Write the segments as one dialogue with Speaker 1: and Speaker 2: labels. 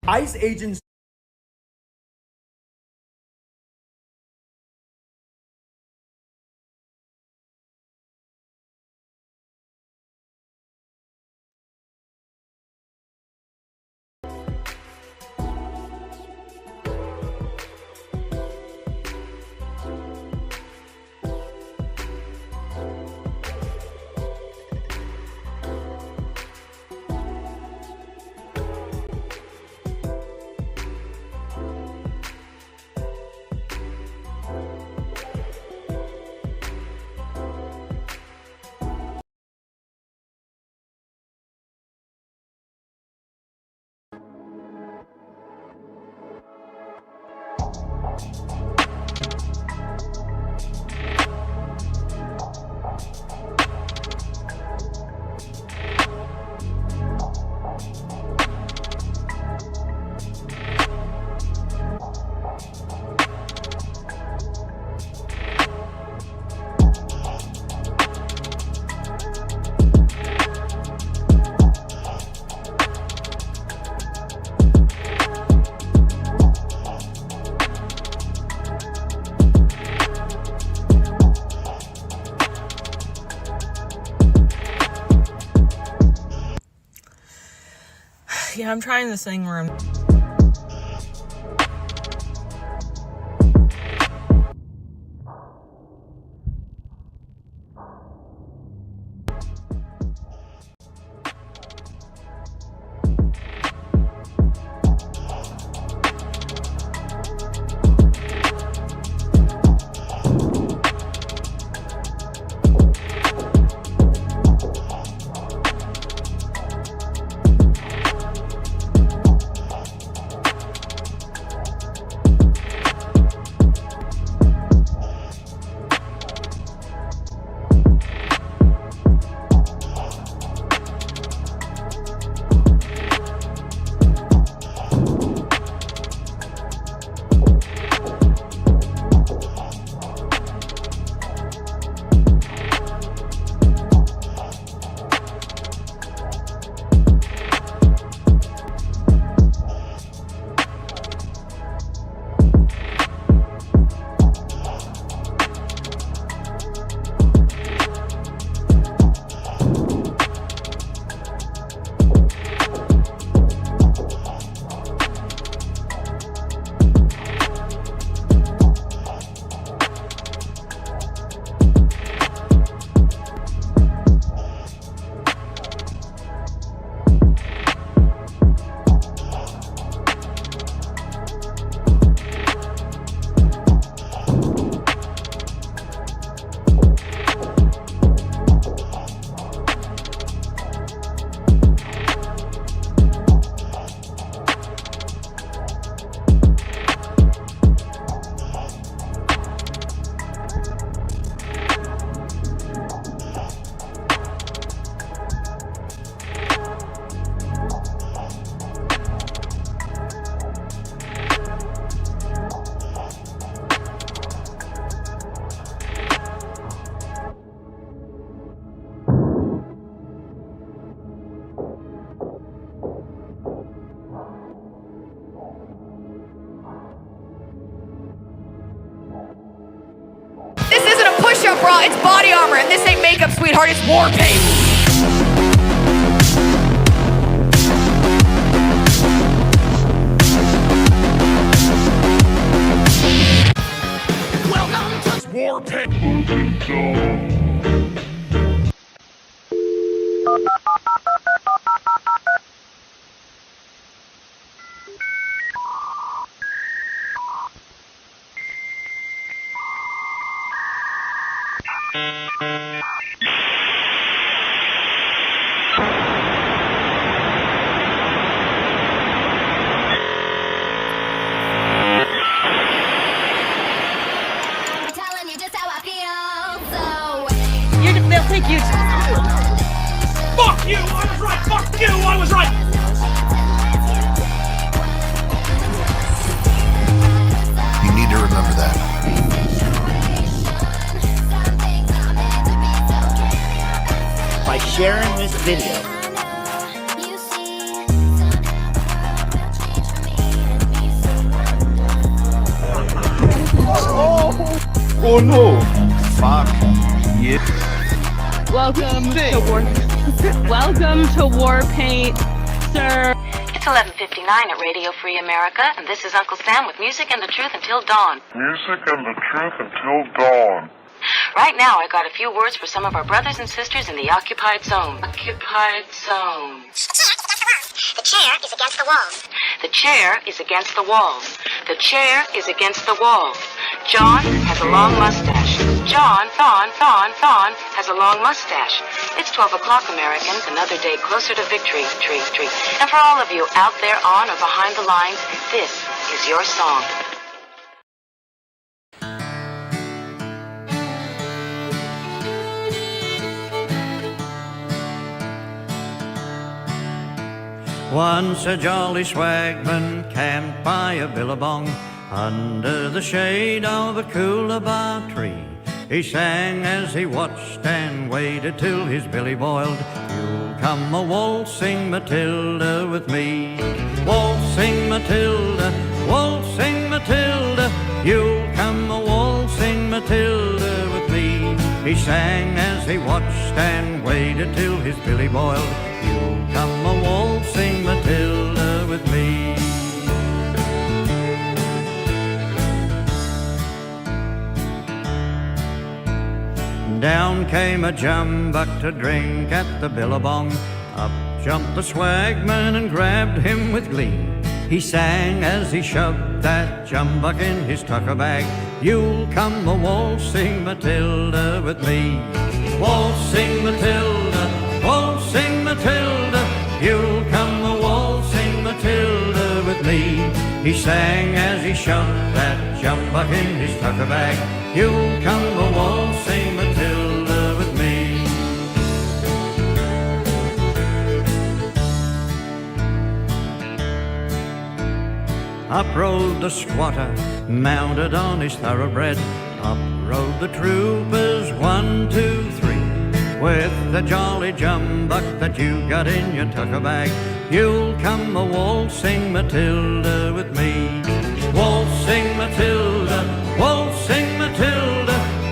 Speaker 1: ICE agents
Speaker 2: Yeah, I'm trying this thing where I'm...
Speaker 3: This isn't a push-up bra, it's body armor, and this ain't makeup, sweetheart, it's war paint. Welcome to WARPAINT.
Speaker 2: They'll take you to...
Speaker 4: Fuck you! I was right! Fuck you! I was right!
Speaker 5: You need to remember that.
Speaker 6: By sharing this video,
Speaker 1: Oh no! Fuck. Yeah.
Speaker 7: Welcome to WARPAINT, sir.
Speaker 8: It's 11:59 at Radio Free America, and this is Uncle Sam with music and the truth until dawn.
Speaker 9: Music and the truth until dawn.
Speaker 8: Right now, I got a few words for some of our brothers and sisters in the occupied zone. Occupied zone.
Speaker 10: The chair is against the walls.
Speaker 8: The chair is against the walls. The chair is against the walls. John has a long mustache. John has a long mustache. It's 12 o'clock, Americans, another day closer to victory, tree. And for all of you out there on or behind the lines, this is your song.
Speaker 11: Once a jolly swagman camped by a billabong under the shade of a coolabah tree. He sang as he watched and waited till his billy boiled. You'll come a waltzing Matilda with me. Waltzing Matilda, you'll come a waltzing Matilda with me. He sang as he watched and waited till his billy boiled. You'll come a waltzing Matilda with me. Down came a jumbuck to drink at the billabong. Up jumped the swagman and grabbed him with glee. He sang as he shoved that jumbuck in his tucker bag. You'll come a waltzing Matilda with me. Waltzing Matilda, you'll come a waltzing Matilda with me. He sang as he shoved that jumbuck in his tucker bag. You'll come a waltzing Matilda with me. Up rode the squatter, mounted on his thoroughbred. Up rode the troopers, 1, 2, 3. With the jolly jumbuck that you got in your tucker bag, you'll come a waltzing Matilda with me. Waltzing Matilda,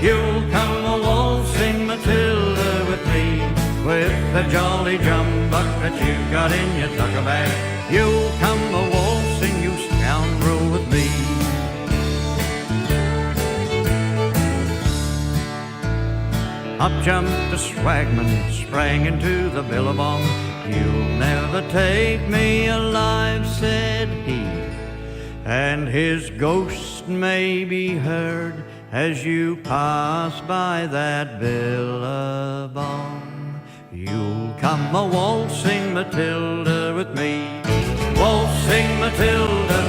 Speaker 11: you'll come a waltzing Matilda with me. With the jolly jumbuck that you got in your tucker bag, you'll come a waltzing, you scoundrel, with me. Up jumped the swagman, sprang into the billabong. You'll never take me alive, said he, and his ghost may be heard as you pass by that billabong. You'll come a waltzing Matilda with me. Waltzing Matilda,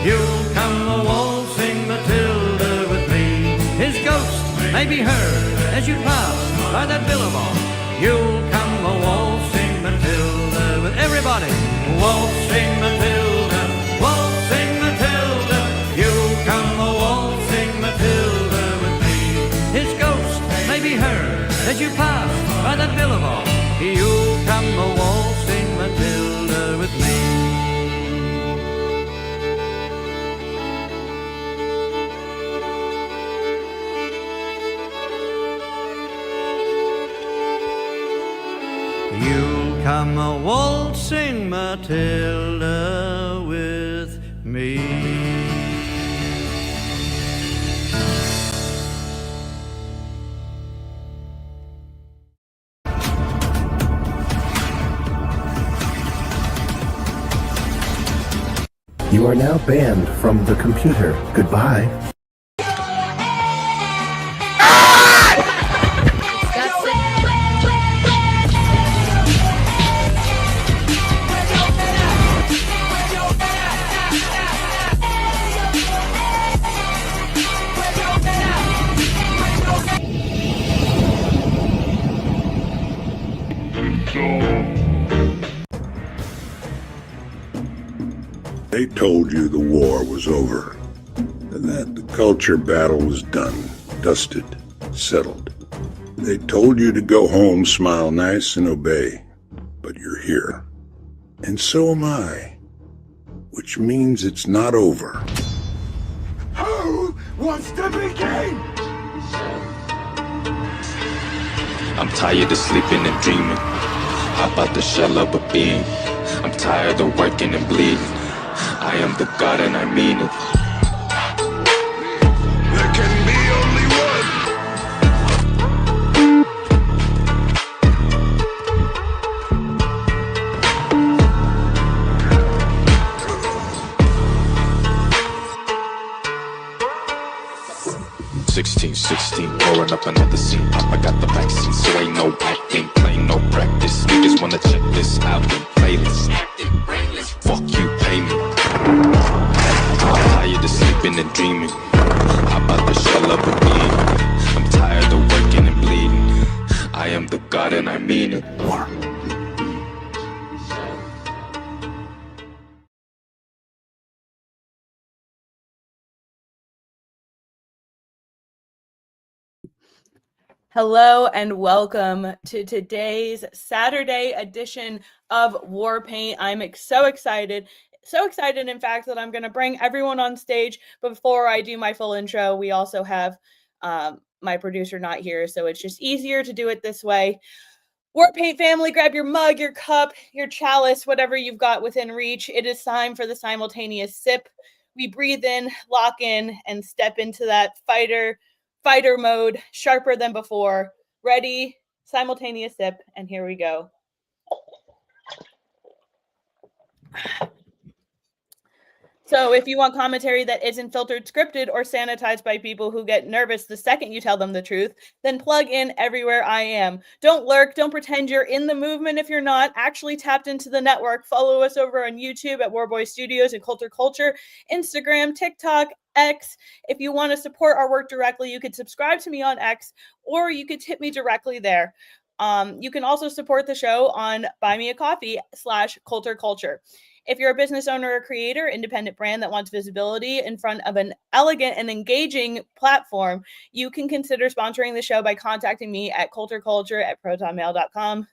Speaker 11: you'll come a waltzing Matilda with me. His ghost may be heard as you pass by that billabong. You'll come a waltzing Matilda with everybody. Waltzing Matilda, you'll come a waltzing Matilda with me. His ghost may be heard as you pass by that billabong. You'll come a waltzing Matilda with me. You'll come a waltzing Matilda with me.
Speaker 5: You are now banned from the computer. Goodbye.
Speaker 9: They told you the war was over, and that the culture battle was done, dusted, settled. They told you to go home, smile nice, and obey. But you're here. And so am I. Which means it's not over.
Speaker 5: Oh,
Speaker 4: wants to begin.
Speaker 12: I'm tired of sleeping and dreaming about the shell of a being. I'm tired of working and bleeding. I am the God and I mean it.
Speaker 9: There can be only one.
Speaker 12: 16, pouring up another scene. Papa got the vaccine, so ain't no acting, playing no practice. Niggas wanna check this album playlist. Fuck you, pay me. I'm tired of sleeping and dreaming about the shell of a being. I'm tired of working and bleeding. I am the God and I mean it.
Speaker 2: Hello and welcome to today's Saturday edition of WARPAINT. I'm so excited, in fact, that I'm going to bring everyone on stage. But before I do my full intro, we also have my producer not here, so it's just easier to do it this way. WARPAINT family, grab your mug, your cup, your chalice, whatever you've got within reach. It is time for the simultaneous sip. We breathe in, lock in, and step into that fighter mode, sharper than before. Ready, simultaneous sip, and here we go. So if you want commentary that isn't filtered, scripted, or sanitized by people who get nervous the second you tell them the truth, then plug in everywhere I am. Don't lurk. Don't pretend you're in the movement if you're not. Actually tapped into the network. Follow us over on YouTube at Warboy Studios and Coulterculture, Instagram, TikTok, X. If you want to support our work directly, you could subscribe to me on X, or you could tip me directly there. You can also support the show on buymeacoffee.com/coulterculture. If you're a business owner or creator, independent brand that wants visibility in front of an elegant and engaging platform, you can consider sponsoring the show by contacting me at coulterculture@protonmail.com.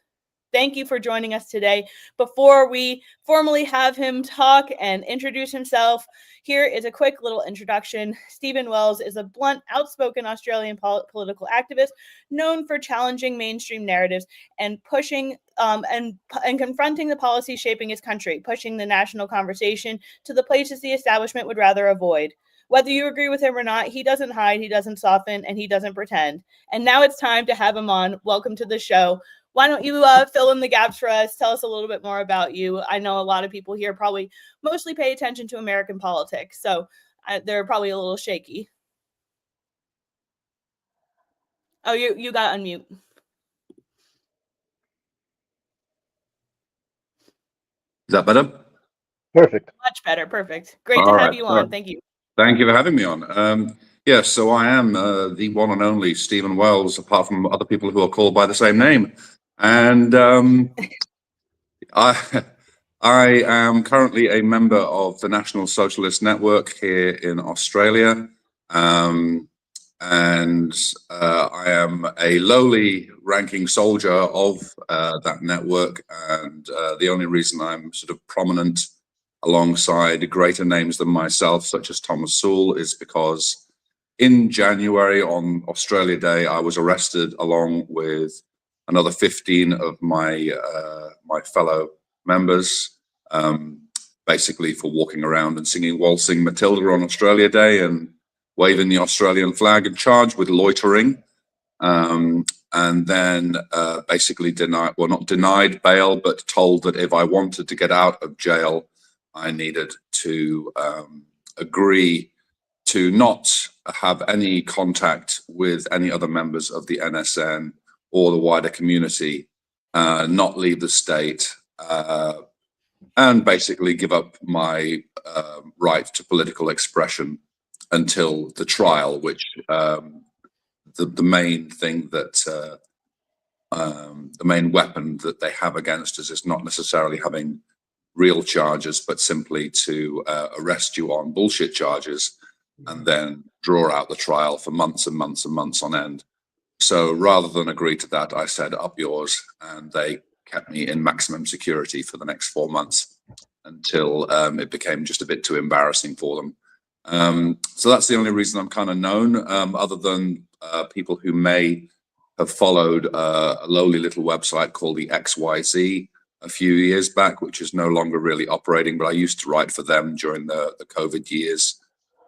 Speaker 2: Thank you for joining us today. Before we formally have him talk and introduce himself, here is a quick little introduction. Stephen Wells is a blunt, outspoken Australian political activist known for challenging mainstream narratives and pushing and confronting the policy shaping his country, pushing the national conversation to the places the establishment would rather avoid. Whether you agree with him or not, he doesn't hide, he doesn't soften, and he doesn't pretend. And now it's time to have him on. Welcome to the show. Why don't you fill in the gaps for us? Tell us a little bit more about you. I know a lot of people here probably mostly pay attention to American politics, so they're probably a little shaky. Oh, you got to unmute.
Speaker 13: Is that better?
Speaker 5: Perfect.
Speaker 2: Much better. Perfect. Great to have you on. Thank you.
Speaker 13: Thank you for having me on. Yes, so I am the one and only Stephen Wells, apart from other people who are called by the same name. And I am currently a member of the National Socialist Network here in Australia. And I am a lowly ranking soldier of that network. And the only reason I'm sort of prominent alongside greater names than myself, such as Thomas Sewell, is because in January on Australia Day, I was arrested along with another 15 of my fellow members, basically for walking around and singing Waltzing Matilda on Australia Day and waving the Australian flag, and charged with loitering. And then basically not denied bail, but told that if I wanted to get out of jail, I needed to agree to not have any contact with any other members of the NSN or the wider community, not leave the state, and basically give up my right to political expression until the trial, which the main thing that the main weapon that they have against us is not necessarily having real charges, but simply to arrest you on bullshit charges and then draw out the trial for months and months and months on end. So rather than agree to that, I said, up yours, and they kept me in maximum security for the next 4 months until it became just a bit too embarrassing for them. So that's the only reason I'm kind of known, other than people who may have followed a lowly little website called the XYZ a few years back, which is no longer really operating, but I used to write for them during the COVID years.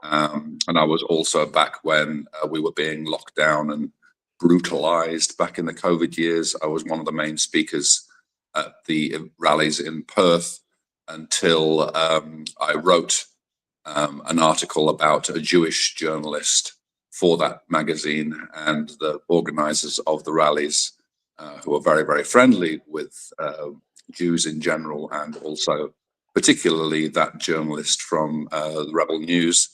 Speaker 13: And I was also back when we were being locked down and brutalized back in the COVID years. I was one of the main speakers at the rallies in Perth until I wrote an article about a Jewish journalist for that magazine, and the organizers of the rallies, who are very, very friendly with Jews in general, and also particularly that journalist from the Rebel News,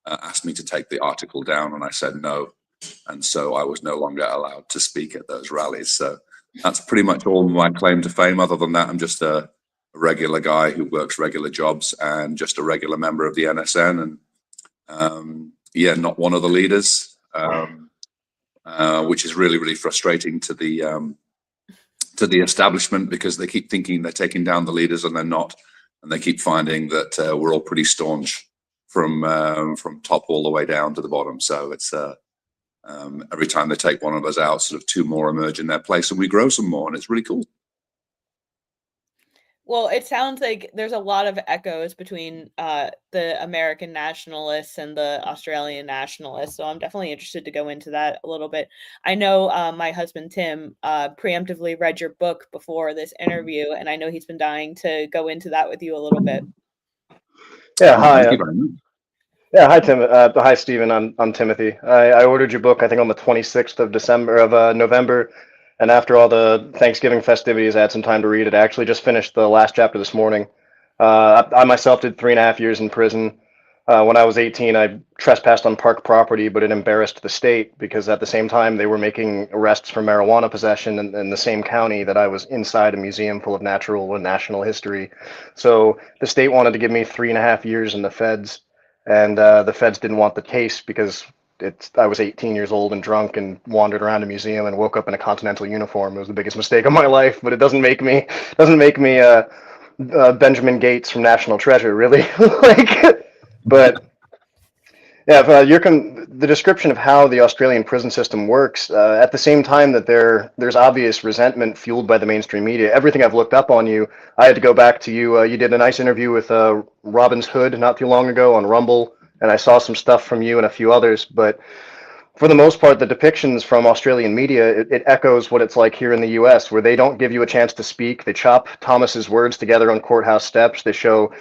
Speaker 13: asked me to take the article down, and I said no. And so I was no longer allowed to speak at those rallies. So that's pretty much all my claim to fame. Other than that, I'm just a regular guy who works regular jobs and just a regular member of the NSN, and yeah, not one of the leaders, which is really, really frustrating to the establishment, because they keep thinking they're taking down the leaders and they're not, and they keep finding that we're all pretty staunch from top all the way down to the bottom. So it's every time they take one of us out, sort of two more emerge in their place, and we grow some more, and it's really cool.
Speaker 2: Well, it sounds like there's a lot of echoes between the American nationalists and the Australian nationalists. So I'm definitely interested to go into that a little bit. I know my husband, Tim, preemptively read your book before this interview, and I know he's been dying to go into that with you a little bit.
Speaker 14: Yeah, hi. Yeah, hi, Tim. Hi, Stephen. I'm Timothy. I ordered your book, I think, on the 26th of November. And after all the Thanksgiving festivities, I had some time to read it. I actually just finished the last chapter this morning. I myself did 3.5 years in prison. When I was 18, I trespassed on park property, but it embarrassed the state because at the same time they were making arrests for marijuana possession in the same county that I was inside a museum full of natural and national history. So the state wanted to give me 3.5 years in the feds, and the feds didn't want the case because I was 18 years old and drunk and wandered around a museum and woke up in a Continental uniform. It was the biggest mistake of my life, but it doesn't make me Benjamin Gates from National Treasure, really. But yeah, the description of how the Australian prison system works, at the same time that there's obvious resentment fueled by the mainstream media. Everything I've looked up on you, I had to go back to you. You did a nice interview with Robbins Hood not too long ago on Rumble, and I saw some stuff from you and a few others, but for the most part, the depictions from Australian media, it echoes what it's like here in the US, where they don't give you a chance to speak. They chop Thomas's words together on courthouse steps. They show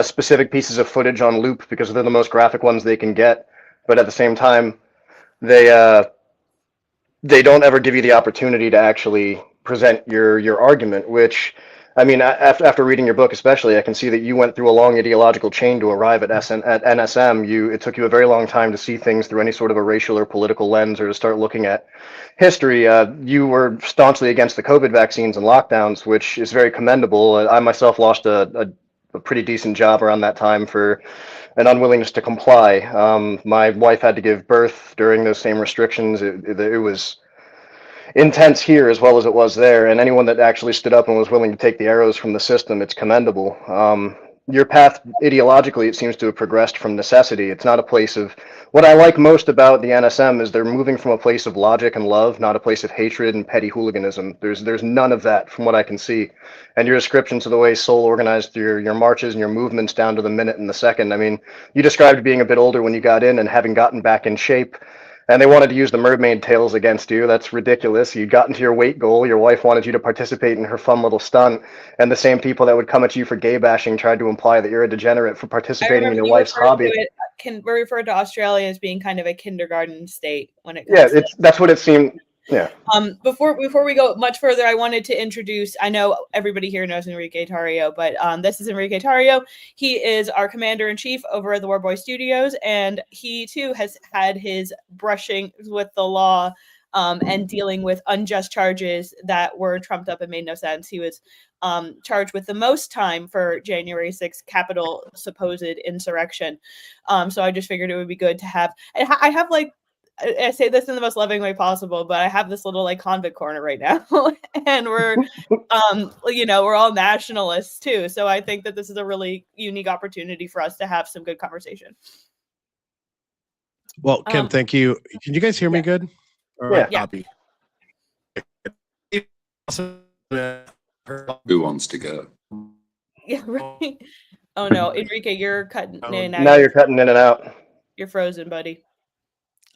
Speaker 14: specific pieces of footage on loop because they're the most graphic ones they can get. But at the same time, they don't ever give you the opportunity to actually present your argument, which, I mean, after reading your book especially, I can see that you went through a long ideological chain to arrive at NSM. It took you a very long time to see things through any sort of a racial or political lens, or to start looking at history. You were staunchly against the COVID vaccines and lockdowns, which is very commendable. I myself lost a pretty decent job around that time for an unwillingness to comply. My wife had to give birth during those same restrictions. It was intense here as well as it was there, and anyone that actually stood up and was willing to take the arrows from the system, it's commendable. Your path ideologically, it seems to have progressed from necessity. It's not a place of, what I like most about the NSM is they're moving from a place of logic and love, not a place of hatred and petty hooliganism. There's none of that from what I can see. And your descriptions of the way Soul organized your marches and your movements down to the minute and the second. I mean, you described being a bit older when you got in and having gotten back in shape, and they wanted to use the mermaid tails against you. That's ridiculous. You got into your weight goal. Your wife wanted you to participate in her fun little stunt. And the same people that would come at you for gay bashing tried to imply that you're a degenerate for participating in your wife's hobby.
Speaker 2: We referred to Australia as being kind of a kindergarten state when it comes to
Speaker 14: that's what it seemed. Yeah.
Speaker 2: Before we go much further, I wanted to introduce, I know everybody here knows Enrique Tarrio, but this is Enrique Tarrio. He is our commander-in-chief over at the War Boy Studios, and he too has had his brushing with the law and dealing with unjust charges that were trumped up and made no sense. He was charged with the most time for January 6th Capitol supposed insurrection. So I just figured it would be good to have, I have like, I say this in the most loving way possible, but I have this little like convict corner right now, and we're, we're all nationalists too. So I think that this is a really unique opportunity for us to have some good conversation.
Speaker 15: Well, Kim, thank you. Can you guys hear me good?
Speaker 14: Yeah.
Speaker 1: Copy.
Speaker 13: Who wants to go?
Speaker 2: Yeah, right. Oh no, Enrique, you're cutting in.
Speaker 14: Now you're cutting in and out.
Speaker 2: You're frozen, buddy.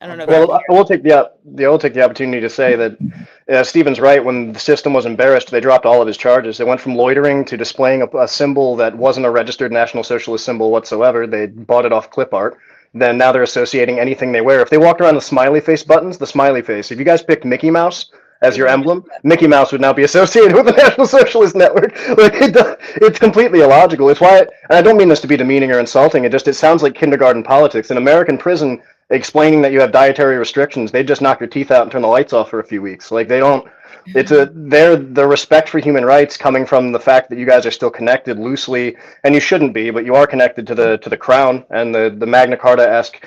Speaker 2: I don't know.
Speaker 14: Well, I will take the opportunity to say that Stephen's right. When the system was embarrassed, they dropped all of his charges. They went from loitering to displaying a symbol that wasn't a registered National Socialist symbol whatsoever. They bought it off clip art. Then now they're associating anything they wear. If they walked around the smiley face buttons, the smiley face. If you guys picked Mickey Mouse as your emblem, Mickey Mouse would now be associated with the National Socialist Network. Like it's completely illogical. It's why, and I don't mean this to be demeaning or insulting. It sounds like kindergarten politics. In American prison, explaining that you have dietary restrictions, they just knock your teeth out and turn the lights off for a few weeks. Like they don't. The respect for human rights coming from the fact that you guys are still connected loosely, and you shouldn't be, but you are connected to the crown and the Magna Carta-esque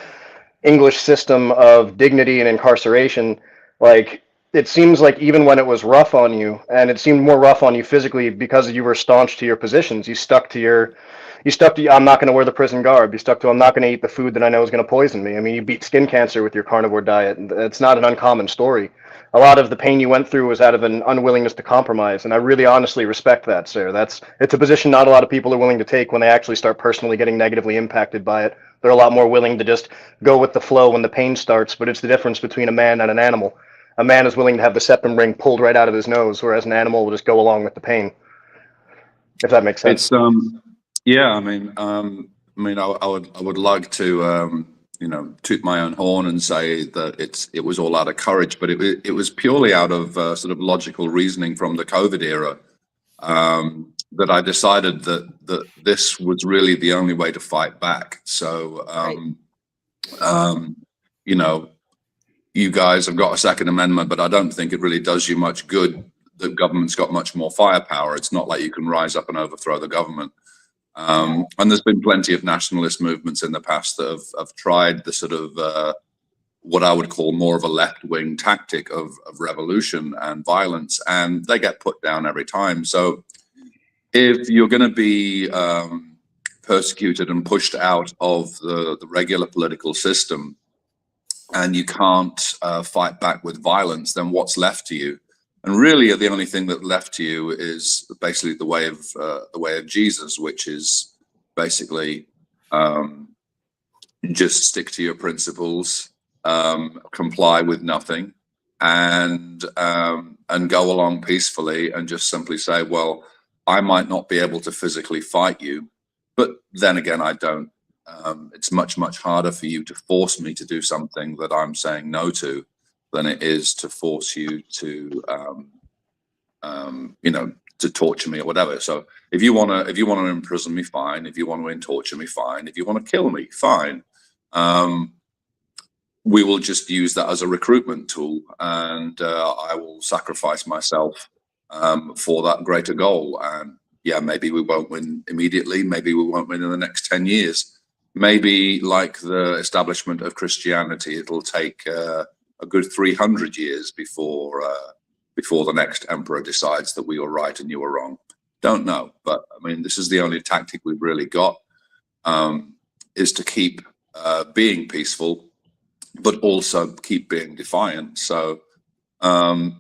Speaker 14: English system of dignity and incarceration. Like it seems like even when it was rough on you, and it seemed more rough on you physically because you were staunch to your positions, you stuck to I'm not going to wear the prison garb. You stuck to I'm not going to eat the food that I know is going to poison me. I mean, you beat skin cancer with your carnivore diet. It's not an uncommon story. A lot of the pain you went through was out of an unwillingness to compromise, and I really honestly respect that, sir. It's a position not a lot of people are willing to take when they actually start personally getting negatively impacted by it. They're a lot more willing to just go with the flow when the pain starts, but it's the difference between a man and an animal. A man is willing to have the septum ring pulled right out of his nose, whereas an animal will just go along with the pain. If that makes sense.
Speaker 13: It's yeah, I mean, I would like to toot my own horn and say that it was all out of courage, but it was purely out of sort of logical reasoning from the COVID era that I decided that this was really the only way to fight back. So you guys have got a Second Amendment, but I don't think it really does you much good. The government's got much more firepower. It's not like you can rise up and overthrow the government. And there's been plenty of nationalist movements in the past that have tried the sort of what I would call more of a left-wing tactic of revolution and violence, and they get put down every time. So if you're going to be persecuted and pushed out of the regular political system, and you can't fight back with violence, then what's left to you? And really, the only thing that left to you is basically the way of Jesus, which is basically just stick to your principles, comply with nothing, and go along peacefully, and just simply say, well, I might not be able to physically fight you, but then again, I don't. It's much, much harder for you to force me to do something that I'm saying no to than it is to force you to, to torture me or whatever. So if you want to imprison me, fine. If you want to torture me, fine. If you want to kill me, fine. We will just use that as a recruitment tool, and I will sacrifice myself for that greater goal. And yeah, maybe we won't win immediately. Maybe we won't win in the next 10 years. Maybe like the establishment of Christianity, it'll take a good 300 years before the next emperor decides that we were right and you were wrong. Don't know, but I mean, this is the only tactic we've really got, is to keep being peaceful, but also keep being defiant. So, and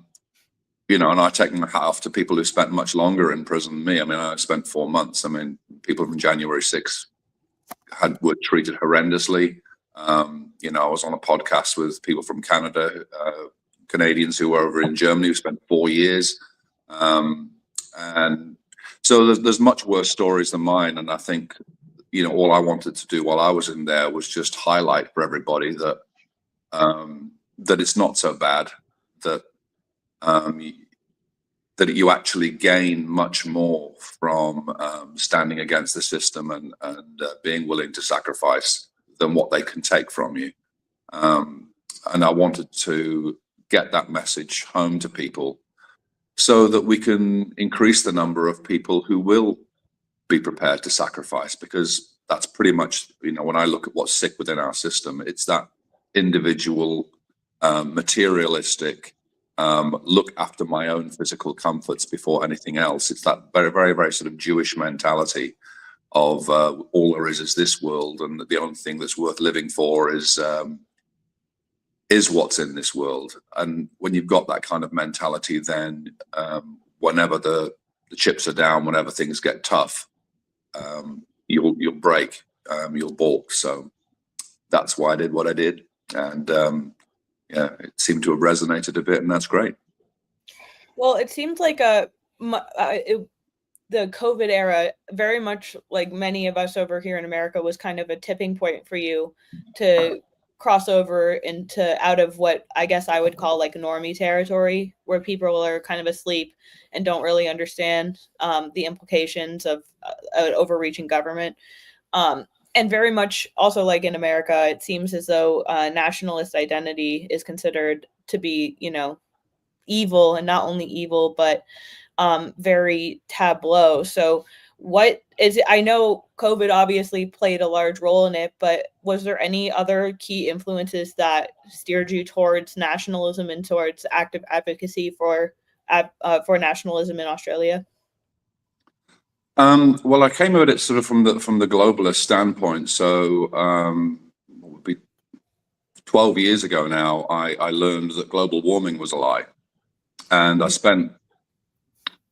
Speaker 13: I take my hat off to people who spent much longer in prison than me. I mean, I spent 4 months. I mean, people from January 6th were treated horrendously. I was on a podcast with people from Canada, Canadians who were over in Germany who spent 4 years. And so there's much worse stories than mine. And I think, all I wanted to do while I was in there was just highlight for everybody that it's not so bad, that you actually gain much more from standing against the system and being willing to sacrifice than what they can take from you. And I wanted to get that message home to people so that we can increase the number of people who will be prepared to sacrifice, because that's pretty much, when I look at what's sick within our system, it's that individual, materialistic, look after my own physical comforts before anything else. It's that very, very, very sort of Jewish mentality of all there is this world, and the only thing that's worth living for is is what's in this world. And when you've got that kind of mentality, then whenever the chips are down, whenever things get tough, you'll break, you'll balk. So that's why I did what I did. And yeah, it seemed to have resonated a bit, and that's great.
Speaker 2: Well, it seemed like the COVID era, very much like many of us over here in America, was kind of a tipping point for you to cross over into out of what I guess I would call like normie territory, where people are kind of asleep and don't really understand the implications of an overreaching government. And very much also, like in America, it seems as though nationalist identity is considered to be, you know, evil, and not only evil, but very tableau. So what is it? I know COVID obviously played a large role in it, but was there any other key influences that steered you towards nationalism and towards active advocacy for nationalism in Australia?
Speaker 13: Well, I came at it sort of from the globalist standpoint. So it would be 12 years ago now, I learned that global warming was a lie. And I spent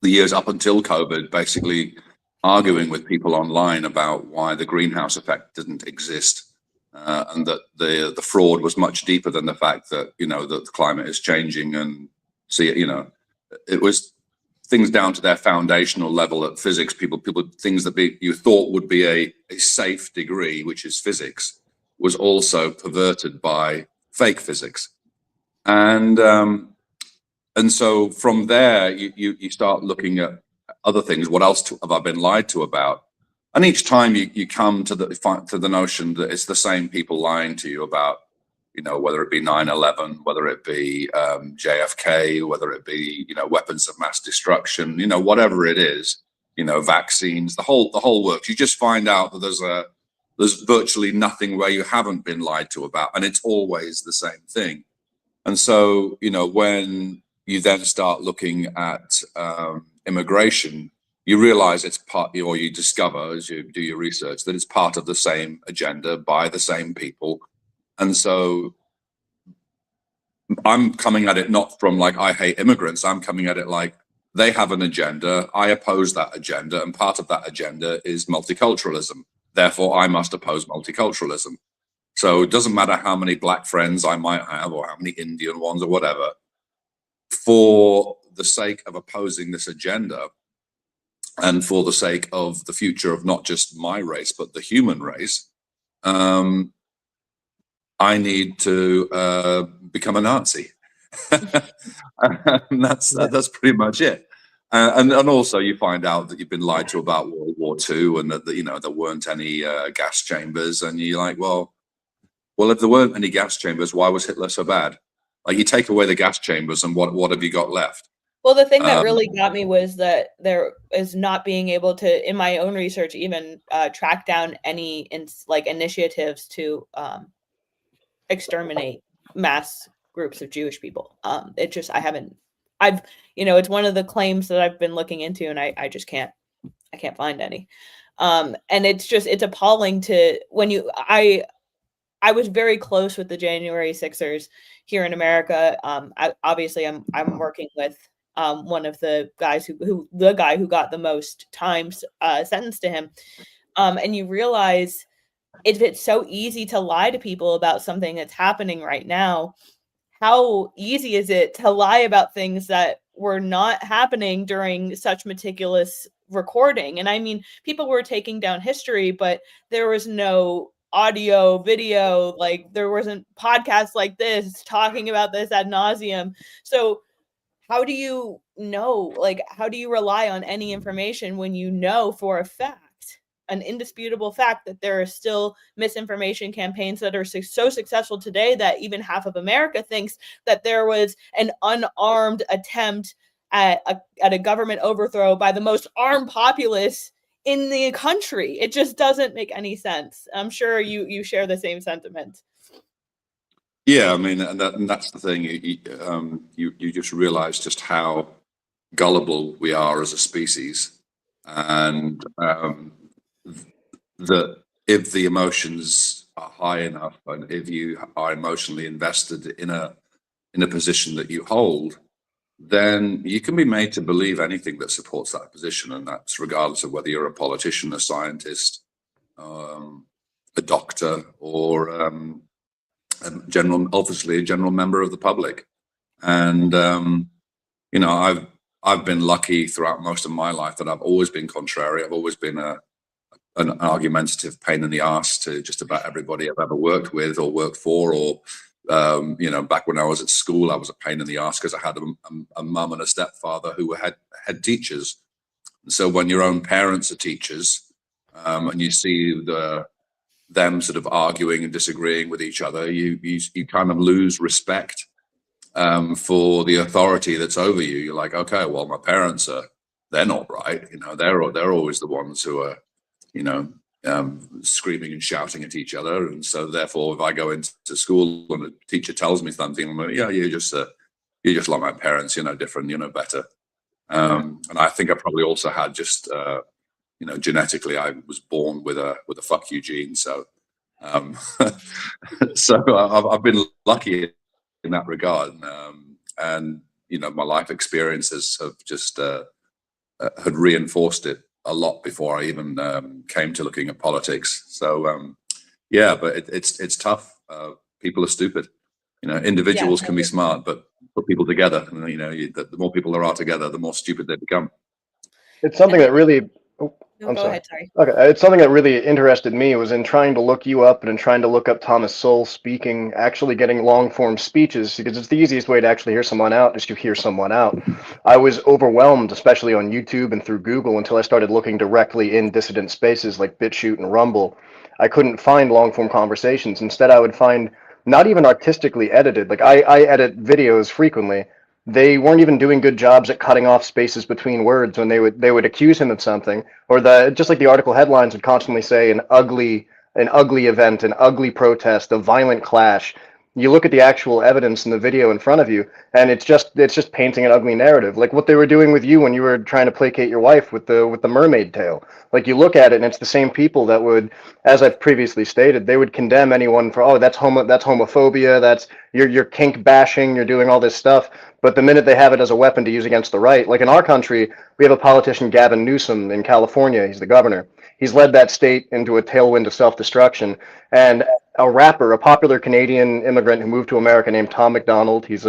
Speaker 13: the years up until COVID basically arguing with people online about why the greenhouse effect didn't exist, and that the fraud was much deeper than the fact that, you know, that the climate is changing. And see, you know, it was things down to their foundational level at physics. People things that you thought would be a safe degree, which is physics, was also perverted by fake physics. And so from there, you start looking at other things. What else have I been lied to about? And each time you come to the notion that it's the same people lying to you about, you know, whether it be 9/11, whether it be JFK, whether it be, you know, weapons of mass destruction, you know, whatever it is, you know, vaccines, the whole works. You just find out that there's virtually nothing where you haven't been lied to about, and it's always the same thing. And so, you know, when you then start looking at immigration, you realize it's part, or you discover as you do your research, that it's part of the same agenda by the same people. And so I'm coming at it not from like, I hate immigrants. I'm coming at it like, they have an agenda, I oppose that agenda, and part of that agenda is multiculturalism. Therefore, I must oppose multiculturalism. So it doesn't matter how many black friends I might have, or how many Indian ones, or whatever. For the sake of opposing this agenda, and for the sake of the future of not just my race, but the human race, I need to become a Nazi. And that's pretty much it. And also you find out that you've been lied to about World War II, and that, you know, there weren't any gas chambers, and you're like, well, if there weren't any gas chambers, why was Hitler so bad? Like, you take away the gas chambers, and what have you got left?
Speaker 2: Well, the thing that really got me was that there is not being able to, in my own research, even track down any initiatives to exterminate mass groups of Jewish people. It just, you know, it's one of the claims that I've been looking into, and I just can't find any. And it's appalling to I was very close with the January 6ers here in America. Obviously I'm working with one of the guys the guy who got the most times sentenced to him. And you realize it's so easy to lie to people about something that's happening right now. How easy is it to lie about things that were not happening during such meticulous recording? And I mean, people were taking down history, but there was no audio, video, like there wasn't podcasts like this talking about this ad nauseum. So how do you know, like, how do you rely on any information when you know for a fact, an indisputable fact, that there are still misinformation campaigns that are so successful today that even half of America thinks that there was an unarmed attempt at a government overthrow by the most armed populace in the country? It just doesn't make any sense. I'm sure you share the same sentiment.
Speaker 13: Yeah, I mean, and that's the thing. You just realize just how gullible we are as a species, and that if the emotions are high enough, and if you are emotionally invested in a position that you hold, then you can be made to believe anything that supports that position, and that's regardless of whether you're a politician, a scientist, a doctor, or obviously a general member of the public. And you know, I've been lucky throughout most of my life that I've always been contrary. I've always been an argumentative pain in the ass to just about everybody I've ever worked with or worked for, or you know, back when I was at school, I was a pain in the ass because I had a mum and a stepfather who were head teachers. And so when your own parents are teachers, and you see them sort of arguing and disagreeing with each other, you kind of lose respect for the authority that's over you. You're like, okay, well, my parents they're not right. You know, they're always the ones who are, you know, screaming and shouting at each other. And so therefore, if I go into school and a teacher tells me something, I'm like, yeah, you're just like my parents, you're no different, you're no better. And I think I probably also had just, you know, genetically, I was born with a fuck you gene. So, so I've been lucky in that regard. And, you know, my life experiences have just, had reinforced it a lot before I even came to looking at politics. So yeah, but it's tough. People are stupid. You know, individuals can be smart, but put people together, and you know, the more people there are together, the more stupid they become.
Speaker 14: It's something that really.
Speaker 2: No, go ahead, sorry.
Speaker 14: Okay, it's something that really interested me was in trying to look you up and in trying to look up Thomas Sowell speaking, actually getting long form speeches, because it's the easiest way to actually hear someone out is to hear someone out. I was overwhelmed, especially on YouTube and through Google, until I started looking directly in dissident spaces like BitChute and Rumble. I couldn't find long form conversations. Instead, I would find not even artistically edited. Like I edit videos frequently. They weren't even doing good jobs at cutting off spaces between words when they would accuse him of something, or just like the article headlines would constantly say an ugly event, an ugly protest, a violent clash. You look at the actual evidence in the video in front of you, and it's just painting an ugly narrative, like what they were doing with you when you were trying to placate your wife with the mermaid tail. Like you look at it, and it's the same people that would, as I've previously stated, they would condemn anyone for, oh, that's homophobia, that's you're kink bashing, you're doing all this stuff. But the minute they have it as a weapon to use against the right, like in our country, we have a politician, Gavin Newsom, in California. He's the governor. He's led that state into a tailwind of self-destruction. And a rapper, a popular Canadian immigrant who moved to America named Tom McDonald. He's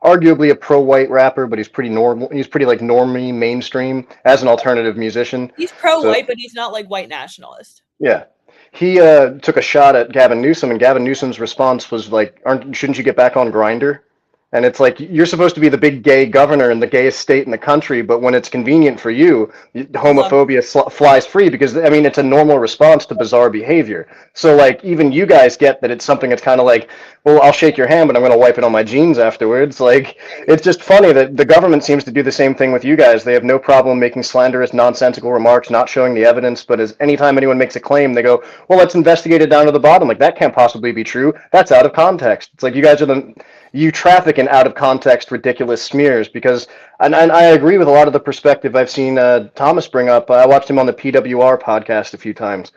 Speaker 14: arguably a pro-white rapper, but he's pretty normal. He's pretty like normie mainstream as an alternative musician.
Speaker 2: He's pro-white, but he's not like white nationalist.
Speaker 14: Yeah. He took a shot at Gavin Newsom, and Gavin Newsom's response was like, shouldn't you get back on Grindr? And it's like, you're supposed to be the big gay governor in the gayest state in the country, but when it's convenient for you, homophobia flies free, because, I mean, it's a normal response to bizarre behavior. So, like, even you guys get that it's something that's kind of like, well, I'll shake your hand, but I'm going to wipe it on my jeans afterwards. Like, it's just funny that the government seems to do the same thing with you guys. They have no problem making slanderous, nonsensical remarks, not showing the evidence, but as anytime anyone makes a claim, they go, well, let's investigate it down to the bottom. Like, that can't possibly be true. That's out of context. It's like, you guys are you traffic in out of context ridiculous smears, because and I agree with a lot of the perspective I've seen Thomas bring up. I watched him on the PWR podcast a few times.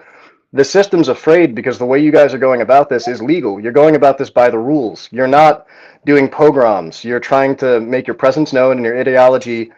Speaker 14: The system's afraid because the way you guys are going about this is legal. You're going about this by the rules. You're not doing pogroms. You're trying to make your presence known and your ideology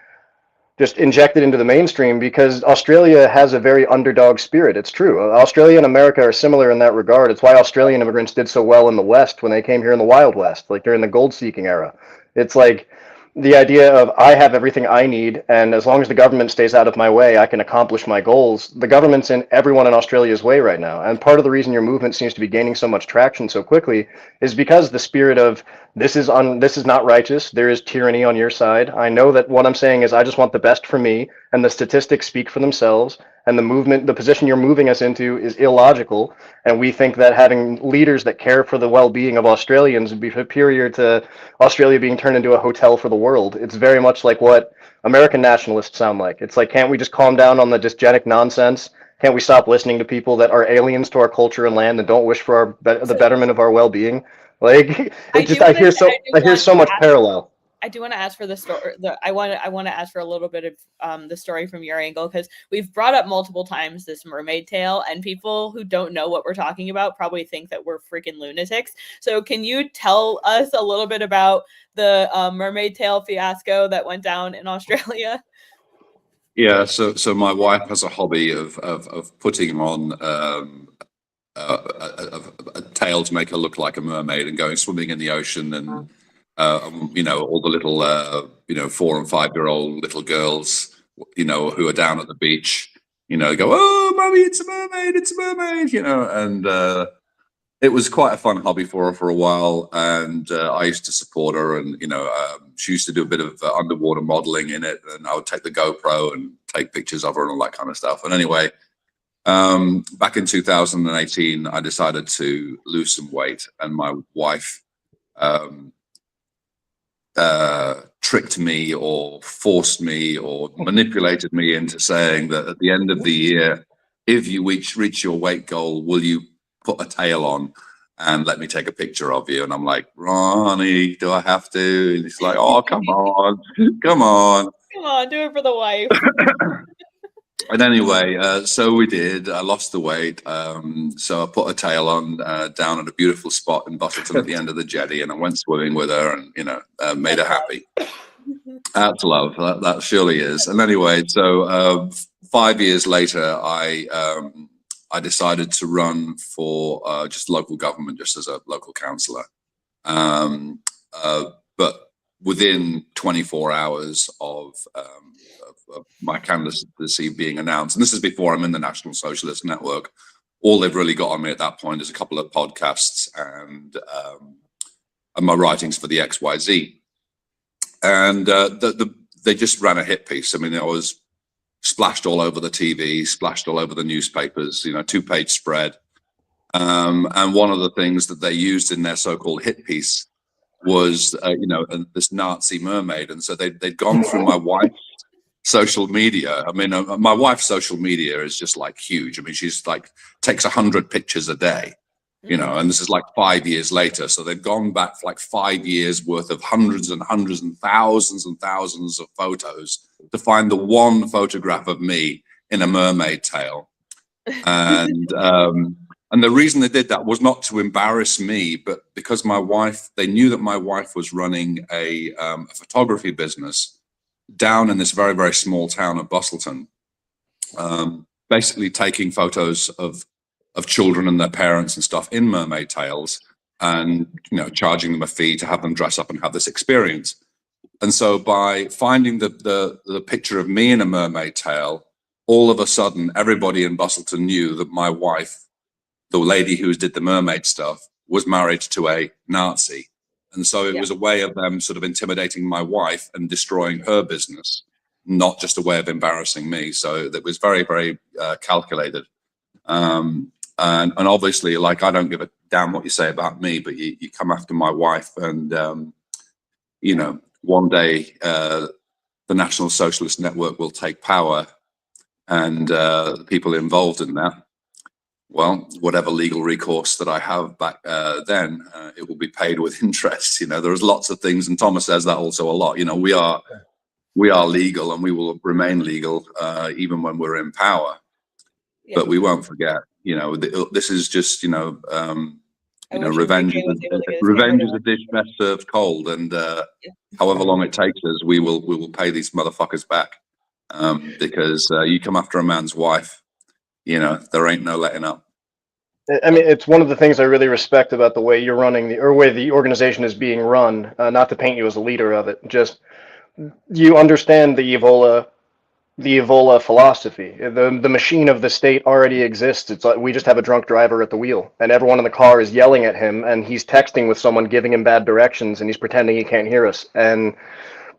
Speaker 14: just injected into the mainstream, because Australia has a very underdog spirit. It's true. Australia and America are similar in that regard. It's why Australian immigrants did so well in the West when they came here in the Wild West, like during the gold seeking era. It's like the idea of, I have everything I need, and as long as the government stays out of my way, I can accomplish my goals. The government's in everyone in Australia's way right now. And part of the reason your movement seems to be gaining so much traction so quickly is because the spirit of, this is not righteous, there is tyranny on your side. I know that what I'm saying is, I just want the best for me, and the statistics speak for themselves, and the position you're moving us into is illogical, and we think that having leaders that care for the well-being of Australians would be superior to Australia being turned into a hotel for the world. It's very much like what American nationalists sound like. It's like, can't we just calm down on the dysgenic nonsense? Can't we stop listening to people that are aliens to our culture and land and don't wish for the betterment of our well-being? Like, I hear so much parallel.
Speaker 2: I do want to ask for the story. I want to ask for a little bit of the story from your angle, because we've brought up multiple times this mermaid tale, and people who don't know what we're talking about probably think that we're freaking lunatics. So can you tell us a little bit about the mermaid tale fiasco that went down in Australia?
Speaker 13: Yeah, so my wife has a hobby of putting on a tail to make her look like a mermaid and going swimming in the ocean, and you know, all the little you know, 4 and 5 year old little girls, you know, who are down at the beach, you know, go, oh mommy, it's a mermaid, you know. And it was quite a fun hobby for her for a while, and I used to support her, and you know, she used to do a bit of underwater modeling in it, and I would take the GoPro and take pictures of her and all that kind of stuff. And anyway, back in 2018, I decided to lose some weight, and my wife tricked me or forced me or manipulated me into saying that at the end of the year, if you reach your weight goal, will you put a tail on and let me take a picture of you? And I'm like, Ronnie, do I have to? And he's like, oh, come on,
Speaker 2: do it for the wife.
Speaker 13: And anyway, so we did. I lost the weight. So I put a tail on down at a beautiful spot in Bustleton at the end of the jetty, and I went swimming with her, and you know, made her happy. That's love. That surely is. And anyway, so 5 years later, I decided to run for just local government, just as a local councillor. But within 24 hours of my candidacy being announced, and this is before I'm in the National Socialist Network, all they've really got on me at that point is a couple of podcasts and my writings for the XYZ. And they just ran a hit piece. I mean, it was splashed all over the TV, splashed all over the newspapers, you know, 2-page spread. And one of the things that they used in their so-called hit piece was, you know, this Nazi mermaid. And so they'd gone through my wife's social media. I mean, my wife's social media is just like huge. I mean, she's like takes 100 pictures a day, you know, and this is like 5 years later. So they've gone back for like 5 years worth of hundreds and thousands of photos to find the one photograph of me in a mermaid tail. And and the reason they did that was not to embarrass me, but because my wife, they knew that my wife was running a photography business down in this very, very small town of Bustleton, basically taking photos of children and their parents and stuff in mermaid tails, and you know, charging them a fee to have them dress up and have this experience. And so by finding the picture of me in a mermaid tail, all of a sudden everybody in Bustleton knew that my wife, the lady who did the mermaid stuff, was married to a Nazi. And so it was a way of them sort of intimidating my wife and destroying her business, not just a way of embarrassing me. So that was very, very calculated. And obviously, like, I don't give a damn what you say about me, but you come after my wife, and, you know, one day the National Socialist Network will take power, and the people involved in that, well, whatever legal recourse that I have back then, it will be paid with interest. You know, there's lots of things, and Thomas says that also a lot. You know, we are legal, and we will remain legal even when we're in power. Yeah. But we won't forget. You know, this is just, you know, revenge is a dish best served cold, and however long it takes us, we will pay these motherfuckers back, because you come after a man's wife, you know, there ain't no letting up.
Speaker 14: I mean, it's one of the things I really respect about the way you're running or way the organization is being run. Not to paint you as a leader of it, just you understand the Evola philosophy. The machine of the state already exists. It's like we just have a drunk driver at the wheel, and everyone in the car is yelling at him, and he's texting with someone giving him bad directions, and he's pretending he can't hear us, and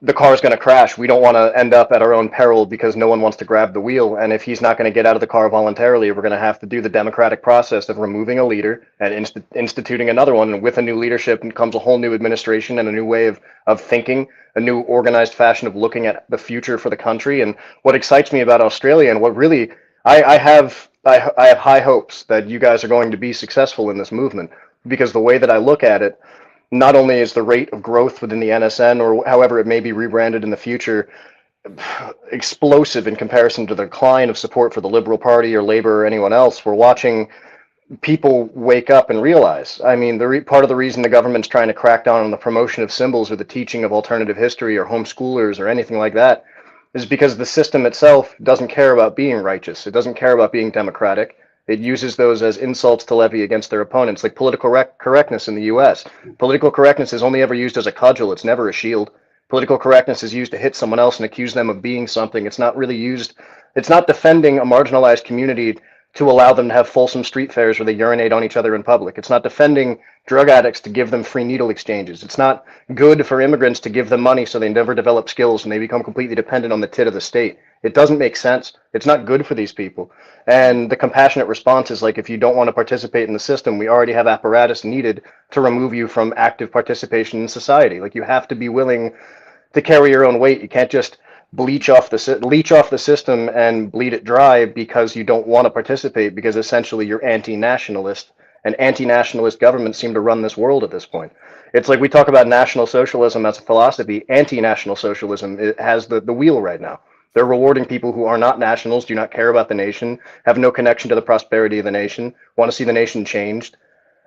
Speaker 14: the car is going to crash. We don't want to end up at our own peril because no one wants to grab the wheel. And if he's not going to get out of the car voluntarily, we're going to have to do the democratic process of removing a leader and instituting another one. And with a new leadership comes a whole new administration and a new way of thinking, a new organized fashion of looking at the future for the country. And what excites me about Australia, and what really I have high hopes that you guys are going to be successful in this movement, because the way that I look at it, not only is the rate of growth within the NSN, or however it may be rebranded in the future, explosive in comparison to the decline of support for the Liberal Party or Labour or anyone else, we're watching people wake up and realize. I mean, part of the reason the government's trying to crack down on the promotion of symbols or the teaching of alternative history or homeschoolers or anything like that is because the system itself doesn't care about being righteous. It doesn't care about being democratic. It uses those as insults to levy against their opponents, like political correctness in the US. Political correctness is only ever used as a cudgel. It's never a shield. Political correctness is used to hit someone else and accuse them of being something. It's not really used, it's not defending a marginalized community to allow them to have fulsome street fairs where they urinate on each other in public. It's not defending drug addicts to give them free needle exchanges. It's not good for immigrants to give them money so they never develop skills and they become completely dependent on the tit of the state. It doesn't make sense. It's not good for these people. And the compassionate response is like, if you don't want to participate in the system, we already have apparatus needed to remove you from active participation in society. Like, you have to be willing to carry your own weight. You can't just leech off the system and bleed it dry because you don't want to participate, because essentially you're anti-nationalist, and anti-nationalist governments seem to run this world at this point. It's like we talk about National Socialism as a philosophy. Anti-national socialism, it has the wheel right now. They're rewarding people who are not nationals, do not care about the nation, have no connection to the prosperity of the nation, want to see the nation changed.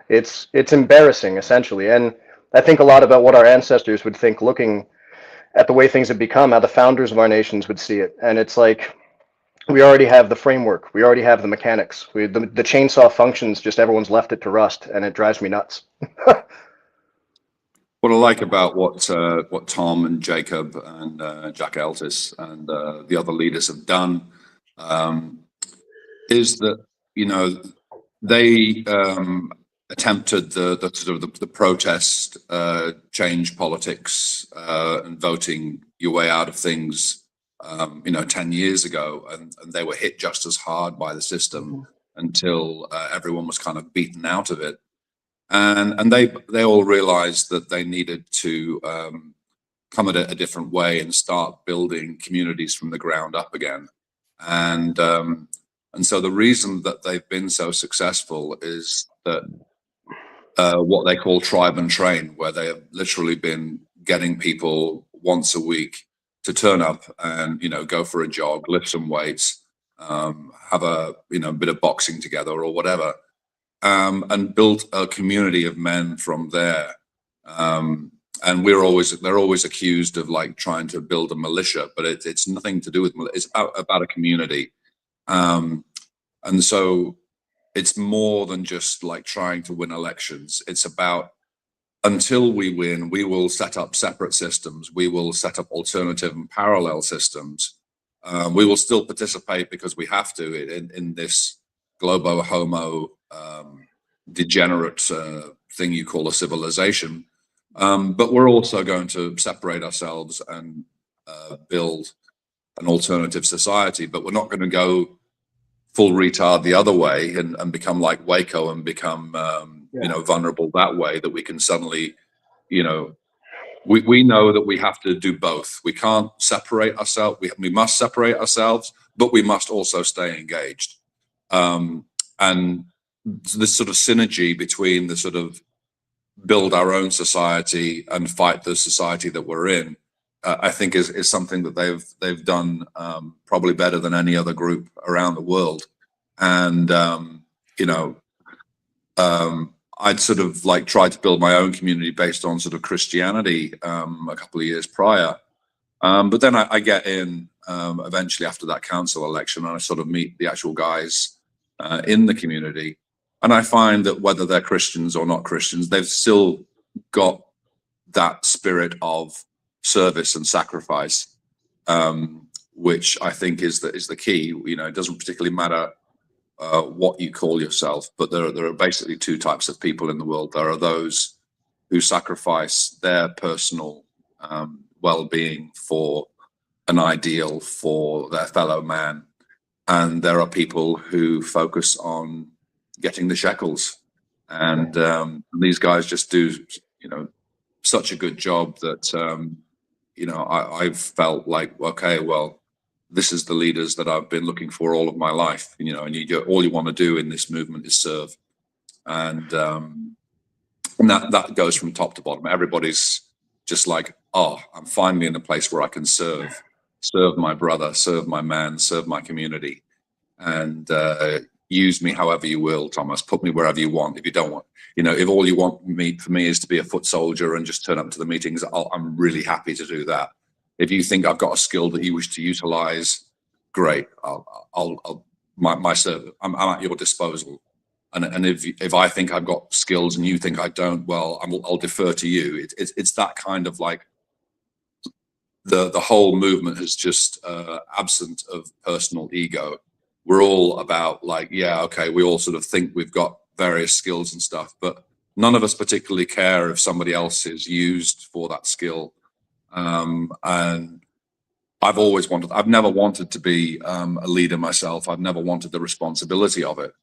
Speaker 14: It's embarrassing, essentially. And I think a lot about what our ancestors would think looking at the way things have become, how the founders of our nations would see it. And it's like, we already have the framework, we already have the mechanics. The chainsaw functions, just everyone's left it to rust, and it drives me nuts.
Speaker 13: What I like about what Tom and Jacob and Jack Eltis and the other leaders have done is that, you know, they attempted the sort of the protest, change politics, and voting your way out of things, you know, 10 years ago, and they were hit just as hard by the system until everyone was kind of beaten out of it. And they all realized that they needed to come at it a different way and start building communities from the ground up again. And so the reason that they've been so successful is that what they call tribe and train, where they have literally been getting people once a week to turn up and, you know, go for a jog, lift some weights, have a, you know, bit of boxing together or whatever. And built a community of men from there. And they're always accused of like trying to build a militia, but it's nothing to do with, it's about a community. And so it's more than just like trying to win elections. It's about, until we win, we will set up separate systems. We will set up alternative and parallel systems. We will still participate because we have to in this globo homo degenerate thing you call a civilization, but we're also going to separate ourselves and build an alternative society. But we're not going to go full retard the other way and become like Waco and become you know, vulnerable that way, that we can suddenly, you know, we know that we have to do both. We can't separate ourselves. We must separate ourselves, but we must also stay engaged. And this sort of synergy between the sort of build our own society and fight the society that we're in, I think is something that they've done probably better than any other group around the world. And you know, I'd sort of like tried to build my own community based on sort of Christianity a couple of years prior, but then I get in eventually after that council election, and I sort of meet the actual guys in the community, and I find that whether they're Christians or not Christians, they've still got that spirit of service and sacrifice, which I think is the key. You know, it doesn't particularly matter what you call yourself, but there are basically two types of people in the world. There are those who sacrifice their personal well-being for an ideal for their fellow man, and there are people who focus on getting the shekels. And these guys just do, you know, such a good job that you know, I've felt like, okay, well, this is the leaders that I've been looking for all of my life, you know, and all you want to do in this movement is serve. And And that goes from top to bottom. Everybody's just like, oh, I'm finally in a place where I can serve my brother, serve my man, serve my community, and use me however you will, Thomas. Put me wherever you want. If you don't want, if all you want for me is to be a foot soldier and just turn up to the meetings, I'm really happy to do that. If you think I've got a skill that you wish to utilize, great. I'm at your disposal. And if I think I've got skills and you think I don't, well, I'll defer to you. It's that kind of like the whole movement is just absent of personal ego. We're all about like, yeah, okay, we all sort of think we've got various skills and stuff, but none of us particularly care if somebody else is used for that skill. And I've never wanted to be a leader myself. I've never wanted the responsibility of it.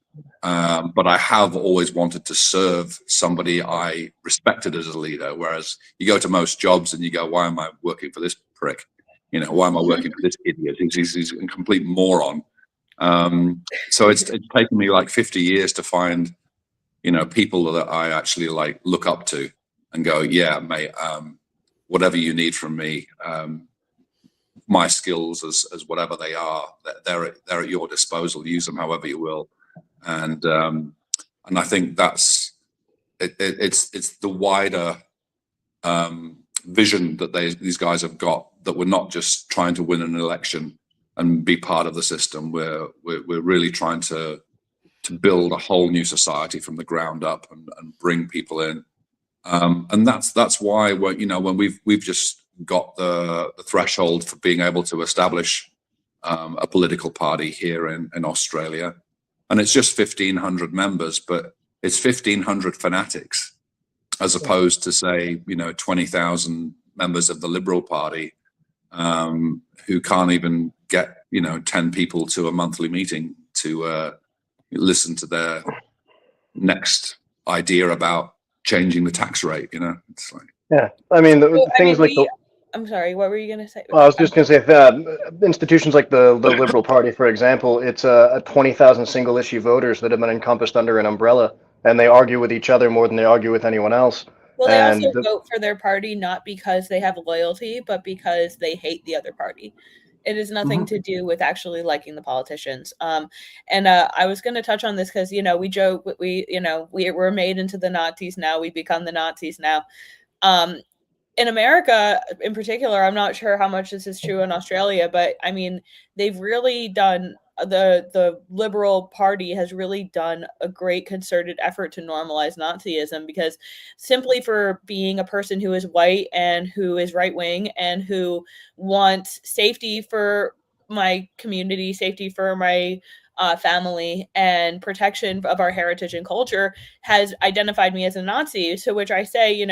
Speaker 13: But I have always wanted to serve somebody I respected as a leader. Whereas you go to most jobs and you go, why am I working for this prick? Why am I working for this idiot? He's a complete moron. So it's taken me like 50 years to find, people that I actually like look up to and go, yeah, mate, whatever you need from me, my skills as whatever they are, they're at your disposal. Use them however you will. And I think that's it's the wider vision that these guys have got, that we're not just trying to win an election and be part of the system. We're really trying to build a whole new society from the ground up and bring people in. And that's why when we've just got the threshold for being able to establish a political party here in Australia. And it's just 1,500 members, but it's 1,500 fanatics, as opposed to say, 20,000 members of the Liberal Party who can't even get, 10 people to a monthly meeting to listen to their next idea about changing the tax rate. It's like,
Speaker 14: yeah. I mean, things like
Speaker 2: I'm sorry, what were you going to say?
Speaker 14: Well, I was just going to say, institutions like the Liberal Party, for example, it's a 20,000 single issue voters that have been encompassed under an umbrella, and they argue with each other more than they argue with anyone else.
Speaker 2: Well, they also vote for their party not because they have loyalty, but because they hate the other party. It has nothing to do with actually liking the politicians. And I was going to touch on this because, we joke, we're made into the Nazis now. We become the Nazis now. In America, in particular, I'm not sure how much this is true in Australia, but I mean, they've really done, the Liberal Party has really done a great concerted effort to normalize Nazism, because simply for being a person who is white and who is right-wing and who wants safety for my community, safety for my family, and protection of our heritage and culture has identified me as a Nazi. To which I say,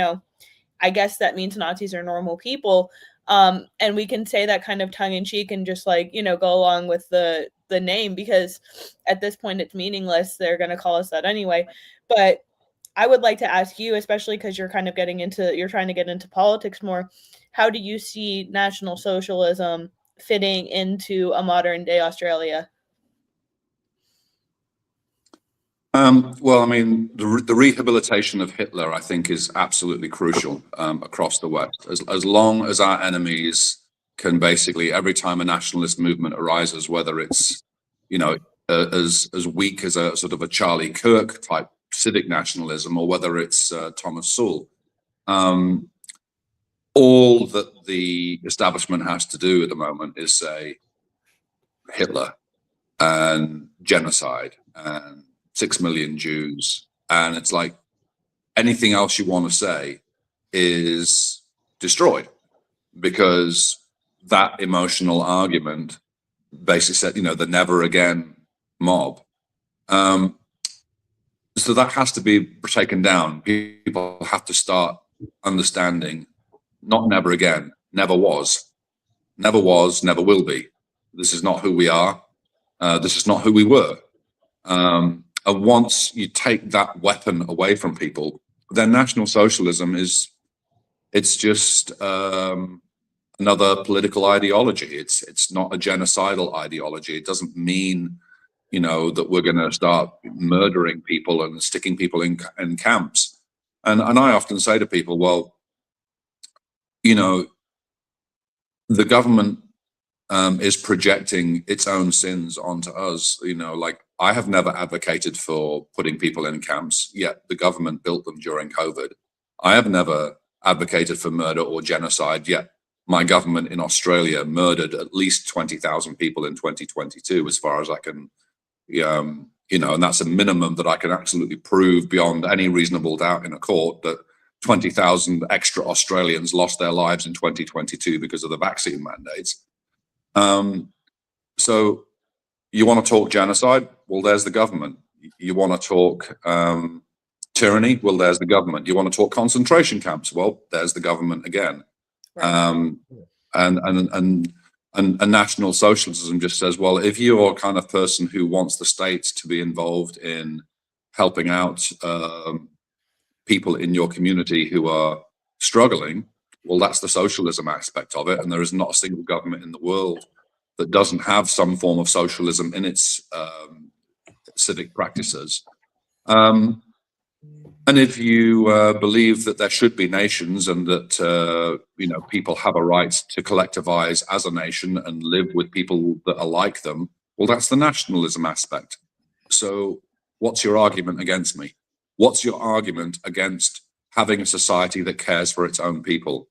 Speaker 2: I guess that means Nazis are normal people. And we can say that kind of tongue in cheek and just like, go along with the name, because at this point it's meaningless. They're going to call us that anyway. But I would like to ask you, especially because you're kind of you're trying to get into politics more. How do you see National Socialism fitting into a modern day Australia?
Speaker 13: Well, I mean, the rehabilitation of Hitler, I think, is absolutely crucial across the West. As long as our enemies can basically, every time a nationalist movement arises, whether it's, as weak as a sort of a Charlie Kirk type civic nationalism, or whether it's Thomas Sowell, all that the establishment has to do at the moment is say Hitler and genocide and 6 million Jews, and it's like anything else you want to say is destroyed, because that emotional argument basically said, the never again mob. So that has to be taken down. People have to start understanding, not never again, never was, never will be. This is not who we are. This is not who we were. And once you take that weapon away from people, then National Socialism it's just another political ideology. It's not a genocidal ideology. It doesn't mean, that we're going to start murdering people and sticking people in camps. And I often say to people, well, you know, the government is projecting its own sins onto us. You know, like I have never advocated for putting people in camps, yet the government built them during COVID. I have never advocated for murder or genocide, yet my government in Australia murdered at least 20,000 people in 2022, as far as I can, you know, and that's a minimum that I can absolutely prove beyond any reasonable doubt in a court, that 20,000 extra Australians lost their lives in 2022 because of the vaccine mandates. So you want to talk genocide? Well, there's the government. You want to talk tyranny? Well, there's the government. You want to talk concentration camps? Well, there's the government again. And National Socialism just says, well, if you're a kind of person who wants the states to be involved in helping out people in your community who are struggling, well, that's the socialism aspect of it. And there is not a single government in the world that doesn't have some form of socialism in its civic practices. And if you believe that there should be nations and that you know, people have a right to collectivize as a nation and live with people that are like them, well, that's the nationalism aspect. So what's your argument against me? What's your argument against having a society that cares for its own people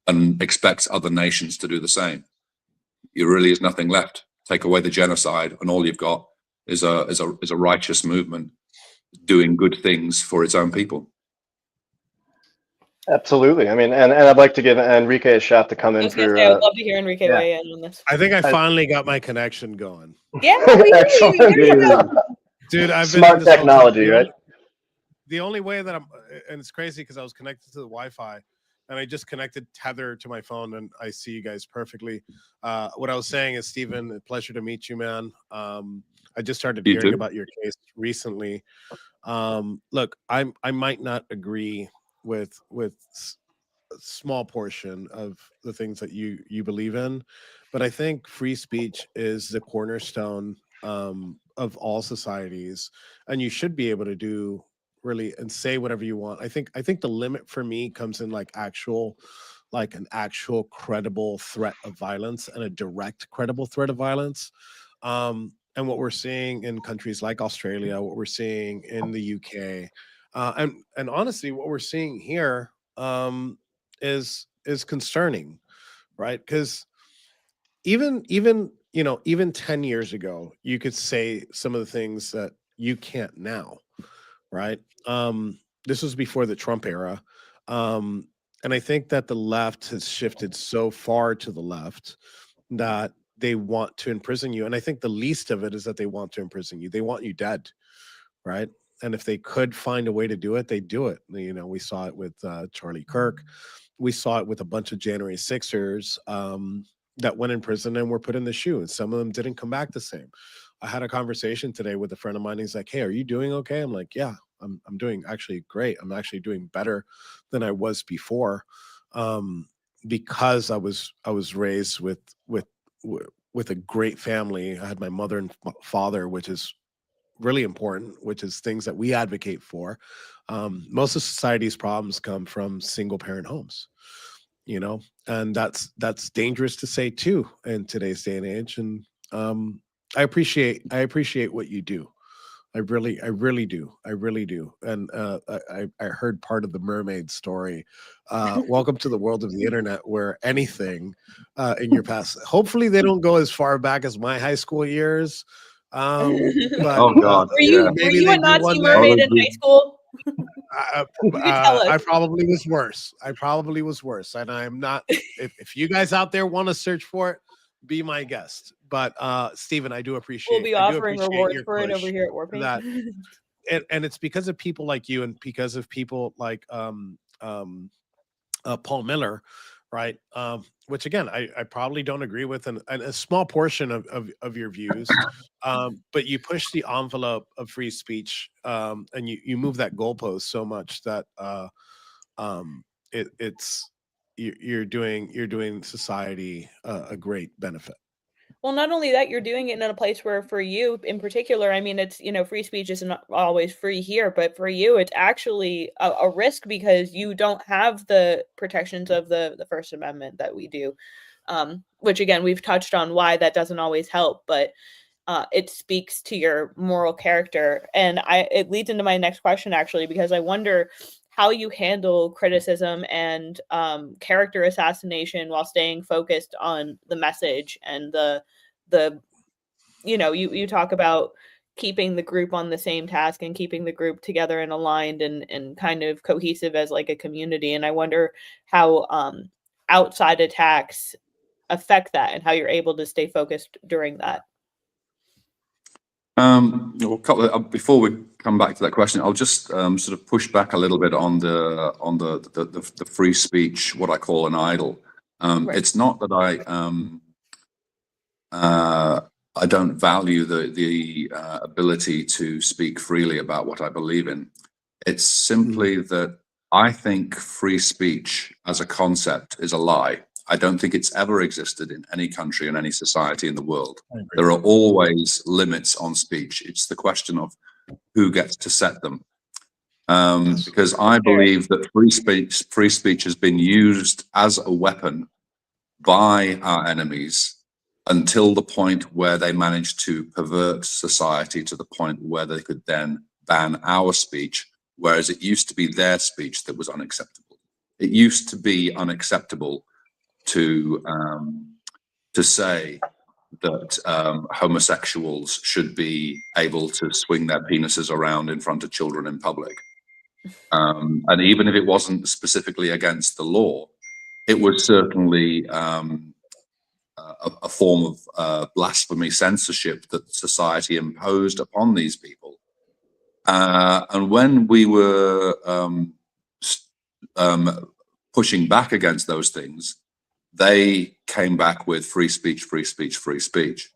Speaker 13: and expects other nations to do the same? There really is nothing left. Take away the genocide, and all you've got is a righteous movement doing good things for its own people.
Speaker 14: Absolutely. I mean, and I'd like to give Enrique a shot to come in for.
Speaker 2: I would love to hear Enrique weigh in on this.
Speaker 15: I think I finally got my connection going.
Speaker 2: Yeah,
Speaker 15: dude, I've
Speaker 14: smart
Speaker 15: been
Speaker 14: technology, right?
Speaker 15: The only way that and it's crazy because I was connected to the Wi-Fi, and I just connected Tether to my phone, and I see you guys perfectly. What I was saying is, Stephen, a pleasure to meet you, man. I just started hearing about your case recently. Look, I might not agree with a small portion of the things that you believe in, but I think free speech is the cornerstone of all societies, and you should be able to do really and say whatever you want. I think the limit for me comes in like an actual credible threat of violence and a direct credible threat of violence. And what we're seeing in countries like Australia, what we're seeing in the UK, and honestly, what we're seeing here is concerning, right? Because even 10 years ago, you could say some of the things that you can't now, right? This was before the Trump era, and I think that the left has shifted so far to the left that they want to imprison you. And I think the least of it is that they want to imprison you. They want you dead, right? And if they could find a way to do it, they do it. You know, we saw it with Charlie Kirk. We saw it with a bunch of January 6ers that went in prison and were put in the shoe. And some of them didn't come back the same. I had a conversation today with a friend of mine. He's like, hey, are you doing okay? I'm like, yeah, I'm doing actually great. I'm actually doing better than I was before because I was raised with a great family. I had my mother and father, which is really important, which is things that we advocate for. Most of society's problems come from single parent homes, you know, and that's dangerous to say too in today's day and age. And I appreciate what you do. I really do. And I heard part of the mermaid story. Welcome to the world of the internet, where anything in your past, hopefully they don't go as far back as my high school years. But,
Speaker 13: oh God!
Speaker 2: Were you a Nazi mermaid in high school?
Speaker 15: I probably was worse. And I'm not. If you guys out there want to search for it, be my guest. But Stephen, I do appreciate.
Speaker 2: We'll be offering rewards for it over here at WARPAINT.
Speaker 15: And it's because of people like you, and because of people like Paul Miller, right? Which again, I probably don't agree with, and a small portion of your views, but you push the envelope of free speech, and you move that goalpost so much that you're doing society a great benefit.
Speaker 2: Well, not only that, you're doing it in a place where, for you in particular, I mean, it's, free speech isn't always free here, but for you, it's actually a risk because you don't have the protections of the First Amendment that we do. Which again, we've touched on why that doesn't always help, but it speaks to your moral character. And it leads into my next question, actually, because I wonder how you handle criticism and character assassination while staying focused on the message and the you talk about keeping the group on the same task and keeping the group together and aligned and kind of cohesive as like a community. And I wonder how outside attacks affect that and how you're able to stay focused during that.
Speaker 13: Well, before we come back to that question, I'll just sort of push back a little bit on the free speech, what I call an idol.
Speaker 2: Right.
Speaker 13: It's not that I don't value the ability to speak freely about what I believe in. It's simply that I think free speech as a concept is a lie. I don't think it's ever existed in any country, in any society in the world. There are always limits on speech. It's the question of who gets to set them. Because I believe that free speech has been used as a weapon by our enemies until the point where they managed to pervert society to the point where they could then ban our speech, whereas it used to be their speech that was unacceptable. It used to be unacceptable to say that homosexuals should be able to swing their penises around in front of children in public. And even if it wasn't specifically against the law, it was certainly a form of blasphemy censorship that society imposed upon these people. And when we were pushing back against those things, they came back with free speech, free speech, free speech.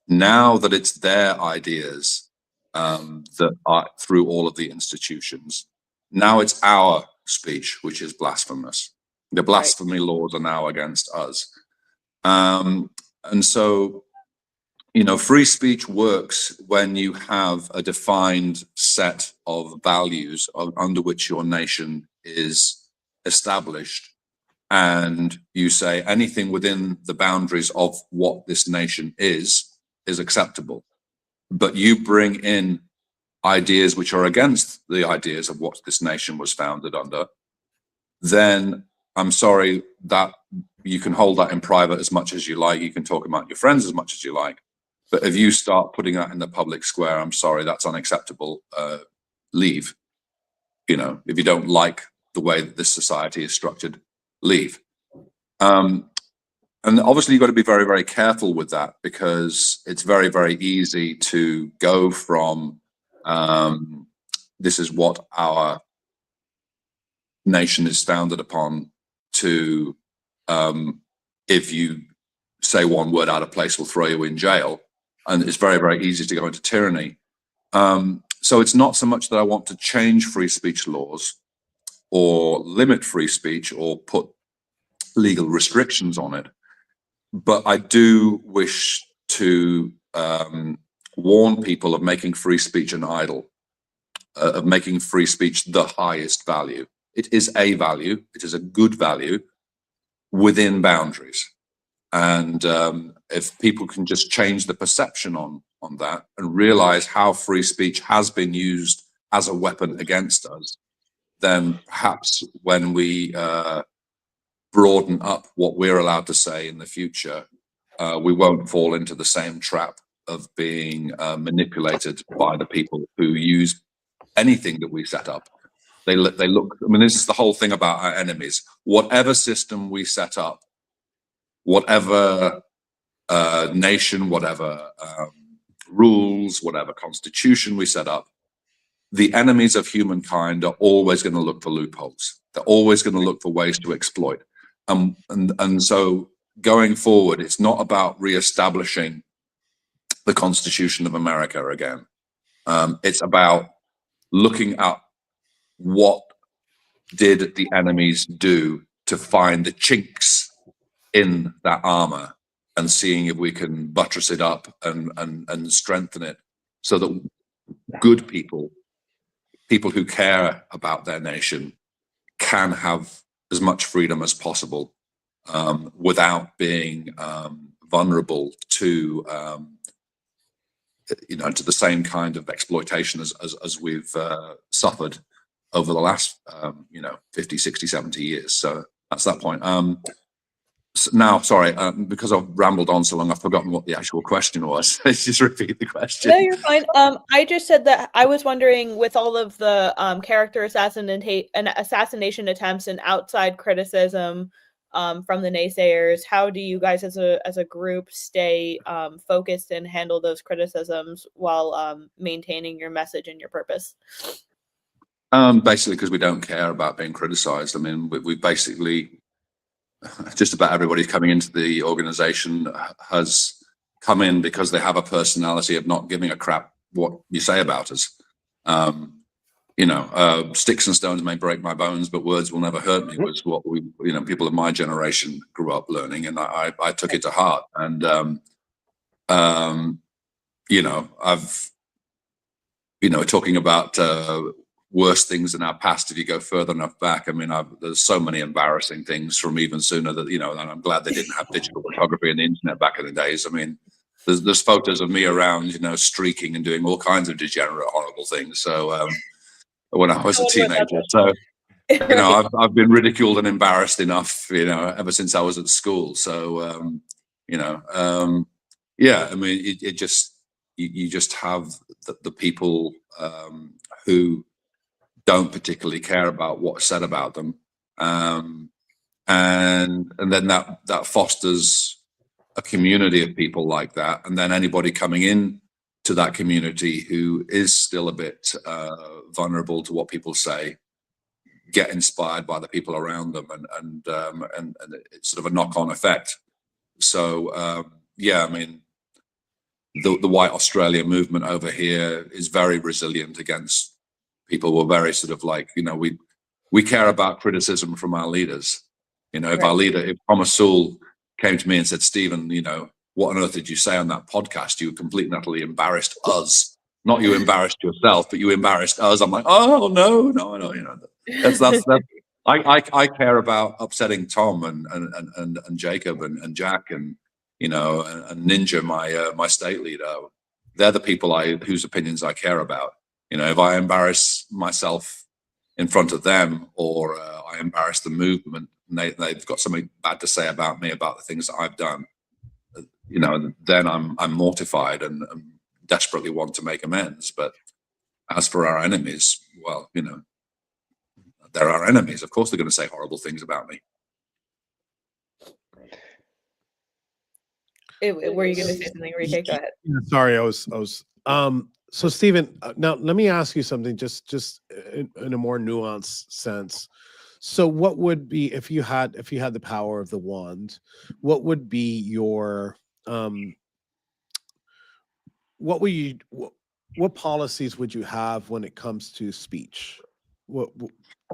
Speaker 13: Now that it's their ideas that are through all of the institutions, now it's our speech which is blasphemous. The blasphemy laws are now against us. And so, free speech works when you have a defined set of values under which your nation is established. And you say anything within the boundaries of what this nation is acceptable. But you bring in ideas which are against the ideas of what this nation was founded under, then I'm sorry that you can hold that in private as much as you like. You can talk about your friends as much as you like. But if you start putting that in the public square, I'm sorry, that's unacceptable. Leave. If you don't like the way that this society is structured, leave. And obviously you've got to be very, very careful with that, because it's very, very easy to go from this is what our nation is founded upon to if you say one word out of place, we'll throw you in jail. And it's very, very easy to go into tyranny. So it's not so much that I want to change free speech laws or limit free speech or put legal restrictions on it, but I do wish to warn people of making free speech an idol, of making free speech the highest value. It is a value, it is a good value within boundaries. And if people can just change the perception on that and realize how free speech has been used as a weapon against us, then perhaps when we broaden up what we're allowed to say in the future, we won't fall into the same trap of being manipulated by the people who use anything that we set up. They look, I mean, this is the whole thing about our enemies. Whatever system we set up, whatever nation, whatever rules, whatever constitution we set up, the enemies of humankind are always going to look for loopholes. They're always going to look for ways to exploit. And so going forward, it's not about reestablishing the Constitution of America again. It's about looking at what did the enemies do to find the chinks in that armor and seeing if we can buttress it up and strengthen it so that good people who care about their nation, can have as much freedom as possible without being vulnerable to to the same kind of exploitation as we've suffered over the last 50, 60, 70 years. So that's that point. Now, sorry, because I've rambled on so long, I've forgotten what the actual question was. Let's just repeat the question.
Speaker 2: No, you're fine. I just said that I was wondering, with all of the character assassination attempts and outside criticism from the naysayers, how do you guys as a group stay focused and handle those criticisms while maintaining your message and your purpose?
Speaker 13: Basically, because we don't care about being criticized. I mean, we basically, just about everybody coming into the organization has come in because they have a personality of not giving a crap what you say about us. Sticks and stones may break my bones, but words will never hurt me, was what we, people of my generation grew up learning, and I took it to heart. And I've talking about worse things in our past. If you go further enough back, I mean, there's so many embarrassing things from even sooner that, and I'm glad they didn't have digital photography and the internet back in the days. I mean, there's photos of me around, streaking and doing all kinds of degenerate, horrible things. So when I was a teenager, so I've been ridiculed and embarrassed enough, ever since I was at school. So yeah, I mean, it just, you just have the people who don't particularly care about what's said about them, and then that fosters a community of people like that, and then anybody coming in to that community who is still a bit vulnerable to what people say get inspired by the people around them, and it's sort of a knock-on effect. So yeah, I mean, the White Australia movement over here is very resilient against people who are very sort of like, we care about criticism from our leaders. If our leader, if Thomas Sewell came to me and said, Stephen, what on earth did you say on that podcast? You completely and utterly embarrassed us. Not you embarrassed yourself, but you embarrassed us. I'm like, oh no, that's I care about upsetting Tom and Jacob and Jack and Ninja, my state leader. They're the people whose opinions I care about. If I embarrass myself in front of them, or I embarrass the movement, and they've got something bad to say about me, about the things that I've done, then I'm mortified and desperately want to make amends. But as for our enemies, well, they're our enemies. Of course, they're going to say horrible things about me.
Speaker 2: Were you going to say something, Enrique? Go ahead.
Speaker 15: Sorry, I was. So Stephen, now let me ask you something, just in a more nuanced sense. So, what would be, if you had the power of the wand, what would be your what policies would you have when it comes to speech?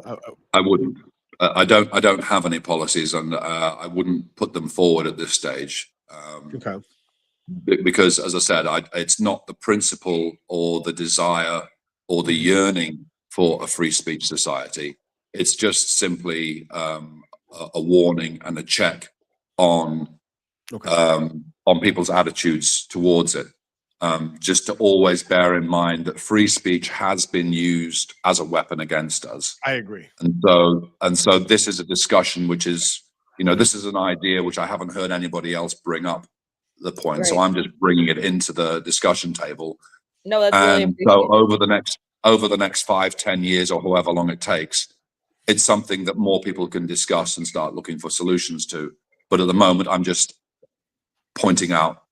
Speaker 13: I wouldn't. I don't have any policies, and I wouldn't put them forward at this stage.
Speaker 15: Okay.
Speaker 13: Because, as I said, it's not the principle or the desire or the yearning for a free speech society. It's just simply a warning and a check on people's attitudes towards it. Just to always bear in mind that free speech has been used as a weapon against us.
Speaker 15: I agree.
Speaker 13: And so this is a discussion which is, this is an idea which I haven't heard anybody else bring up the point. Right. So I'm just bringing it into the discussion table.
Speaker 2: No, that's
Speaker 13: and really so over the next 5-10 years, or however long it takes, it's something that more people can discuss and start looking for solutions to. But at the moment, I'm just pointing out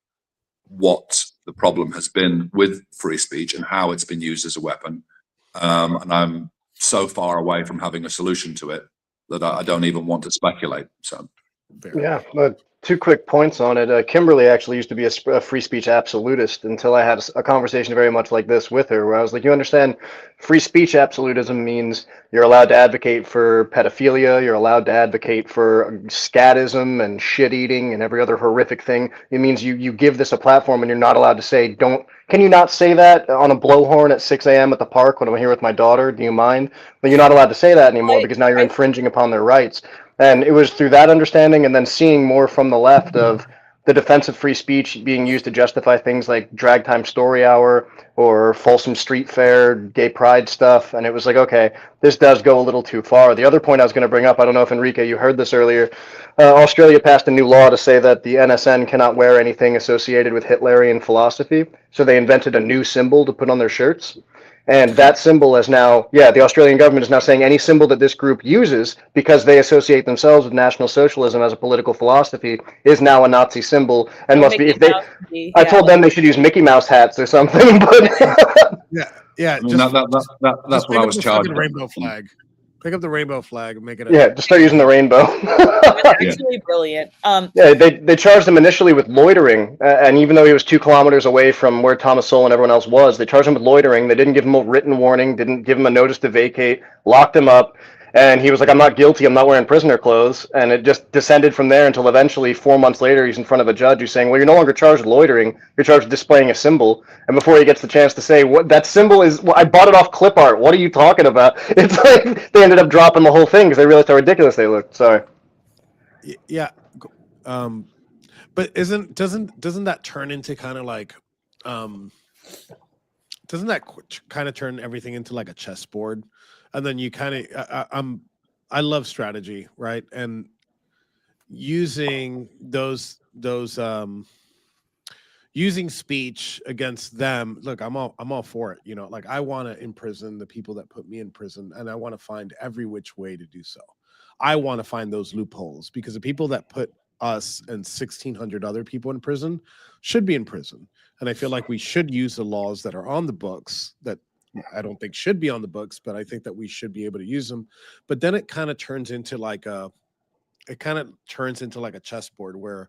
Speaker 13: what the problem has been with free speech and how it's been used as a weapon. And I'm so far away from having a solution to it that I don't even want to speculate. So
Speaker 14: yeah, but Two quick points on it. Kimberly actually used to be a free speech absolutist until I had a conversation very much like this with her, where I was like, you understand, free speech absolutism means you're allowed to advocate for pedophilia, you're allowed to advocate for scadism and shit eating and every other horrific thing. It means you give this a platform and you're not allowed to say, can you not say that on a blowhorn at 6 a.m. at the park when I'm here with my daughter? Do you mind? But you're not allowed to say that anymore because now you're infringing upon their rights. And it was through that understanding and then seeing more from the left of the defense of free speech being used to justify things like drag time story hour or Folsom Street Fair, gay pride stuff. And it was like, okay, this does go a little too far. The other point I was going to bring up, I don't know if Enrique, you heard this earlier, Australia passed a new law to say that the NSN cannot wear anything associated with Hitlerian philosophy. So they invented a new symbol to put on their shirts. And that symbol is now, the Australian government is now saying any symbol that this group uses, because they associate themselves with National Socialism as a political philosophy, is now a Nazi symbol and must be. If they, I told them they should use Mickey Mouse hats or something, but
Speaker 15: yeah.
Speaker 13: I mean, that's what I was charged.
Speaker 15: Rainbow flag. Pick up the rainbow flag and make it.
Speaker 14: Just start using the rainbow.
Speaker 2: It's actually brilliant.
Speaker 14: They charged him initially with loitering, and even though he was 2 kilometers away from where Thomas Sowell and everyone else was, they charged him with loitering. They didn't give him a written warning, didn't give him a notice to vacate, locked him up, and he was like, "I'm not guilty. I'm not wearing prisoner clothes." And it just descended from there until eventually 4 months later, he's in front of a judge who's saying, "Well, you're no longer charged with loitering. You're charged with displaying a symbol." And before he gets the chance to say, "What that symbol is? Well, I bought it off clip art. What are you talking about?" It's like they ended up dropping the whole thing because they realized how ridiculous they looked. Sorry.
Speaker 15: Yeah, but doesn't that turn into kind of like doesn't that kind of turn everything into like a chessboard? And then you kind of I love strategy, right? And using those using speech against them. Look, I'm all for it. You know, like I want to imprison the people that put me in prison, and I want to find every which way to do so. I want to find those loopholes because the people that put us and 1,600 other people in prison should be in prison. And I feel like we should use the laws that are on the books that I don't think should be on the books, but I think that we should be able to use them. But then it kind of turns into like a chessboard where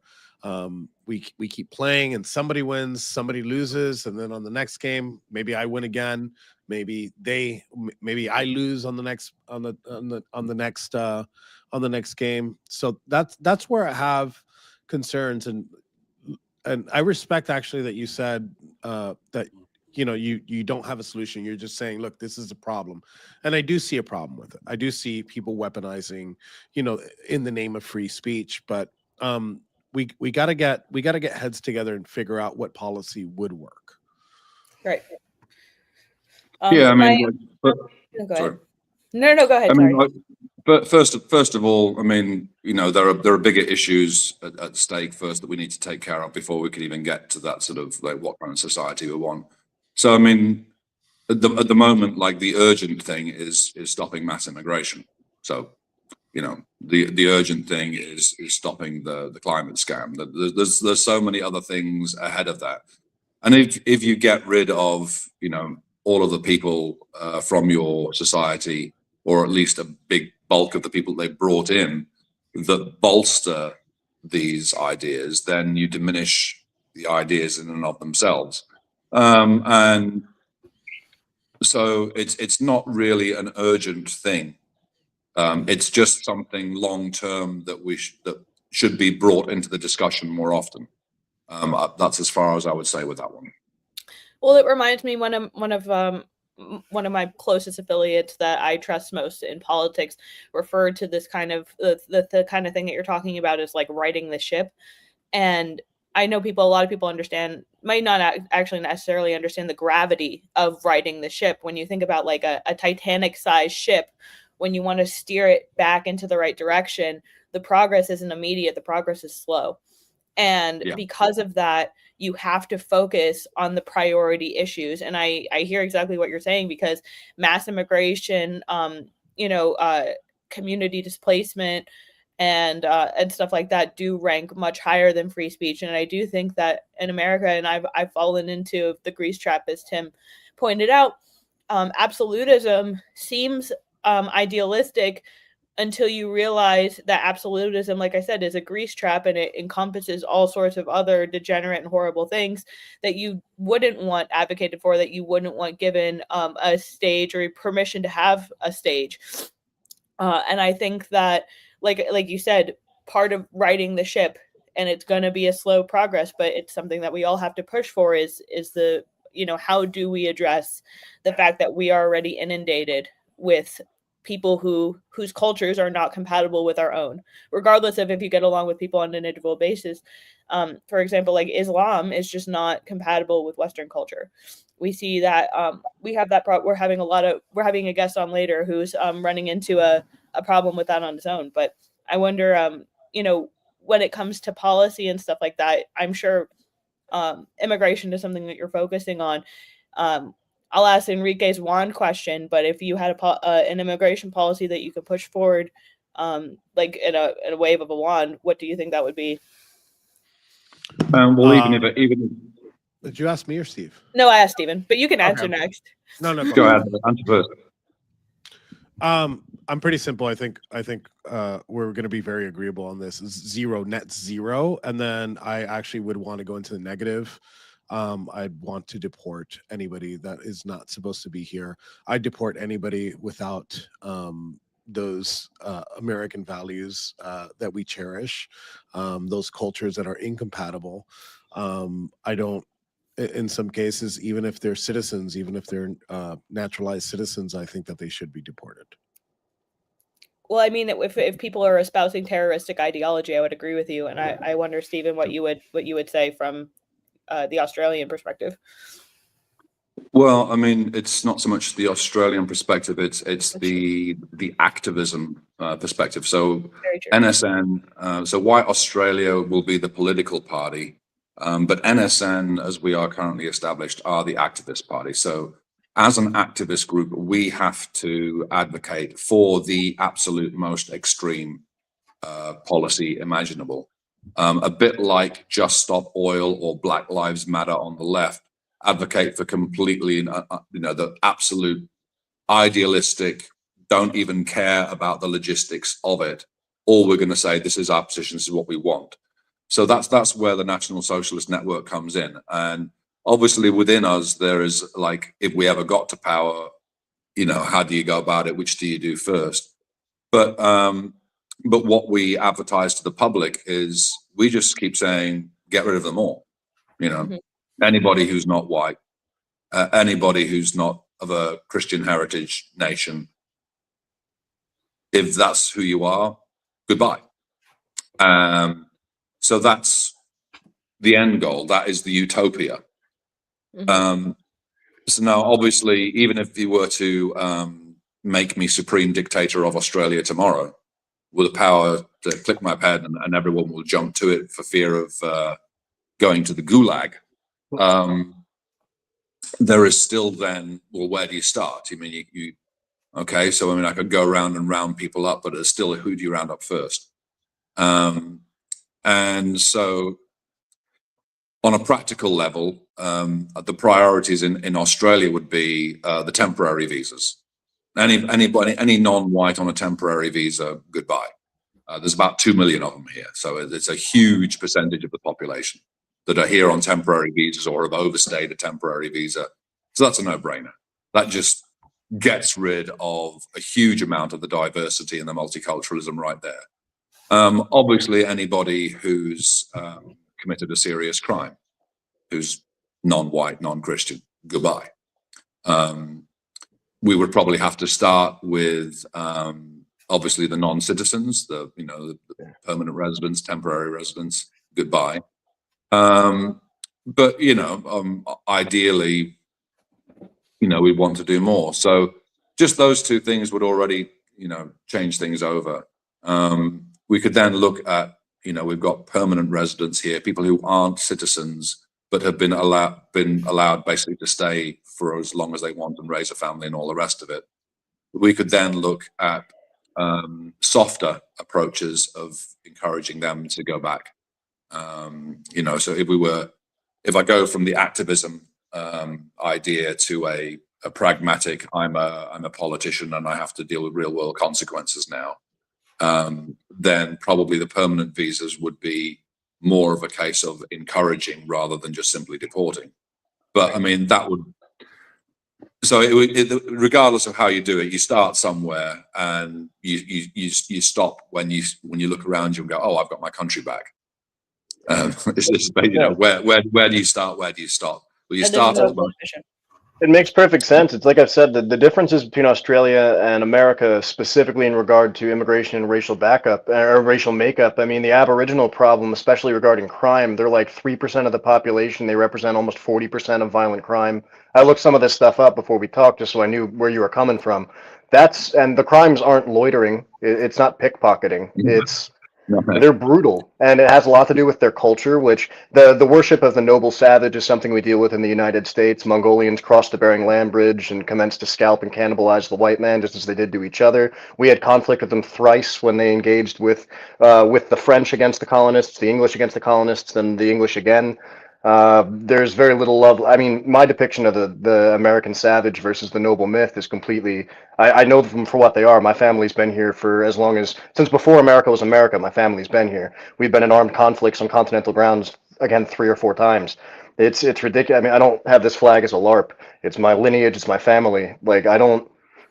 Speaker 15: we keep playing and somebody wins, somebody loses, and then on the next game, maybe I win again, maybe I lose on the next game. So that's where I have concerns, and I respect actually that you said that you don't have a solution. You're just saying, look, this is a problem, and I do see a problem with it. I do see people weaponizing, in the name of free speech, but we gotta get heads together and figure out what policy would work.
Speaker 2: Right.
Speaker 13: I mean,
Speaker 2: go ahead. No, go ahead.
Speaker 13: I mean, but first of all, I mean, there are bigger issues at stake first that we need to take care of before we can even get to that sort of like what kind of society we want. So, I mean, at the moment, like the urgent thing is stopping mass immigration. So, the urgent thing is stopping the climate scam. There's so many other things ahead of that. And if you get rid of, all of the people from your society, or at least a big bulk of the people they brought in that bolster these ideas, then you diminish the ideas in and of themselves. And so it's not really an urgent thing. It's just something long term that that should be brought into the discussion more often. That's as far as I would say with that one.
Speaker 2: Well, it reminds me one of my closest affiliates that I trust most in politics referred to this kind of the kind of thing that you're talking about is like righting the ship. And I know a lot of people might not actually necessarily understand the gravity of righting the ship. When you think about like a Titanic sized ship, when you want to steer it back into the right direction, the progress isn't immediate. The progress is slow. And because of that, you have to focus on the priority issues. And I hear exactly what you're saying, because mass immigration, community displacement and stuff like that do rank much higher than free speech. And I do think that in America, and I've fallen into the grease trap, as Tim pointed out, absolutism seems idealistic, until you realize that absolutism, like I said, is a grease trap, and it encompasses all sorts of other degenerate and horrible things that you wouldn't want advocated for, that you wouldn't want given a stage or permission to have a stage. And I think that, like you said, part of righting the ship, and it's going to be a slow progress, but it's something that we all have to push for, is the, how do we address the fact that we are already inundated with people whose cultures are not compatible with our own, regardless of if you get along with people on an individual basis. For example, like Islam is just not compatible with Western culture. We see that we have that we're having a guest on later who's running into a problem with that on his own. But I wonder, when it comes to policy and stuff like that, I'm sure immigration is something that you're focusing on. I'll ask Enrique's wand question, but if you had an immigration policy that you could push forward, like in a wave of a wand, what do you think that would be?
Speaker 13: Well, even
Speaker 15: did you ask me or Steve?
Speaker 2: No, I asked Steven, but you can answer next.
Speaker 15: No,
Speaker 13: go ahead. Answer first.
Speaker 15: I'm pretty simple. I think we're going to be very agreeable on this. Net zero, and then I actually would want to go into the negative. I'd want to deport anybody that is not supposed to be here. I'd deport anybody without those American values that we cherish, those cultures that are incompatible. I don't, in some cases, even if they're citizens, even if they're naturalized citizens, I think that they should be deported.
Speaker 2: Well, I mean, if people are espousing terroristic ideology, I would agree with you. And I wonder, Stephen, what you would say from the Australian perspective.
Speaker 13: Well, I mean, it's not so much the Australian perspective; it's the activism perspective. So NSN, so White Australia will be the political party, but NSN, as we are currently established, are the activist party. So as an activist group, we have to advocate for the absolute most extreme policy imaginable. A bit like Just Stop Oil or Black Lives Matter on the left, advocate for completely, the absolute idealistic, don't even care about the logistics of it. Or we're going to say, this is our position, this is what we want. So that's where the National Socialist Network comes in. And obviously within us, there is, like, if we ever got to power, how do you go about it? Which do you do first? But what we advertise to the public is we just keep saying, get rid of them all. Anybody who's not white, anybody who's not of a Christian heritage nation, if that's who you are, goodbye. So that's the end goal. That is the utopia. So now, obviously, even if you were to make me supreme dictator of Australia tomorrow, with the power to click my pen and everyone will jump to it for fear of going to the gulag, there is still then, well, where do you start? I mean, okay, so I mean, I could go around and round people up, but it's still who do you round up first? And so on a practical level, the priorities in Australia would be the temporary visas. Any non-white on a temporary visa, goodbye. There's about 2 million of them here, so it's a huge percentage of the population that are here on temporary visas or have overstayed a temporary visa. So that's a no-brainer. That just gets rid of a huge amount of the diversity and the multiculturalism right there. Obviously, anybody who's committed a serious crime, who's non-white, non-Christian, goodbye. We would probably have to start with obviously the non-citizens, the permanent residents, temporary residents, goodbye. But ideally, we want to do more. So just those two things would already, change things over. We could then look at, we've got permanent residents here, people who aren't citizens but have been allowed basically to stay for as long as they want and raise a family and all the rest of it. We could then look at softer approaches of encouraging them to go back. So if I go from the activism idea to a pragmatic, I'm a politician and I have to deal with real world consequences now. then probably the permanent visas would be more of a case of encouraging rather than just simply deporting. But I mean, that would, so regardless of how you do it, you start somewhere, and you stop when you look around you and go, oh, I've got my country back. It's just, you know, where do you start? Where do you stop? Well, you start at the moment.
Speaker 14: It makes perfect sense. It's like I've said, the differences between Australia and America, specifically in regard to immigration and racial backup or racial makeup. I mean, the Aboriginal problem, especially regarding crime, they're like 3% of the population. They represent almost 40% of violent crime. I looked some of this stuff up before we talked, just so I knew where you were coming from. And the crimes aren't loitering. It's not pickpocketing. They're brutal, and it has a lot to do with their culture, which the worship of the noble savage is something we deal with in the United States. Mongolians crossed the Bering Land Bridge and commenced to scalp and cannibalize the white man just as they did to each other. We had conflict with them thrice when they engaged with the French against the colonists, the English against the colonists, and the English again. There's very little love. I mean, my depiction of the American savage versus the noble myth is completely, I know them for what they are. My family's been here for since before America was America, my family's been here. We've been in armed conflicts on continental grounds, again, 3 or 4 times. It's ridiculous. I mean, I don't have this flag as a LARP. It's my lineage, it's my family. Like,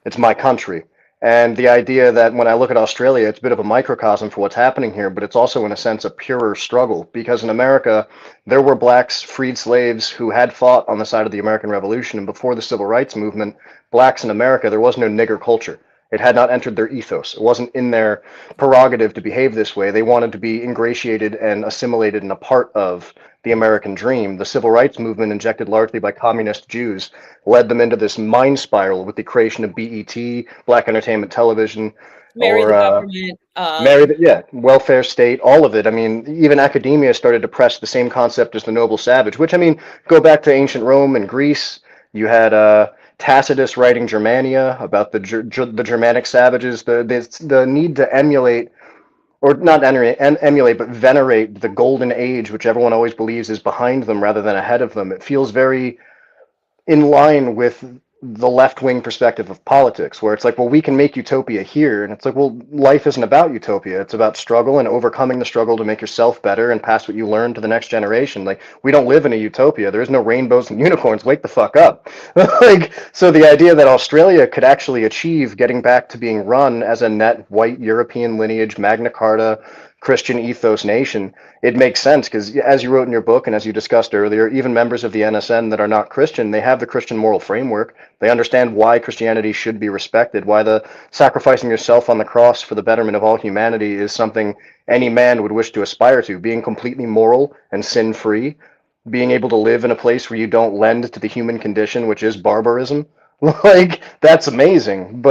Speaker 14: it's my country. And the idea that when I look at Australia, it's a bit of a microcosm for what's happening here, but it's also, in a sense, a purer struggle. Because in America, there were blacks, freed slaves, who had fought on the side of the American Revolution. And before the Civil Rights Movement, blacks in America, there was no nigger culture. It had not entered their ethos. It wasn't in their prerogative to behave this way. They wanted to be ingratiated and assimilated and a part of the American dream. The Civil Rights Movement, injected largely by communist Jews, led them into this mind spiral with the creation of BET, Black Entertainment Television, welfare state, all of it. I mean, even academia started to press the same concept as the noble savage, which, I mean, go back to ancient Rome and Greece. You had Tacitus writing Germania about the Germanic savages, the need to emulate, or not emulate, but venerate the golden age, which everyone always believes is behind them rather than ahead of them. It feels very in line with the left-wing perspective of politics, where it's like, well, we can make utopia here. And it's like, well, life isn't about utopia. It's about struggle and overcoming the struggle to make yourself better and pass what you learn to the next generation. Like, we don't live in a utopia. There's no rainbows and unicorns. Wake the fuck up. So the idea that Australia could actually achieve getting back to being run as a net white European lineage, Magna Carta, Christian ethos nation, it makes sense, because as you wrote in your book and as you discussed earlier, even members of the NSN that are not Christian, they have the Christian moral framework. They understand why Christianity should be respected, why the sacrificing yourself on the cross for the betterment of all humanity is something any man would wish to aspire to. Being completely moral and sin-free, being able to live in a place where you don't lend to the human condition, which is barbarism, like, that's amazing.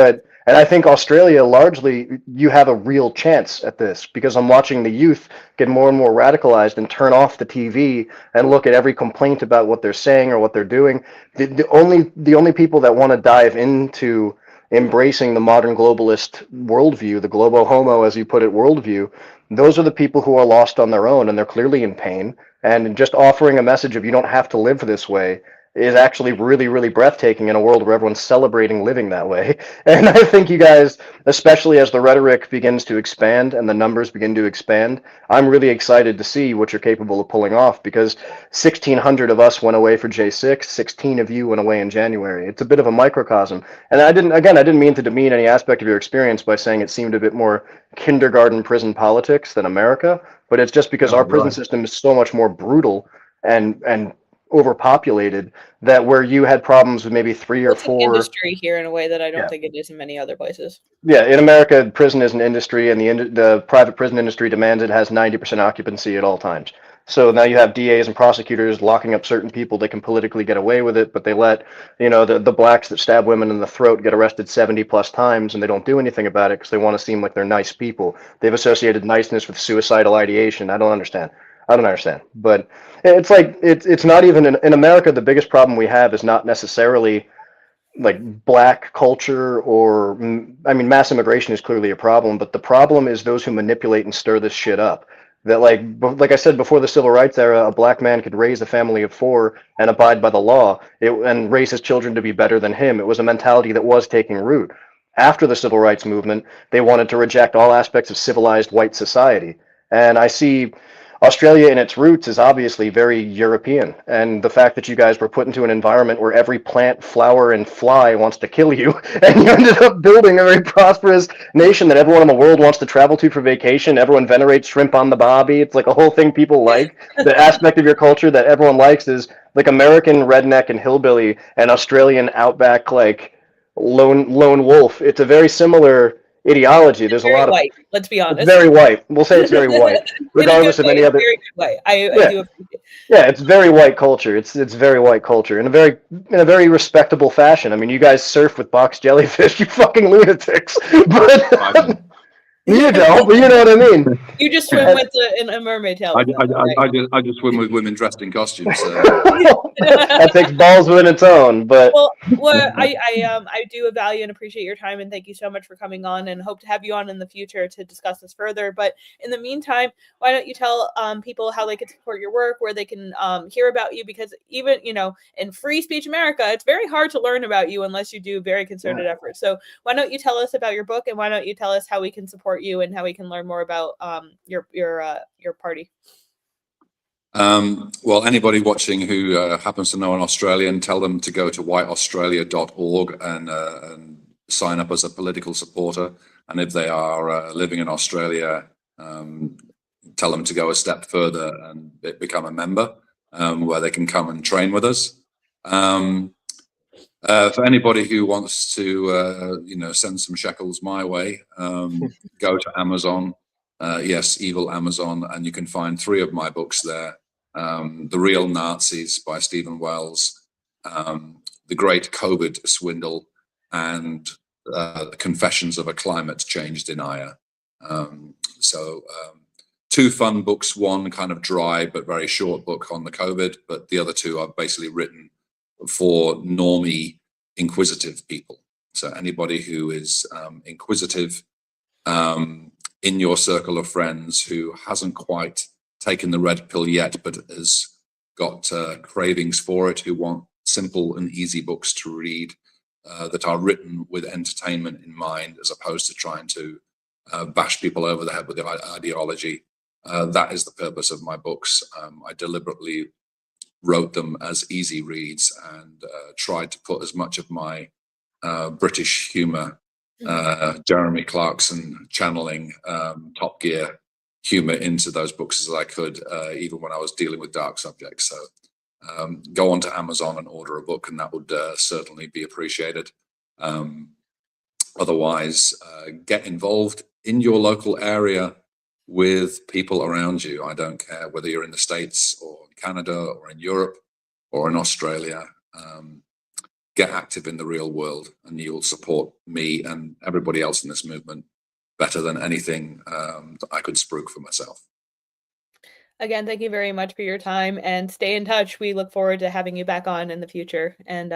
Speaker 14: And I think Australia, largely, you have a real chance at this, because I'm watching the youth get more and more radicalized and turn off the TV and look at every complaint about what they're saying or what they're doing. The only people that want to dive into embracing the modern globalist worldview, the globo homo, as you put it, worldview, those are the people who are lost on their own, and they're clearly in pain. And just offering a message of you don't have to live this way is actually really, really breathtaking in a world where everyone's celebrating living that way. And I think you guys, especially as the rhetoric begins to expand and the numbers begin to expand, I'm really excited to see what you're capable of pulling off, because 1,600 of us went away for J6, 16 of you went away in January. It's a bit of a microcosm. And I didn't mean to demean any aspect of your experience by saying it seemed a bit more kindergarten prison politics than America, but it's just because our prison system is so much more brutal and overpopulated, that where you had problems with maybe 3 or 4
Speaker 2: industry here in a way that I don't think it is in many other places.
Speaker 14: Yeah, in America, prison is an industry, and the private prison industry demands it has 90% occupancy at all times. So now you have DAs and prosecutors locking up certain people that can politically get away with it, but they let, the blacks that stab women in the throat get arrested 70 plus times, and they don't do anything about it because they want to seem like they're nice people. They've associated niceness with suicidal ideation. I don't understand. But it's like, it's not even in America. The biggest problem we have is not necessarily like black culture, or, I mean, mass immigration is clearly a problem, but the problem is those who manipulate and stir this shit up. That, like I said, before the civil rights era, a black man could raise a family of 4 and abide by the law and raise his children to be better than him. It was a mentality that was taking root. after the civil rights movement, they wanted to reject all aspects of civilized white society. And I see Australia in its roots is obviously very European. And the fact that you guys were put into an environment where every plant, flower, and fly wants to kill you, and you ended up building a very prosperous nation that everyone in the world wants to travel to for vacation. Everyone venerates shrimp on the bobby. It's like a whole thing people like. The aspect of your culture that everyone likes is like American redneck and hillbilly and Australian outback, like lone wolf. It's a very similar ideology. There's a
Speaker 2: Very
Speaker 14: lot of
Speaker 2: white. Let's be honest.
Speaker 14: it's very white. We'll say it's very white, regardless of any other.
Speaker 2: Very good way. I do appreciate.
Speaker 14: Yeah, it's very white culture. It's very white culture in a very respectable fashion. I mean, you guys surf with box jellyfish, you fucking lunatics. But you don't. But you know what I mean.
Speaker 2: You just swim with a mermaid tail.
Speaker 13: I just swim with women dressed in costumes. So.
Speaker 14: That takes balls within its own. But
Speaker 2: I do value and appreciate your time, and thank you so much for coming on, and hope to have you on in the future to discuss this further. But in the meantime, why don't you tell people how they can support your work, where they can hear about you? Because even in Free Speech America, it's very hard to learn about you unless you do very concerted efforts. So why don't you tell us about your book, and why don't you tell us how we can support you and how we can learn more about your party?
Speaker 13: Well, anybody watching who happens to know an Australian, tell them to go to whiteaustralia.org and sign up as a political supporter. And if they are living in Australia, tell them to go a step further and become a member, where they can come and train with us. For anybody who wants to, send some shekels my way, go to Amazon. Yes, evil Amazon, and you can find 3 of my books there. The Real Nazis by Stephen Wells, The Great COVID Swindle, and The Confessions of a Climate Change Denier. 2 fun books, one kind of dry but very short book on the COVID, but the other 2 are basically written for normie, inquisitive people. So anybody who is inquisitive, in your circle of friends who hasn't quite taken the red pill yet, but has got cravings for it, who want simple and easy books to read that are written with entertainment in mind, as opposed to trying to bash people over the head with the ideology. That is the purpose of my books. I deliberately wrote them as easy reads and tried to put as much of my British humor, Jeremy Clarkson channeling Top Gear humor into those books as I could, even when I was dealing with dark subjects. So go on to Amazon and order a book, and that would certainly be appreciated. Otherwise, get involved in your local area with people around you. I don't care whether you're in the States or Canada or in Europe or in Australia. Get active in the real world, and you'll support me and everybody else in this movement better than anything that I could spruik for myself.
Speaker 2: Again, thank you very much for your time, and stay in touch. We look forward to having you back on in the future, and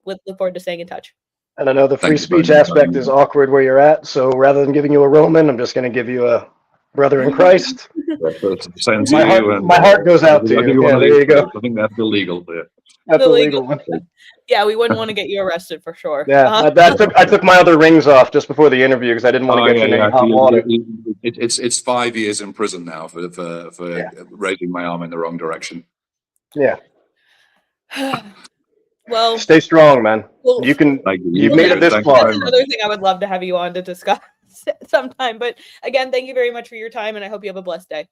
Speaker 2: look forward to staying in touch.
Speaker 14: And I know the free speech aspect is awkward where you're at, so rather than giving you a Roman, I'm just going to give you a brother in Christ. My heart goes out to you. Yeah, there you go.
Speaker 13: I think that's illegal there.
Speaker 14: That's a legal one.
Speaker 2: Yeah, we wouldn't want to get you arrested for sure.
Speaker 14: Yeah, I took my other rings off just before the interview because I didn't want to get your name hot water.
Speaker 13: It's 5 years in prison now for raising my arm in the wrong direction.
Speaker 14: Yeah.
Speaker 2: Well,
Speaker 14: stay strong, man. You've made it this far.
Speaker 2: That's another thing I would love to have you on to discuss sometime. But again, thank you very much for your time, and I hope you have a blessed day.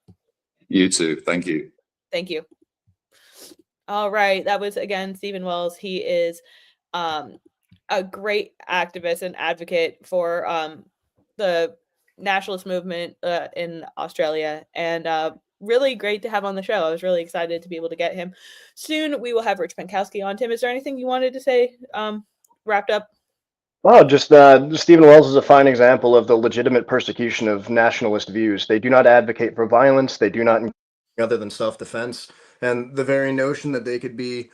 Speaker 13: You too. Thank you.
Speaker 2: Thank you. All right. That was, again, Stephen Wells. He is a great activist and advocate for the nationalist movement in Australia, and really great to have on the show. I was really excited to be able to get him. Soon we will have Rich Penkoski on. Tim, is there anything you wanted to say wrapped up?
Speaker 14: Oh, just Stephen Wells is a fine example of the legitimate persecution of nationalist views. They do not advocate for violence. They do not other than self-defense. And the very notion that they could be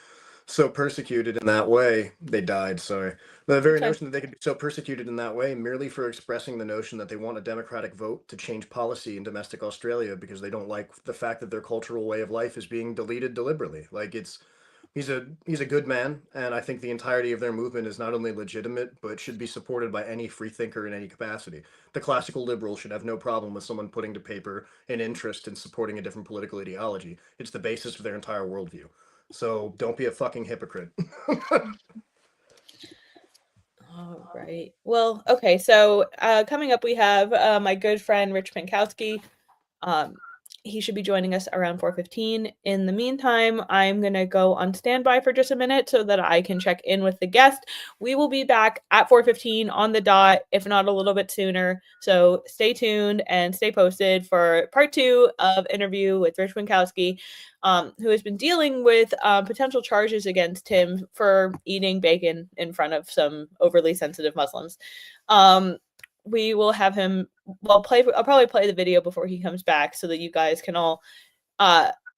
Speaker 14: so persecuted in that way, they died, sorry. The very notion that they could be so persecuted in that way merely for expressing the notion that they want a democratic vote to change policy in domestic Australia because they don't like the fact that their cultural way of life is being deleted deliberately. Like, it's He's a good man, and I think the entirety of their movement is not only legitimate, but should be supported by any free thinker in any capacity. The classical liberals should have no problem with someone putting to paper an interest in supporting a different political ideology. It's the basis of their entire worldview. So don't be a fucking hypocrite.
Speaker 2: All right. Well, okay. So coming up, we have my good friend Rich Penkoski. He should be joining us around 4:15. In the meantime, I'm going to go on standby for just a minute so that I can check in with the guest. We will be back at 4:15 on the dot, if not a little bit sooner. So stay tuned and stay posted for part 2 of interview with Rich Penkoski, who has been dealing with potential charges against him for eating bacon in front of some overly sensitive Muslims. We will have him, I'll probably play the video before he comes back so that you guys can all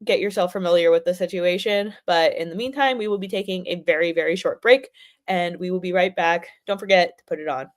Speaker 2: get yourself familiar with the situation. But in the meantime, we will be taking a very, very short break, and we will be right back. Don't forget to put it on.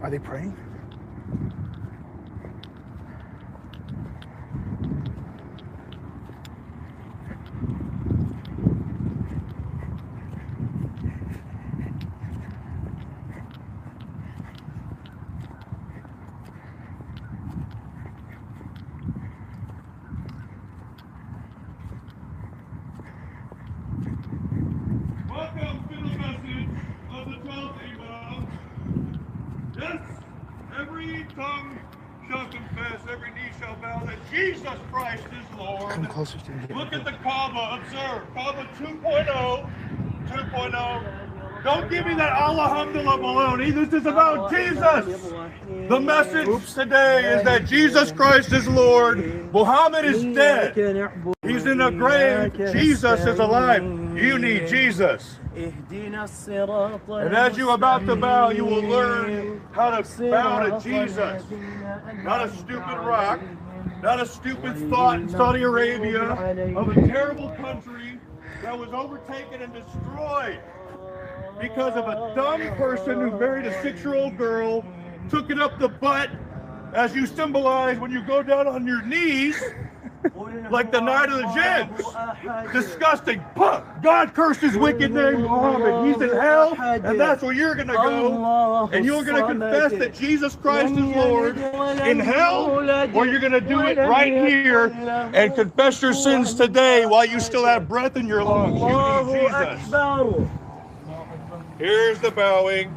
Speaker 16: Are they praying?
Speaker 4: Welcome to the message of the 12th Imam. Yes, every tongue shall confess, every knee shall bow that Jesus Christ is Lord.
Speaker 16: Come closer to me.
Speaker 4: Look at the Kaaba, observe. Kaaba 2.0, 2.0. Don't give me that Alhamdulillah baloney. This is about Jesus. The message today is that Jesus Christ is Lord. Muhammad is dead. He's in a grave. Jesus is alive. You need Jesus. And as you're about to bow, you will learn how to bow to Jesus. Not a stupid rock, not a stupid thought in Saudi Arabia of a terrible country that was overtaken and destroyed because of a dumb person who married a 6-year-old girl, took it up the butt, as you symbolize when you go down on your knees, like the Night of the Jinns. Disgusting. God cursed his wicked name, Muhammad. He's in hell, and that's where you're going to go. And you're going to confess that Jesus Christ is Lord in hell, or you're going to do it right here and confess your sins today while you still have breath in your lungs. You need Jesus. Here's the bowing.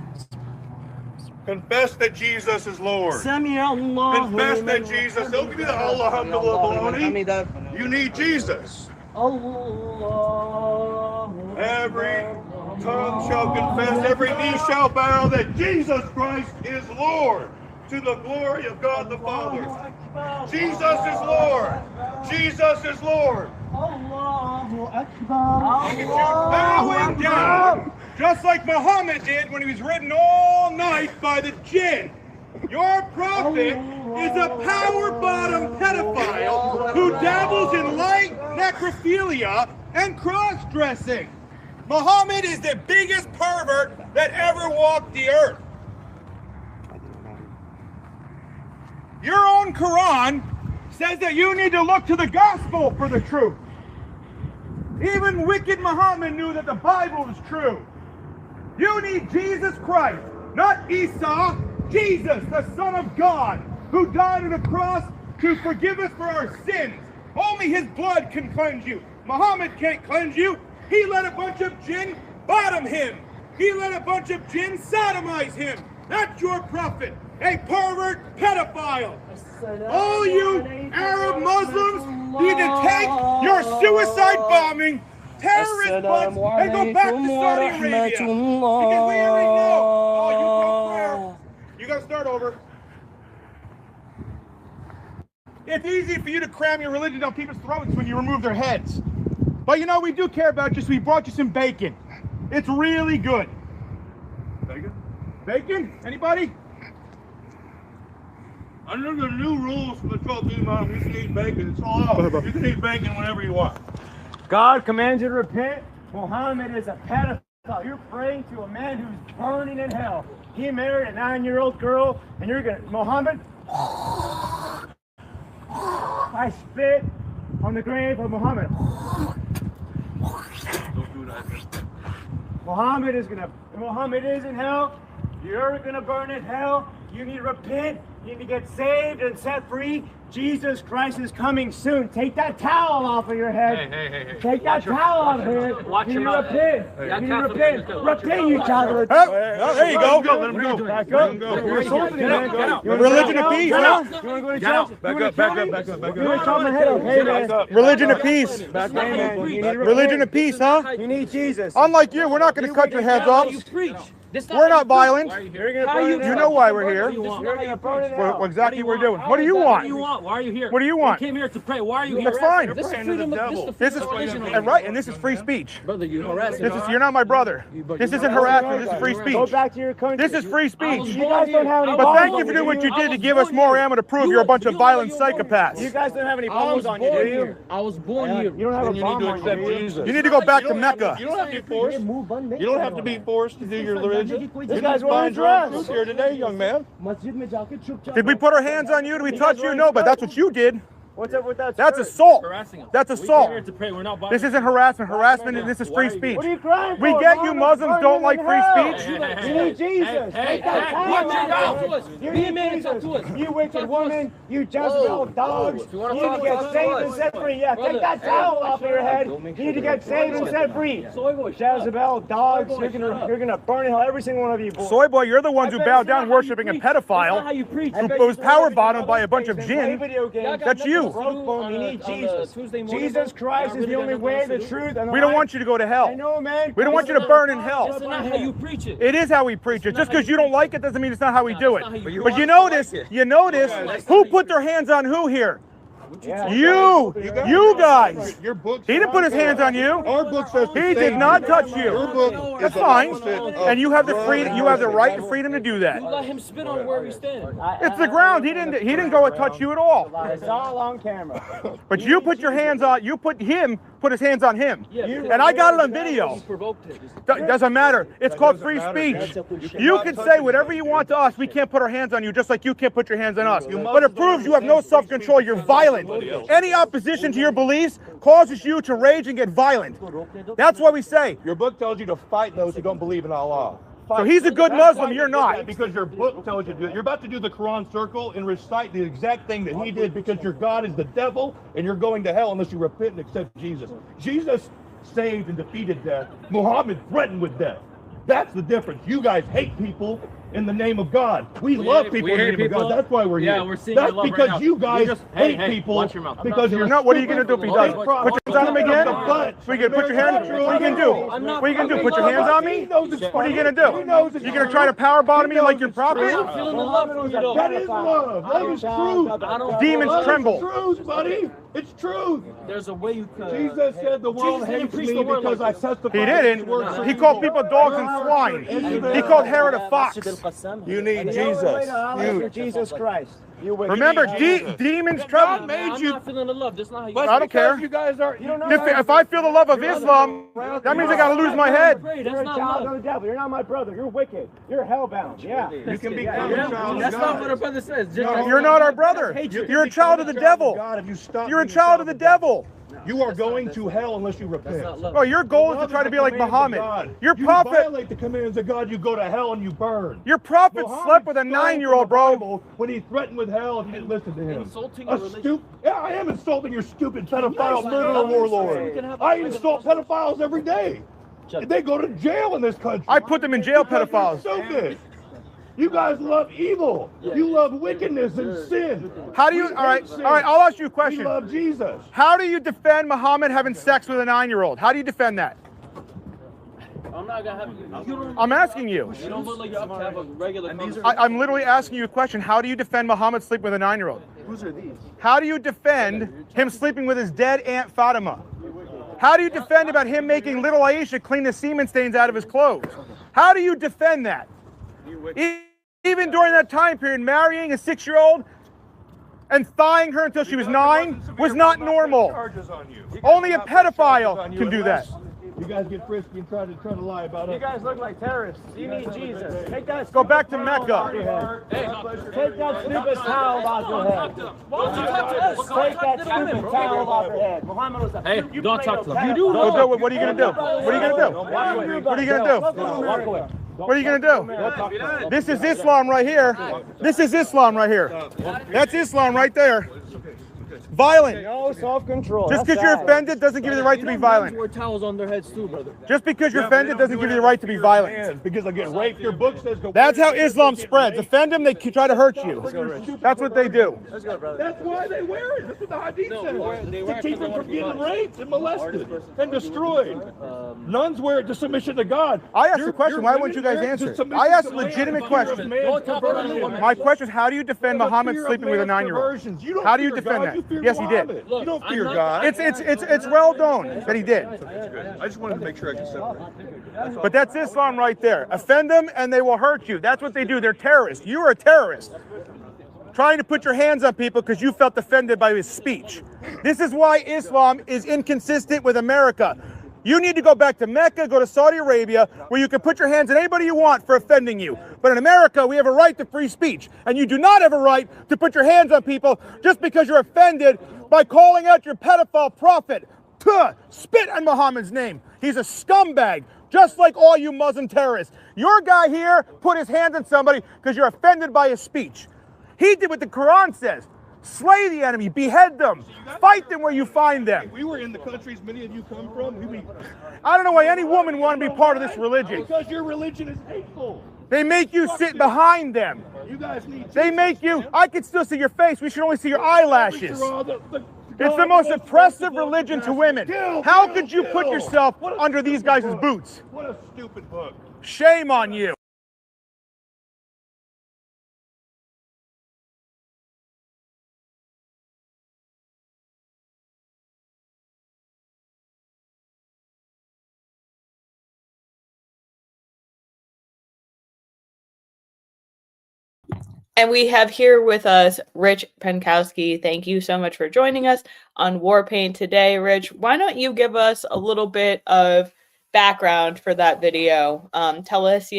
Speaker 4: Confess that Jesus is Lord. Confess that Jesus. Don't give me the Alhamdulillah baloney. You need Jesus. Every tongue shall confess, every knee shall bow that Jesus Christ is Lord, to the glory of God the Father. Jesus is Lord. Jesus is Lord. Bowing down, just like Muhammad did when he was ridden all night by the jinn. Your prophet is a power-bottom pedophile who dabbles in light necrophilia and cross-dressing. Muhammad is the biggest pervert that ever walked the earth. Your own Quran says that you need to look to the gospel for the truth. Even wicked Muhammad knew that the Bible was true. You need Jesus Christ, not Esau. Jesus, the Son of God, who died on a cross to forgive us for our sins. Only his blood can cleanse you. Muhammad can't cleanse you. He let a bunch of jinn bottom him. He let a bunch of jinn sodomize him. That's your prophet, a pervert pedophile. All you Arab Muslims need to take your suicide bombing, terrorist butts, and go back to Saudi Arabia. Because we already know. Oh, you broke prayer. You gotta start over. It's easy for you to cram your religion down people's throats when you remove their heads. But you know, we do care about you, so we brought you some bacon. It's really good. Bacon? Bacon? Anybody? Under the new rules from the 12th Imam, you can eat bacon. It's all out. You can eat bacon whenever you want. God commands you to repent. Muhammad is a pedophile. You're praying to a man who's burning in hell. He married a 9-year-old girl, and you're gonna, Muhammad, I spit on the grave of Muhammad. Don't do that. Muhammad is in hell. You're gonna burn in hell. You need to repent. You need to get saved and set free. Jesus Christ is coming soon. Take that towel off of your head. Hey. Take that towel off of your head. Watch your mouth. Repent. Repent, you child. There you go. Let him go. Back up. You're assaulting him. Religion of peace, huh? You want to go to church? Back up. You want to chop my head off? Hey, man. Religion of peace. Religion of peace, huh? You need Jesus. Unlike you, we're not going to cut your heads off. We're not violent. You know why we're here. What exactly we're doing. What do you want?
Speaker 17: Why are you here?
Speaker 4: What do you want?
Speaker 17: We came here to pray. Why are you here?
Speaker 4: That's fine.
Speaker 17: This is freedom.
Speaker 4: This is right, and this is free speech.
Speaker 17: Brother, you harassing.
Speaker 4: You're not my brother. This isn't harassment. This is free speech. Go back to your country. This is free speech. You guys don't have any. But thank you for doing what you did to give us more ammo to prove you're a bunch of violent psychopaths. You guys don't have any bombs on you, do you?
Speaker 17: I was born here.
Speaker 4: You don't have a bomb on you. You need to go back to Mecca. You don't have to be forced. You don't have to be forced to do your religion. You guys find your truth here today, young man. Did we put our hands on you? Did we touch you? No, but that's what you did. What's up with that? That's assault. That's assault. This isn't harassment. Harassment, and this is free speech. What are you crying for? We get you Muslims don't like free speech. You need Jesus. You need Jesus. You wicked woman. You Jezebel dogs. You need to get saved and set free. Yeah, take that towel off your head. You need to get saved and set free. Jezebel dogs. You're gonna burn in hell, every single one of you. Soy boy, you're the ones who bowed down worshiping a pedophile who was power bottomed by a bunch of jinn. That's you. You need Jesus. Jesus Christ is the only way, the truth, and the life. We don't want you to go to hell. I know, man. We don't want you to burn in hell.
Speaker 17: That's not how you preach it.
Speaker 4: It is how we preach it. Just because you don't like it doesn't mean it's not how we do it. But you notice, who put their hands on who here? You guys.
Speaker 18: Your book.
Speaker 4: He didn't put his hands on you.
Speaker 18: Our book says
Speaker 4: he did not touch you.
Speaker 18: Your book.
Speaker 4: That's fine. And you have the freedom. You have the right and freedom to do that.
Speaker 17: You let him spit on where we stand.
Speaker 4: It's the ground. He didn't go and touch you at all.
Speaker 14: It's all on camera.
Speaker 4: But you put your hands on. You put his hands on him. And I got it on video. Doesn't matter. It's called free speech. You can say whatever you want to us. We can't put our hands on you, just like you can't put your hands on us. But it proves you have no self-control. You're violent. Any opposition to your beliefs causes you to rage and get violent. That's what we say.
Speaker 18: Your book tells you to fight those who don't believe in Allah.
Speaker 4: So he's a good Muslim, you're not.
Speaker 18: Because your book tells you to do it. You're about to do the Quran circle and recite the exact thing that he did because your God is the devil and you're going to hell unless you repent and accept Jesus. Jesus saved and defeated death. Muhammad threatened with death. That's the difference. You guys hate people in the name of God. We love people in the name of God. That's why we're here.
Speaker 17: We're seeing
Speaker 18: That's
Speaker 17: your love
Speaker 18: because
Speaker 17: right now.
Speaker 18: you guys hate people.
Speaker 17: Watch your mouth.
Speaker 18: Because you're
Speaker 19: No, what are you going to do if he does? Put your hands on him again? So you going to put your hands? What are you going to do? What are you going to do? Put your hands on me? What are you going to do? You going to try to power bottom me like your prophet?
Speaker 18: That is love. Love is truth.
Speaker 19: Demons tremble.
Speaker 18: It's truth, buddy. It's truth.
Speaker 17: There's a way you could.
Speaker 18: Jesus said the world hates me because I testify.
Speaker 19: He didn't. He called people dogs and swine. He called Herod a fox.
Speaker 18: You need Jesus.
Speaker 16: You Jesus Christ.
Speaker 19: Remember, demons tremble.
Speaker 17: I'm not feeling the love. That's not how you.
Speaker 19: I don't care.
Speaker 18: You guys are.
Speaker 19: If I feel the love of Islam, that means I got to lose my head.
Speaker 16: You're a child of the devil. You're not my brother. You're wicked. You're hellbound. Yeah.
Speaker 18: You can become a child of God.
Speaker 17: That's not what a brother says.
Speaker 19: You're not our brother. You're a child of the devil. You're a child of the devil.
Speaker 18: You are going to hell unless you repent.
Speaker 19: Oh, your goal is to try to be like Muhammad. Your prophet.
Speaker 18: You violate the commands of God, you go to hell and you burn.
Speaker 19: Your prophet slept with a 9-year-old, bro.
Speaker 18: When he threatened with hell if you didn't listen to him.
Speaker 17: Insulting your religion.
Speaker 18: Yeah, I am insulting your stupid pedophile murderer warlord. I insult pedophiles every day. They go to jail in this country.
Speaker 19: I put them in jail, pedophiles.
Speaker 18: Stupid. You guys love evil. You love wickedness and sin.
Speaker 19: How do you? All right. I'll ask you a question.
Speaker 18: We love Jesus.
Speaker 19: How do you defend Muhammad having sex with a 9-year-old? How do you defend that?
Speaker 17: I'm not gonna have.
Speaker 19: I'm asking you.
Speaker 17: You don't look like you're up to have a regular.
Speaker 19: I'm literally asking you a question. How do you defend Muhammad sleeping with a 9-year-old?
Speaker 18: Whose are these?
Speaker 19: How do you defend him sleeping with his dead Aunt Fatima? How do you defend about him making little Aisha clean the semen stains out of his clothes? How do you defend that? Even during that time period, marrying a 6-year-old and thawing her until she was 9 was not normal. Only a pedophile can do that.
Speaker 18: You guys get frisky and try to lie about us.
Speaker 16: You guys look like terrorists. You need Jesus. Take that.
Speaker 19: Go back to Mecca.
Speaker 16: Take that stupid towel off your head. Take that stupid towel off your head. Muhammad was a.
Speaker 17: Hey, don't talk to them. You do.
Speaker 19: What are you gonna do? What are you gonna do? What are you gonna do?
Speaker 16: Walk away.
Speaker 19: What are you gonna do? This is Islam right here. This is Islam right here. That's Islam right there. Violent.
Speaker 16: No self-control.
Speaker 19: Just because you're offended doesn't give you the right to be violent.
Speaker 17: Wear towels on their heads too, brother.
Speaker 19: Just because you're offended doesn't give you the right to be violent.
Speaker 18: Because I get raped. Your book says go.
Speaker 19: That's how Islam spreads. Offend them, they try to hurt you. That's what they do.
Speaker 18: That's why they wear it. That's what the Hadith says. To keep them from getting raped and molested and destroyed. Nuns wear it to submission to God.
Speaker 19: I asked a question. Why won't you guys answer? I asked a legitimate question. My question is, how do you defend Muhammad sleeping with a 9-year-old? How do you defend that? Yes, he did.
Speaker 18: You don't fear God.
Speaker 19: It's well known that he did.
Speaker 18: I just wanted to make sure I could separate.
Speaker 19: But that's Islam right there. Offend them and they will hurt you. That's what they do. They're terrorists. You're a terrorist. Trying to put your hands on people because you felt offended by his speech. This is why Islam is inconsistent with America. You need to go back to Mecca, go to Saudi Arabia, where you can put your hands on anybody you want for offending you. But in America, we have a right to free speech. And you do not have a right to put your hands on people just because you're offended by calling out your pedophile prophet. Tuh, spit on Muhammad's name. He's a scumbag, just like all you Muslim terrorists. Your guy here put his hands on somebody because you're offended by his speech. He did what the Quran says. Slay the enemy, behead them, fight them where you find them.
Speaker 18: We were in the countries many of you come from.
Speaker 19: I don't know why any woman want to be part of this religion.
Speaker 18: Because your religion is hateful.
Speaker 19: They make you sit behind them.
Speaker 18: You guys need Jesus.
Speaker 19: They make you, I can still see your face. We should only see your eyelashes. It's the most oppressive religion to women. How could you put yourself under these guys' boots?
Speaker 18: What a stupid book.
Speaker 19: Shame on you.
Speaker 2: And we have here with us Rich Penkoski. Thank you so much for joining us on WARPAINT today. Rich, why don't you give us a little bit of background for that video? Tell us,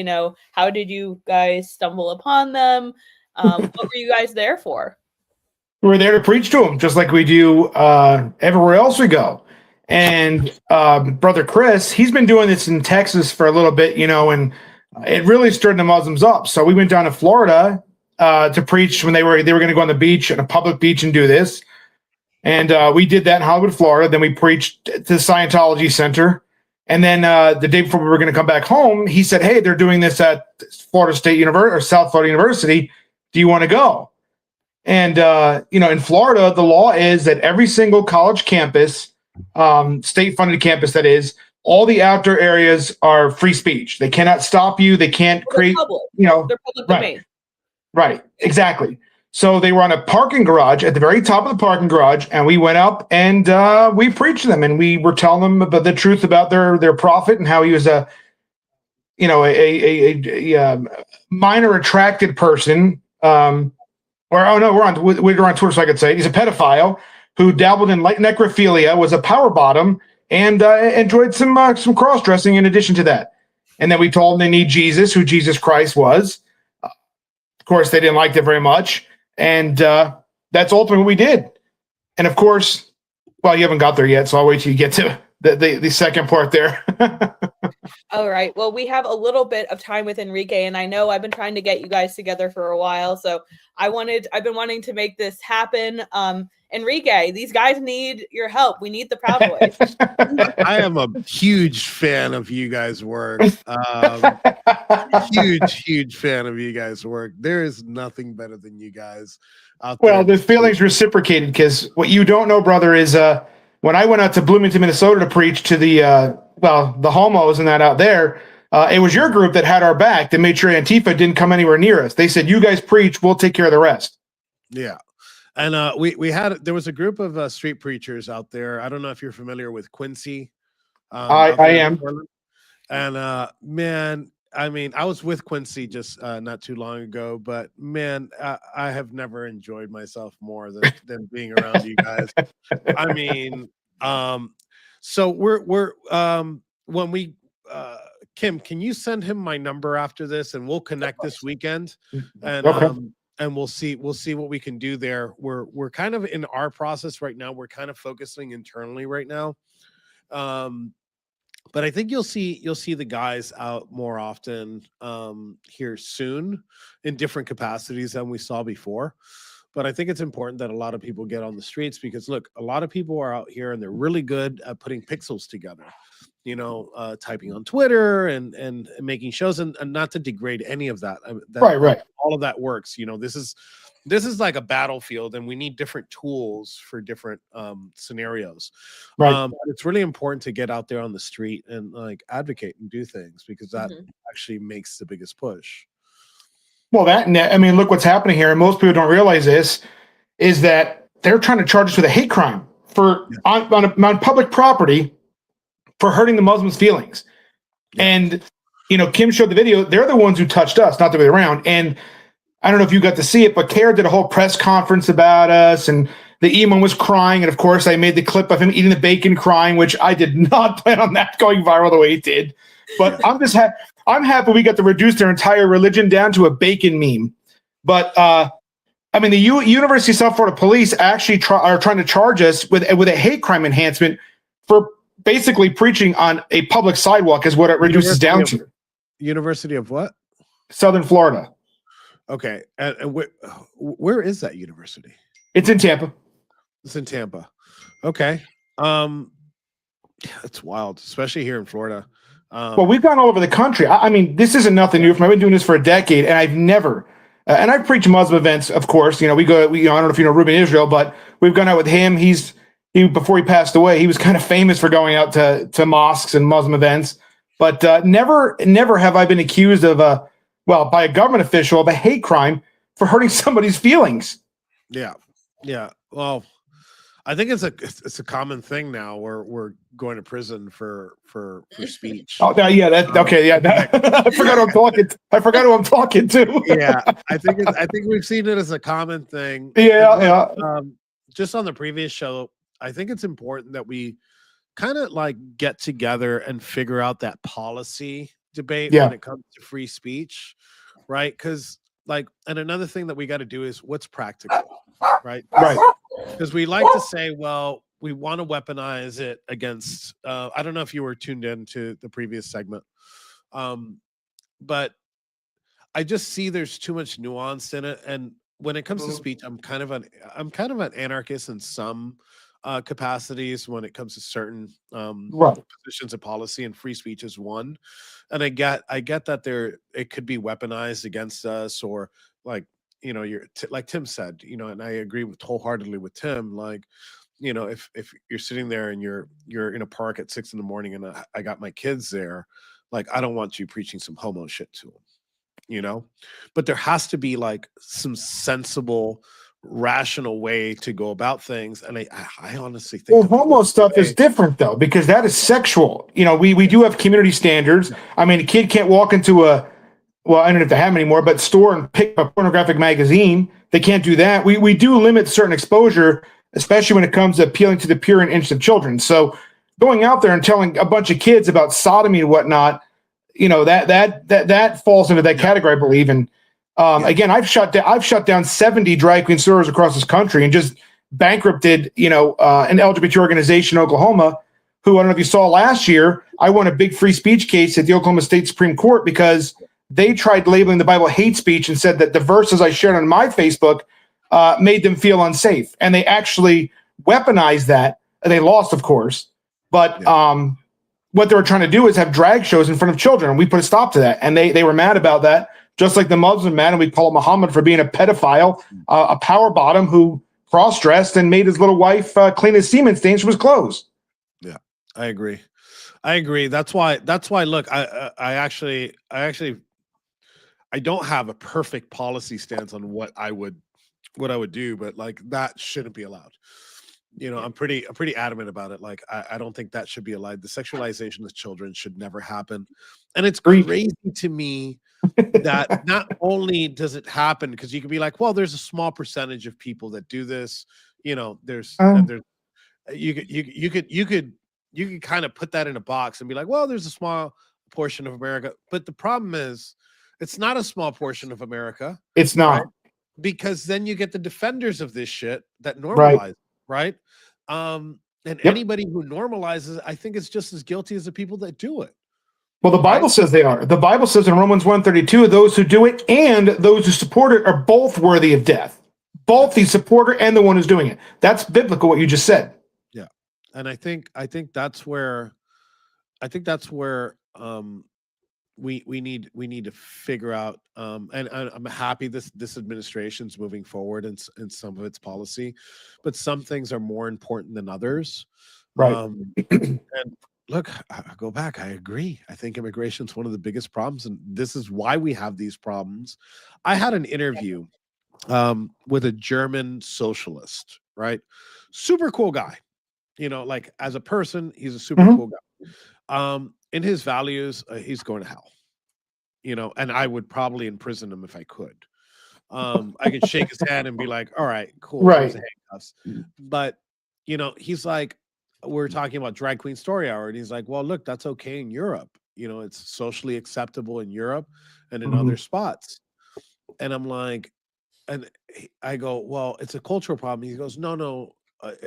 Speaker 2: how did you guys stumble upon them? What were you guys there for?
Speaker 20: We're there to preach to them, just like we do everywhere else we go. And Brother Chris, he's been doing this in Texas for a little bit, and it really stirred the Muslims up. So we went down to Florida to preach when they were going to go on the beach, on a public beach, and do this. And we did that in Hollywood, Florida. Then we preached to the Scientology Center And then the day before we were going to come back home, he said, "Hey, they're doing this at Florida State University or South Florida University. Do you want to go?" And in Florida, the law is that every single college campus, state-funded campus, that is, all the outdoor areas are free speech. They cannot stop you. They can't create.
Speaker 2: They're public domain.
Speaker 20: Right, exactly. So they were on a parking garage at the very top of the parking garage, and we went up and we preached to them, and we were telling them about the truth about their prophet and how he was a minor attracted person. We're on Twitter, so I could say it. He's a pedophile who dabbled in light necrophilia, was a power bottom, and enjoyed some cross dressing in addition to that. And then we told them they need Jesus, who Jesus Christ was. Of course, they didn't like that very much. And that's ultimately what we did. And of course, well, you haven't got there yet, so I'll wait till you get to the second part there.
Speaker 2: All right. Well, we have a little bit of time with Enrique, and I know I've been trying to get you guys together for a while. So I've been wanting to make this happen. Enrique, these guys need your help. We need the Proud Boys.
Speaker 15: I am a huge fan of you guys' work. Huge fan of you guys' work. There is nothing better than you guys out there.
Speaker 20: Well, the feeling's reciprocated, because what you don't know, brother, is when I went out to Bloomington, Minnesota to preach to the homos and that out there, it was your group that had our back that made sure Antifa didn't come anywhere near us. They said, "You guys preach, we'll take care of the rest."
Speaker 15: Yeah. And there was a group of street preachers out there. I don't know if you're familiar with Quincy.
Speaker 20: I am.
Speaker 15: And man, I mean, I was with Quincy just not too long ago, but man, I have never enjoyed myself more than being around you guys. I mean, so we're when we Kim, can you send him my number after this, and we'll connect this weekend, and
Speaker 20: Okay.
Speaker 15: And we'll see what we can do there. We're kind of in our process right now. We're kind of focusing internally right now. But I think you'll see the guys out more often here soon in different capacities than we saw before. But I think it's important that a lot of people get on the streets, because look, a lot of people are out here and they're really good at putting pixels together, typing on Twitter and making shows, and not to degrade any of that.
Speaker 20: Right.
Speaker 15: All of that works. This is like a battlefield, and we need different tools for different scenarios.
Speaker 20: Right.
Speaker 15: But it's really important to get out there on the street and like advocate and do things, because that actually makes the biggest push.
Speaker 20: Well, look what's happening here, and most people don't realize this, is that they're trying to charge us with a hate crime on public property for hurting the Muslims' feelings. And, Kim showed the video. They're the ones who touched us, not the way around. And I don't know if you got to see it, but Kara did a whole press conference about us, and the Imam was crying. And of course, I made the clip of him eating the bacon crying, which I did not plan on that going viral the way it did. But I'm happy we got to reduce their entire religion down to a bacon meme. But the University of South Florida Police actually are trying to charge us with a hate crime enhancement for basically preaching on a public sidewalk, is what it reduces down to.
Speaker 15: University of what?
Speaker 20: Southern Florida.
Speaker 15: Okay, and where is that university?
Speaker 20: It's in Tampa.
Speaker 15: It's in Tampa. Okay. It's wild, especially here in Florida.
Speaker 20: Well, we've gone all over the country. I mean, this isn't nothing new. I've been doing this for a decade, and I've never, and I've preached Muslim events, of course. I don't know if you know Ruben Israel, but we've gone out with him. Before he passed away, he was kind of famous for going out to mosques and Muslim events. But never have I been accused of by a government official of a hate crime for hurting somebody's feelings.
Speaker 15: Yeah. Well, I think it's a common thing now where we're going to prison for speech.
Speaker 20: Oh yeah, okay. Yeah, I forgot who I'm talking. I forgot who I'm talking to.
Speaker 15: Yeah, I think we've seen it as a common thing.
Speaker 20: Yeah.
Speaker 15: Just on the previous show, I think it's important that we kind of like get together and figure out that policy debate when it comes to free speech, right? Because and another thing that we got to do is what's practical, right?
Speaker 20: Right.
Speaker 15: Because we like to say, well, we want to weaponize it against. I don't know if you were tuned in to the previous segment, but I just see there's too much nuance in it. And when it comes to speech, I'm kind of an anarchist in some capacities when it comes to certain
Speaker 20: Right.
Speaker 15: positions of policy, and free speech is one. And I get that it could be weaponized against us, or like, you're like Tim said, and I agree wholeheartedly with Tim. Like, if you're sitting there and you're in a park at 6 a.m. and I got my kids there, like, I don't want you preaching some homo shit to them, but there has to be like some sensible, rational way to go about things. And I honestly think,
Speaker 20: well, homo stuff is different though, because that is sexual. We do have community standards. I mean, a kid can't walk into I don't know if they have them anymore, but store and pick up a pornographic magazine. They can't do that. We do limit certain exposure, especially when it comes to appealing to the pure and innocent children. So going out there and telling a bunch of kids about sodomy and whatnot, that falls into that category, I believe. And again, I've shut down 70 drag queen stores across this country and just bankrupted, an LGBT organization in Oklahoma, who, I don't know if you saw last year, I won a big free speech case at the Oklahoma State Supreme Court because they tried labeling the Bible hate speech and said that the verses I shared on my Facebook made them feel unsafe. And they actually weaponized that. And they lost, of course. But what they were trying to do is have drag shows in front of children. And we put a stop to that. And they were mad about that. Just like the Muslim man, and we call Muhammad for being a pedophile, a power bottom who cross-dressed and made his little wife clean his semen stains from his clothes.
Speaker 15: Yeah, I agree. That's why. Look, I don't have a perfect policy stance on what I would do, but like that shouldn't be allowed. I'm pretty adamant about it. Like, I don't think that should be allowed. The sexualization of children should never happen. And it's crazy to me that not only does it happen, because you can be like, well, there's a small percentage of people that do this. You could kind of put that in a box and be like, well, there's a small portion of America. But the problem is, it's not a small portion of America.
Speaker 20: It's not.
Speaker 15: Right? Because then you get the defenders of this shit that normalize, right? And anybody who normalizes, I think, is just as guilty as the people that do it.
Speaker 20: Well, the Bible says they are. The Bible says in Romans 1:32, those who do it and those who support it are both worthy of death. Both the supporter and the one who's doing it. That's biblical, what you just said.
Speaker 15: Yeah. And I think that's where we need to figure out, and I'm happy this administration's moving forward in some of its policy, but some things are more important than others.
Speaker 20: Right.
Speaker 15: And look, I go back. I agree. I think immigration is one of the biggest problems, and this is why we have these problems. I had an interview with a German socialist, right? Super cool guy. Like as a person, he's a super cool guy. In his values, he's going to hell. And I would probably imprison him if I could. I could shake his hand and be like, all right, cool.
Speaker 20: Right.
Speaker 15: Handcuffs. But, he's like, we're talking about Drag Queen Story Hour. And he's like, well, look, that's okay in Europe. It's socially acceptable in Europe and in other spots. And I'm like, and I go, well, it's a cultural problem. He goes, no,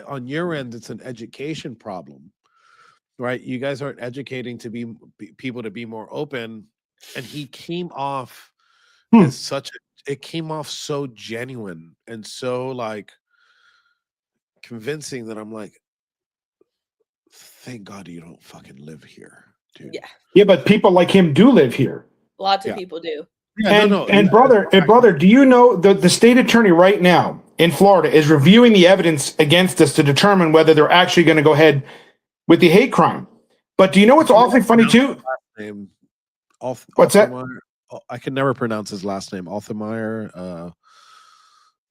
Speaker 15: on your end, it's an education problem, right? You guys aren't educating to be people to be more open. And he came off as it came off so genuine and so like convincing that I'm like, thank God you don't fucking live here, dude.
Speaker 20: Yeah, but people like him do live here.
Speaker 2: Lots of people do.
Speaker 20: And brother, do you know the state attorney right now in Florida is reviewing the evidence against us to determine whether they're actually going to go ahead with the hate crime? But do you know what's awfully funny too? What's that?
Speaker 15: I can never pronounce his last name. Althemeyer,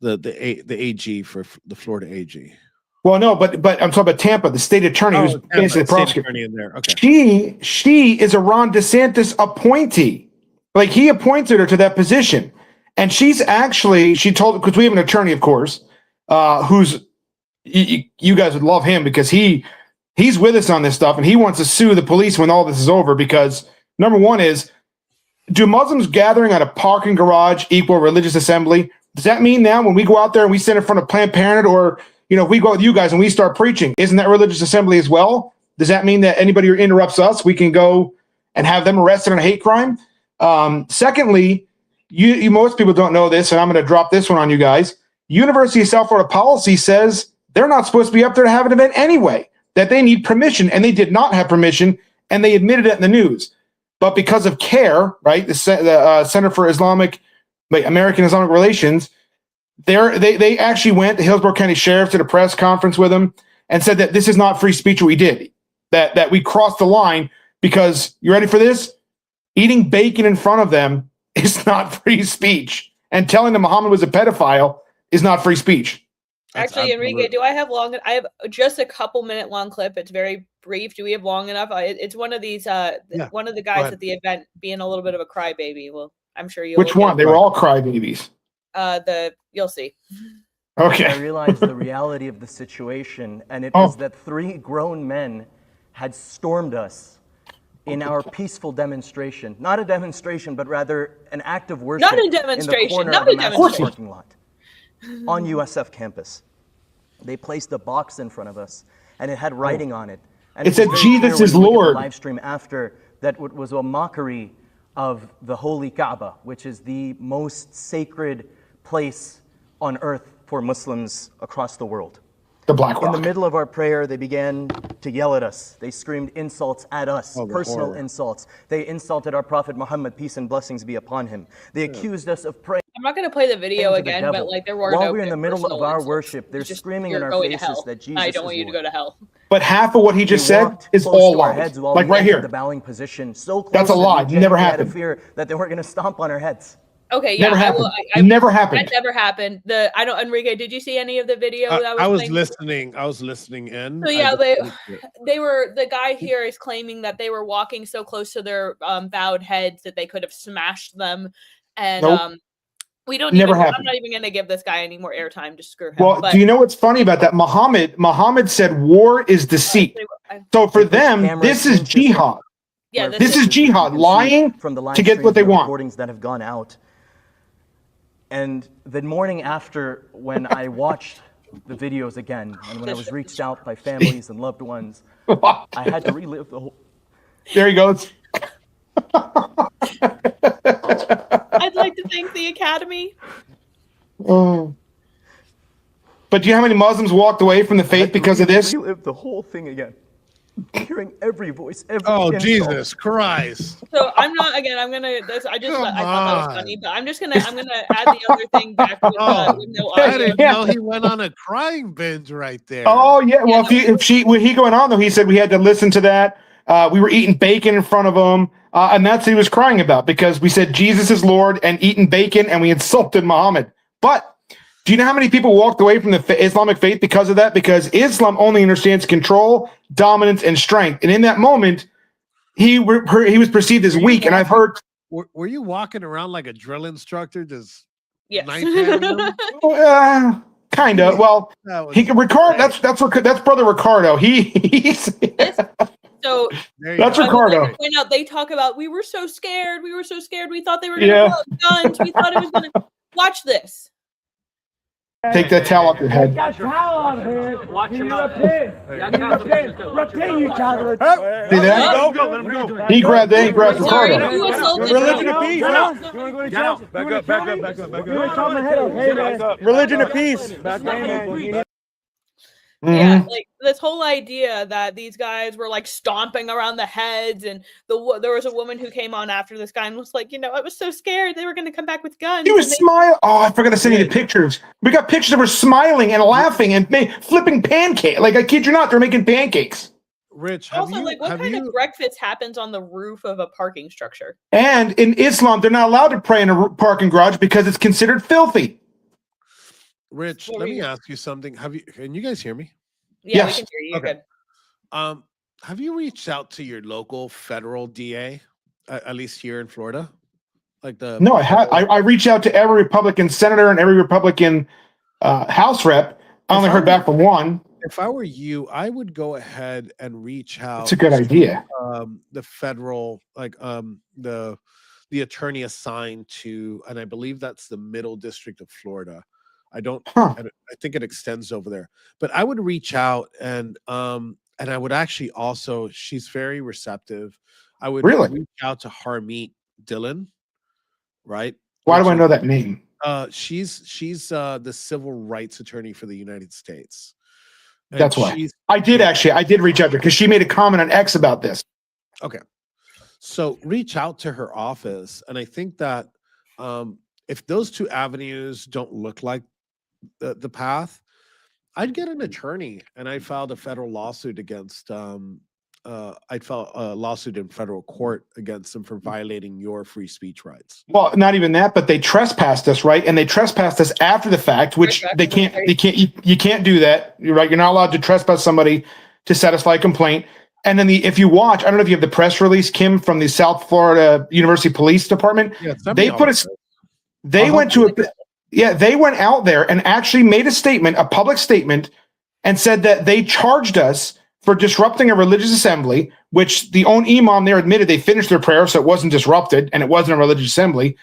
Speaker 15: the AG for the Florida AG.
Speaker 20: Well, no, but I'm talking about Tampa, the state attorney who's basically the prosecutor.
Speaker 15: In there. Okay.
Speaker 20: She is a Ron DeSantis appointee. Like he appointed her to that position, and she's actually because we have an attorney, of course, who's you guys would love him because he's with us on this stuff, and he wants to sue the police when all this is over because. Number one is, do Muslims gathering at a parking garage equal religious assembly? Does that mean now when we go out there and we stand in front of Planned Parenthood or, if we go with you guys and we start preaching, isn't that religious assembly as well? Does that mean that anybody who interrupts us, we can go and have them arrested on a hate crime? Secondly, you most people don't know this, and I'm going to drop this one on you guys. University of South Florida policy says they're not supposed to be up there to have an event anyway, that they need permission, and they did not have permission, and they admitted it in the news. But because of CARE, right, the Center for American Islamic Relations, they actually went, the Hillsborough County Sheriff did a press conference with them and said that this is not free speech what we did, that we crossed the line because, you ready for this? Eating bacon in front of them is not free speech. And telling them Muhammad was a pedophile is not free speech.
Speaker 2: Actually, Enrique, do I have long? I have just a couple minute long clip. It's very brief. Do we have long enough? It's one of these, one of the guys at the event being a little bit of a crybaby. Well, I'm sure you'll.
Speaker 20: Which one? They were all crybabies.
Speaker 2: You'll see.
Speaker 20: Okay.
Speaker 21: I realized the reality of the situation, and it was that 3 grown men had stormed us in our peaceful demonstration. Not a demonstration, but rather an act of worship.
Speaker 2: Not a demonstration.
Speaker 21: In the corner
Speaker 2: Not
Speaker 21: of
Speaker 2: a
Speaker 21: massive parking lot on USF campus. They placed a box in front of us, and it had writing on it. And
Speaker 20: it said,
Speaker 21: was
Speaker 20: Jesus is
Speaker 21: when we looked at
Speaker 20: Lord.
Speaker 21: the live stream after that was a mockery of the holy Kaaba, which is the most sacred place on earth for Muslims across the world.
Speaker 20: The Black Rock.
Speaker 21: In the middle of our prayer, they began to yell at us. They screamed insults at us, personal insults. They insulted our Prophet Muhammad, peace and blessings be upon him. They accused us of praying.
Speaker 2: I'm not going to play the video
Speaker 21: to the
Speaker 2: again,
Speaker 21: devil.
Speaker 2: but like there were
Speaker 21: While
Speaker 2: no
Speaker 21: we're in the middle of our
Speaker 2: insults.
Speaker 21: worship, they're
Speaker 2: Just,
Speaker 21: screaming
Speaker 2: you're
Speaker 21: in our
Speaker 2: going to
Speaker 21: faces
Speaker 2: hell.
Speaker 21: that Jesus
Speaker 2: I don't want
Speaker 21: is
Speaker 2: you to go to hell.
Speaker 20: But half of what he just said is all lies. Like right here.
Speaker 21: The bowing position, so close
Speaker 20: That's a lie.
Speaker 21: that
Speaker 20: Never
Speaker 21: we had a
Speaker 20: happened.
Speaker 21: fear that they weren't going to stomp on our heads.
Speaker 2: Okay, yeah,
Speaker 20: Never happened.
Speaker 2: Never
Speaker 20: happened.
Speaker 2: That never happened. I don't. Enrique, did you see any of the video that
Speaker 15: I was
Speaker 2: playing?
Speaker 15: listening. I was listening in.
Speaker 2: So yeah, they were. The guy here is claiming that they were walking so close to their bowed heads that they could have smashed them, and
Speaker 20: Nope.
Speaker 2: we don't.
Speaker 20: Never
Speaker 2: even, I'm
Speaker 20: happened.
Speaker 2: not even going to give this guy any more airtime. Just screw him.
Speaker 20: Well,
Speaker 2: but,
Speaker 20: do you know what's funny about that? Muhammad said war is deceit. So for them, this is jihad.
Speaker 2: Yeah,
Speaker 20: this is jihad, lying
Speaker 21: from the live
Speaker 20: to get what they
Speaker 21: streams and
Speaker 20: want.
Speaker 21: recordings that have gone out. And the morning after, when I watched the videos again, and when I was reached out by families and loved ones, I had to relive the whole.
Speaker 20: There he goes.
Speaker 2: I'd like to thank the Academy.
Speaker 20: Oh. But do you know how many Muslims walked away from the faith because of this?
Speaker 21: Relive the whole thing again. Hearing every voice, every
Speaker 15: Oh,
Speaker 21: insult.
Speaker 15: Jesus Christ.
Speaker 2: So I'm not again. I'm gonna. I thought that was funny, but I'm gonna add the other thing back with no
Speaker 15: I
Speaker 2: audio.
Speaker 15: didn't know he went on a crying binge right there.
Speaker 20: Oh yeah. Well, when he going on though, he said we had to listen to that. We were eating bacon in front of him, and that's what he was crying about because we said Jesus is Lord and eating bacon, and we insulted Muhammad. But do you know how many people walked away from the Islamic faith because of that? Because Islam only understands control, dominance, and strength. And in that moment, he was perceived as weak. And I've heard.
Speaker 15: Were you walking around like a drill instructor, just
Speaker 2: yes,
Speaker 20: kind of. Well, that's brother Ricardo. He's.
Speaker 2: So
Speaker 20: that's Ricardo.
Speaker 2: Like point out, they talk about we were so scared. We were so scared. We thought they were going to pull out guns. We thought it was going to. Watch this.
Speaker 20: Take that towel off your head.
Speaker 16: Got towel on here. Watch him repent. Repent, you coward.
Speaker 20: See that? He grabbed Ricardo.
Speaker 19: Religion of peace, huh? You want to go to jail? Back up. Religion of peace.
Speaker 2: Yeah, like this whole idea that these guys were like stomping around the heads, and there was a woman who came on after this guy and was like, I was so scared they were going to come back with guns.
Speaker 20: He was smiling. Oh, I forgot to send you the pictures. We got pictures of her smiling and laughing and flipping pancakes. Like I kid you not, they're making pancakes.
Speaker 15: Rich,
Speaker 2: also, like, what kind of breakfast happens on the roof of a parking structure?
Speaker 20: And in Islam, they're not allowed to pray in a parking garage because it's considered filthy.
Speaker 15: Rich, let me ask you something. Can you guys hear me?
Speaker 2: Yeah, yes. We can hear you.
Speaker 15: Okay. Good. Have you reached out to your local federal DA, at least here in Florida?
Speaker 20: No, I have. I reached out to every Republican senator and every Republican House rep. I only heard back from one.
Speaker 15: If I were you, I would go ahead and reach out.
Speaker 20: It's a good idea.
Speaker 15: The federal, the attorney assigned to, and I believe that's the Middle District of Florida. I think it extends over there, but I would reach out and I would actually also, she's very receptive. I would reach out to Harmeet Dillon, right?
Speaker 20: Why do I know that name?
Speaker 15: She's the civil rights attorney for the United States. And
Speaker 20: That's why I did reach out to her because she made a comment on X about this.
Speaker 15: Okay. So reach out to her office. And I think that if those two avenues don't look like the path, I'd get an attorney and I filed a federal lawsuit against I'd file a lawsuit in federal court against them for violating your free speech rights.
Speaker 20: Well, not even that, but they trespassed us, right? And they trespassed us after the fact, which you can't do that. You're right. You're not allowed to trespass somebody to satisfy a complaint. And then if you watch, I don't know if you have the press release, Kim, from the South Florida University Police Department.
Speaker 15: Yeah,
Speaker 20: they went out there and actually made a statement, a public statement, and said that they charged us for disrupting a religious assembly, which the own imam there admitted they finished their prayer, so it wasn't disrupted, and it wasn't a religious assembly,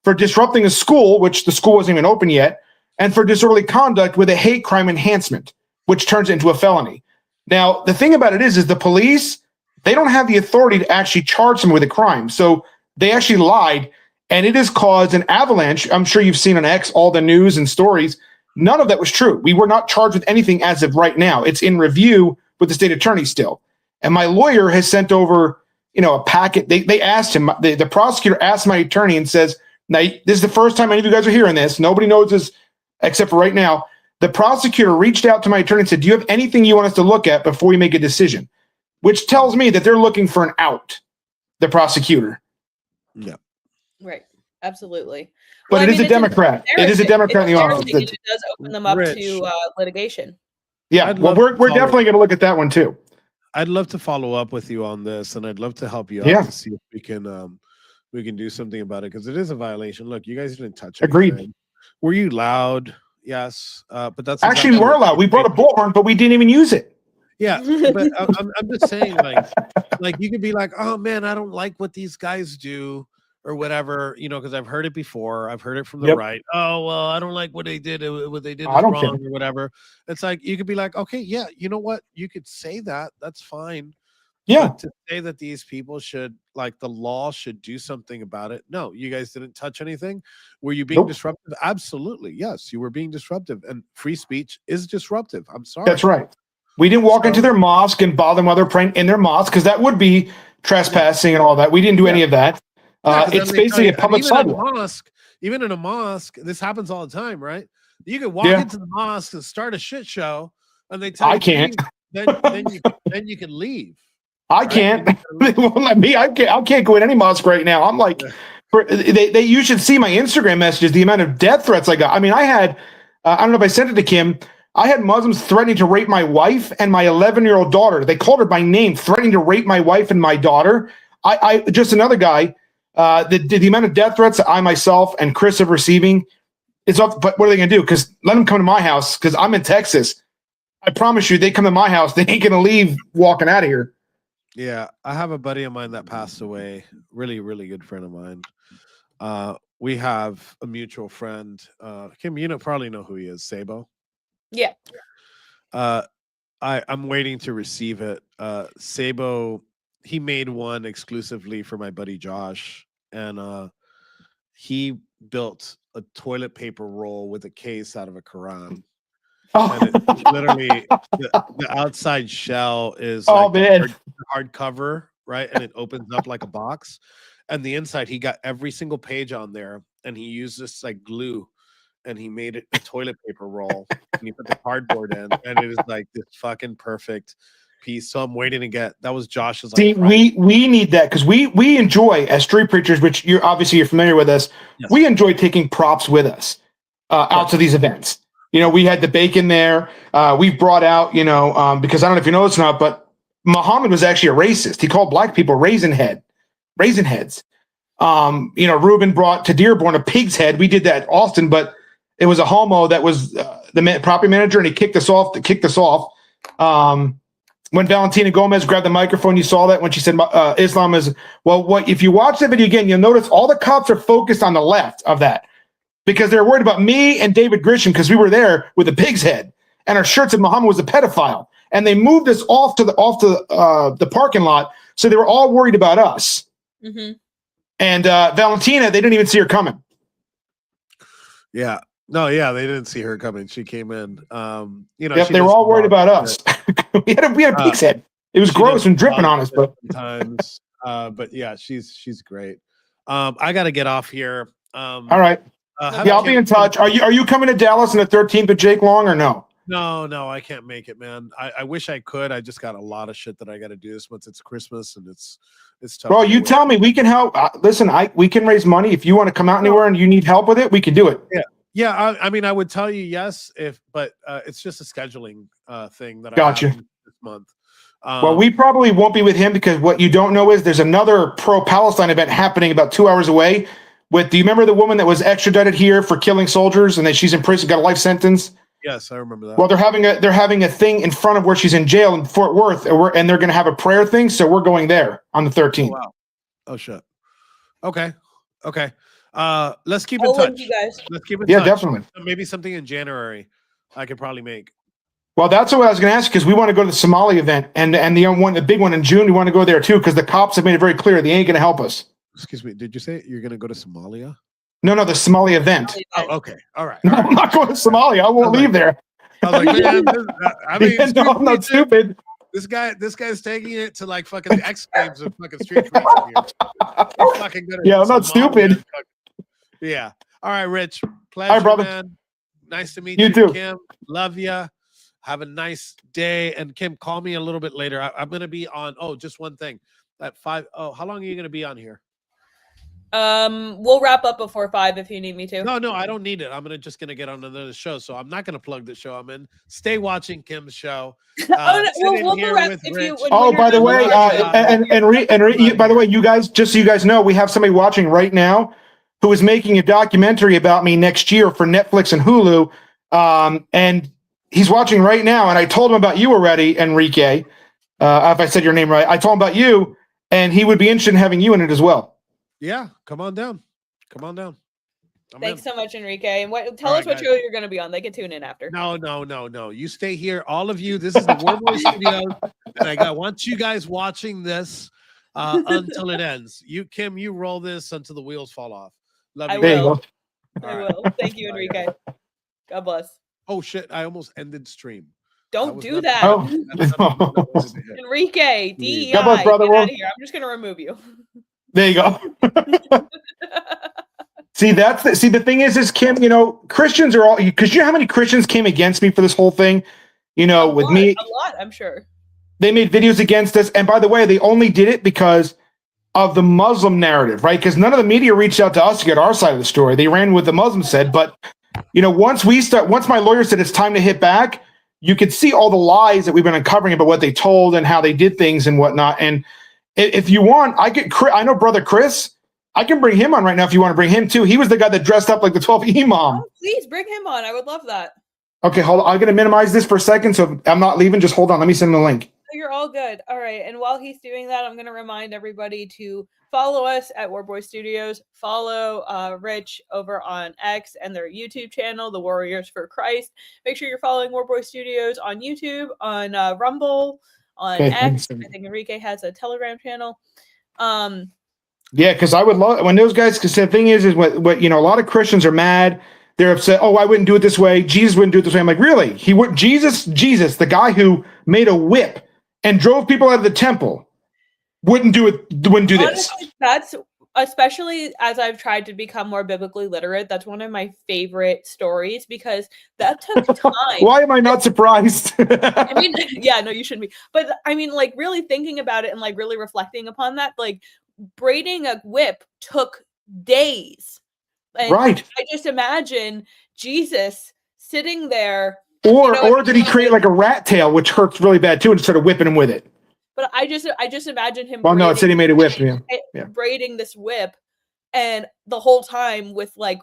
Speaker 20: for disrupting a school, which the school wasn't even open yet, and for disorderly conduct with a hate crime enhancement, which turns it into a felony. Now, the thing about it is the police, they don't have the authority to actually charge them with a crime. So they actually lied, and it has caused an avalanche. I'm sure you've seen on X all the news and stories. None of that was true. We were not charged with anything as of right now. It's in review with the state attorney still. And my lawyer has sent over, a packet. They asked him, the prosecutor asked my attorney and says, now, this is the first time any of you guys are hearing this. Nobody knows this except for right now. The prosecutor reached out to my attorney and said, do you have anything you want us to look at before we make a decision? Which tells me that they're looking for an out, the prosecutor.
Speaker 15: Yeah.
Speaker 2: Right. Absolutely.
Speaker 20: But it is a Democrat. It is a Democrat in the office.
Speaker 2: It does open them up to litigation.
Speaker 20: Yeah, well, we're definitely going to look at that one too.
Speaker 15: I'd love to follow up with you on this, and I'd love to help you out to see if we can do something about it, because it is a violation. Look, you guys didn't touch it.
Speaker 20: Agreed.
Speaker 15: Were you loud? Yes, but that's
Speaker 20: actually we're loud. We brought a bullhorn, but we didn't even use it.
Speaker 15: Yeah, but I'm just saying, like you could be like, oh man, I don't like what these guys do, or whatever, because I've heard it before. I've heard it from the right. Oh, well, I don't like what they did. What they did is wrong or whatever. It's like, you could be like, okay, yeah, you know what? You could say that. That's fine.
Speaker 20: Yeah.
Speaker 15: But to say that these people should, the law should do something about it. No, you guys didn't touch anything. Were you being disruptive? Absolutely. Yes, you were being disruptive. And free speech is disruptive. I'm sorry.
Speaker 20: That's right. We didn't walk into their mosque and bother them while they're praying in their mosque, because that would be trespassing and all that. We didn't do any of that. It's basically a public sidewalk.
Speaker 15: Even in a mosque, this happens all the time, right? You can walk into the mosque and start a shit show, and they tell you,
Speaker 20: I can't.
Speaker 15: Then you can leave.
Speaker 20: I can't. They won't let me. I can't go in any mosque right now. I'm like, you should see my Instagram messages. The amount of death threats I got. I mean, I had. I don't know if I sent it to Kim. I had Muslims threatening to rape my wife and my 11-year-old daughter. They called her by name, threatening to rape my wife and my daughter. I just another guy. The amount of death threats that I myself and Chris are receiving is up. But what are they going to do? Because let them come to my house, because I'm in Texas. I promise you, they come to my house, they ain't going to leave walking out of here.
Speaker 15: Yeah, I have a buddy of mine that passed away. Really, really good friend of mine. We have a mutual friend. Kim, you probably know who he is. Sabo.
Speaker 2: Yeah.
Speaker 15: I'm waiting to receive it. Sabo. He made one exclusively for my buddy Josh, and he built a toilet paper roll with a case out of a Quran. And it literally, the outside shell is hardcover, right? And it opens up like a box. And the inside, he got every single page on there, and he used this glue, and he made it a toilet paper roll, and he put the cardboard in, and it is like this fucking perfect piece. So I'm waiting to get. That was Josh's.
Speaker 20: See, we need that, because we enjoy, as street preachers, which you're familiar with us. Yes. We enjoy taking props with us out to these events. We had the bacon there. We've brought out, because I don't know if you know this or not, but Muhammad was actually a racist. He called black people raisin heads. Reuben brought to Dearborn a pig's head. We did that at Austin, but it was a homo that was the property manager, and he kicked us off. When Valentina Gomez grabbed the microphone, you saw that when she said Islam is, well, what if you watch the video again, you'll notice all the cops are focused on the left of that, because they're worried about me and David Grisham, because we were there with a pig's head and our shirt said Muhammad was a pedophile, and they moved us off to the parking lot, so they were all worried about us. Mm-hmm. And Valentina, they didn't even see her coming.
Speaker 15: Yeah. No, yeah, they didn't see her coming. She came in. You know,
Speaker 20: Yep,
Speaker 15: she
Speaker 20: they were
Speaker 15: does
Speaker 20: all worried
Speaker 15: a lot
Speaker 20: about
Speaker 15: of
Speaker 20: us. we had a pig's head. It was
Speaker 15: she
Speaker 20: gross
Speaker 15: does
Speaker 20: and
Speaker 15: a
Speaker 20: dripping
Speaker 15: lot
Speaker 20: on
Speaker 15: of
Speaker 20: us, but
Speaker 15: sometimes. But yeah, she's great. I got to get off here.
Speaker 20: all right.
Speaker 15: Have
Speaker 20: Yeah, I'll be in touch. Are you coming to Dallas on the 13th with Jake Long or no?
Speaker 15: No, I can't make it, man. I wish I could. I just got a lot of shit that I got to do this month. It's Christmas and it's tough.
Speaker 20: Bro,
Speaker 15: to
Speaker 20: you
Speaker 15: get
Speaker 20: tell me. We can help. Listen, we can raise money. If you want to come out anywhere and you need help with it, we can do it.
Speaker 15: Yeah. I mean, I would tell you yes, but it's just a scheduling thing that
Speaker 20: Gotcha.
Speaker 15: I have this month.
Speaker 20: Well, we probably won't be with him because what you don't know is there's another pro-Palestine event happening about 2 hours away. Do you remember the woman that was extradited here for killing soldiers and that she's in prison, got a life sentence?
Speaker 15: Yes, I remember that.
Speaker 20: Well, they're having a thing in front of where she's in jail in Fort Worth, and they're going to have a prayer thing. So we're going there on the 13th.
Speaker 15: Oh, wow. Oh shit. Okay. Let's keep in
Speaker 2: I'll
Speaker 15: touch.
Speaker 2: link you guys.
Speaker 15: Let's keep in
Speaker 20: Yeah,
Speaker 15: touch.
Speaker 20: definitely.
Speaker 15: Maybe something in January I could probably make.
Speaker 20: Well, that's what I was going to ask because we want to go to the Somali event and the big one in June. We want to go there too because the cops have made it very clear they ain't going to help us.
Speaker 15: Excuse me. Did you say you're going to go to Somalia?
Speaker 20: No, the Somali event.
Speaker 15: Oh, okay. All right.
Speaker 20: No, I'm not going to Somalia. I won't leave there.
Speaker 15: I was like, man, I mean,
Speaker 20: no, I'm not stupid.
Speaker 15: This guy's taking it to like fucking X Games of fucking street racing here.
Speaker 20: Yeah, I'm not stupid.
Speaker 15: Yeah. All right, Rich. Pleasure,
Speaker 20: All right, brother.
Speaker 15: man. Nice to meet
Speaker 20: You
Speaker 15: you,
Speaker 20: too.
Speaker 15: Kim. Love ya. Have a nice day. And Kim, call me a little bit later. I'm going to be on. Oh, just one thing. At 5. Oh, how long are you going to be on here?
Speaker 2: We'll wrap up before 5 if you need me to.
Speaker 15: No, I don't need it. I'm just gonna get on another show, so I'm not gonna plug the show I'm in. We'll watching Kim's show.
Speaker 2: We'll correct if you.
Speaker 20: By the way, by the way, you guys, just so you guys know, we have somebody watching right now who is making a documentary about me next year for Netflix and Hulu, and he's watching right now. And I told him about you already, Enrique. If I said your name right, I told him about you, and he would be interested in having you in it as well.
Speaker 15: Yeah, come on down.
Speaker 2: Thanks so much, Enrique. And tell us what show you're going to be on. They can tune in after.
Speaker 15: No. You stay here, all of you. This is the Warboy Studios, and I want you guys watching this until it ends. Kim, you roll this until the wheels fall off. Love you.
Speaker 2: I will. Thank you, Enrique. God bless.
Speaker 15: Oh shit! I almost ended stream.
Speaker 2: Don't do that. Enrique, DEI,
Speaker 20: God bless, brother.
Speaker 2: get out of here. I'm just going to remove you.
Speaker 20: There you go. See, the thing is Kim, Christians are all, because you know how many Christians came against me for this whole thing, me.
Speaker 2: A lot, I'm sure.
Speaker 20: They made videos against us. And by the way, they only did it because of the Muslim narrative, right? Because none of the media reached out to us to get our side of the story. They ran with the Muslim said. But, once my lawyer said it's time to hit back, you could see all the lies that we've been uncovering about what they told and how they did things and whatnot. And if you want, I know brother Chris. I can bring him on right now if you want to bring him too. He was the guy that dressed up like the 12 imam.
Speaker 2: Oh, please bring him on. I would love that.
Speaker 20: Okay, hold on. I'm going to minimize this for a second, so I'm not leaving. Just hold on. Let me send him the link.
Speaker 2: You're all good. All right. And while he's doing that, I'm going to remind everybody to follow us at Warboy Studios. Follow Rich over on X and their YouTube channel, The Warriors for Christ. Make sure you're following Warboy Studios on YouTube, on Rumble, on X. I think Enrique has a Telegram channel.
Speaker 20: Yeah, because I would love when those guys. Because the thing is what a lot of Christians are mad. They're upset. Oh, I wouldn't do it this way. Jesus wouldn't do it this way. I'm like, really? He would. Jesus, the guy who made a whip and drove people out of the temple, wouldn't do it. Wouldn't do this.
Speaker 2: Honestly, that's especially as I've tried to become more biblically literate. That's one of my favorite stories because that took time.
Speaker 20: Why am I not surprised?
Speaker 2: I mean, yeah, no, you shouldn't be. But I mean, like really thinking about it and like really reflecting upon that, like braiding a whip took days. And
Speaker 20: right.
Speaker 2: I just imagine Jesus sitting there.
Speaker 20: Or did he create like a rat tail, which hurts really bad too, and started whipping him with it?
Speaker 2: But I just imagine him.
Speaker 20: Well, no, it said he made a whip. Yeah.
Speaker 2: Braiding this whip, and the whole time with like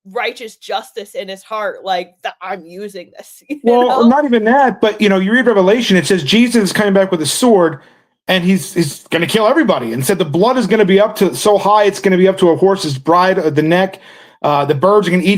Speaker 2: righteous justice in his heart, like I'm using this.
Speaker 20: Well, not even that, but you read Revelation. It says Jesus is coming back with a sword, and he's going to kill everybody. And said the blood is going to be up to so high, it's going to be up to a horse's bride, the neck. The birds are going to eat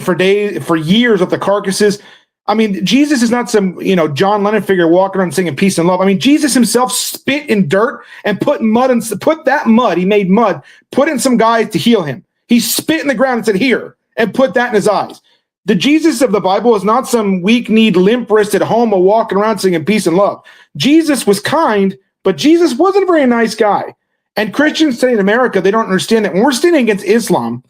Speaker 20: for years of the carcasses. I mean, Jesus is not some, John Lennon figure walking around singing peace and love. I mean, Jesus himself spit in dirt and put that mud, he made mud, put in some guys to heal him. He spit in the ground and said, here, and put that in his eyes. The Jesus of the Bible is not some weak-kneed, limp-wristed homo walking around singing peace and love. Jesus was kind, but Jesus wasn't a very nice guy. And Christians today in America, they don't understand that when we're standing against Islam,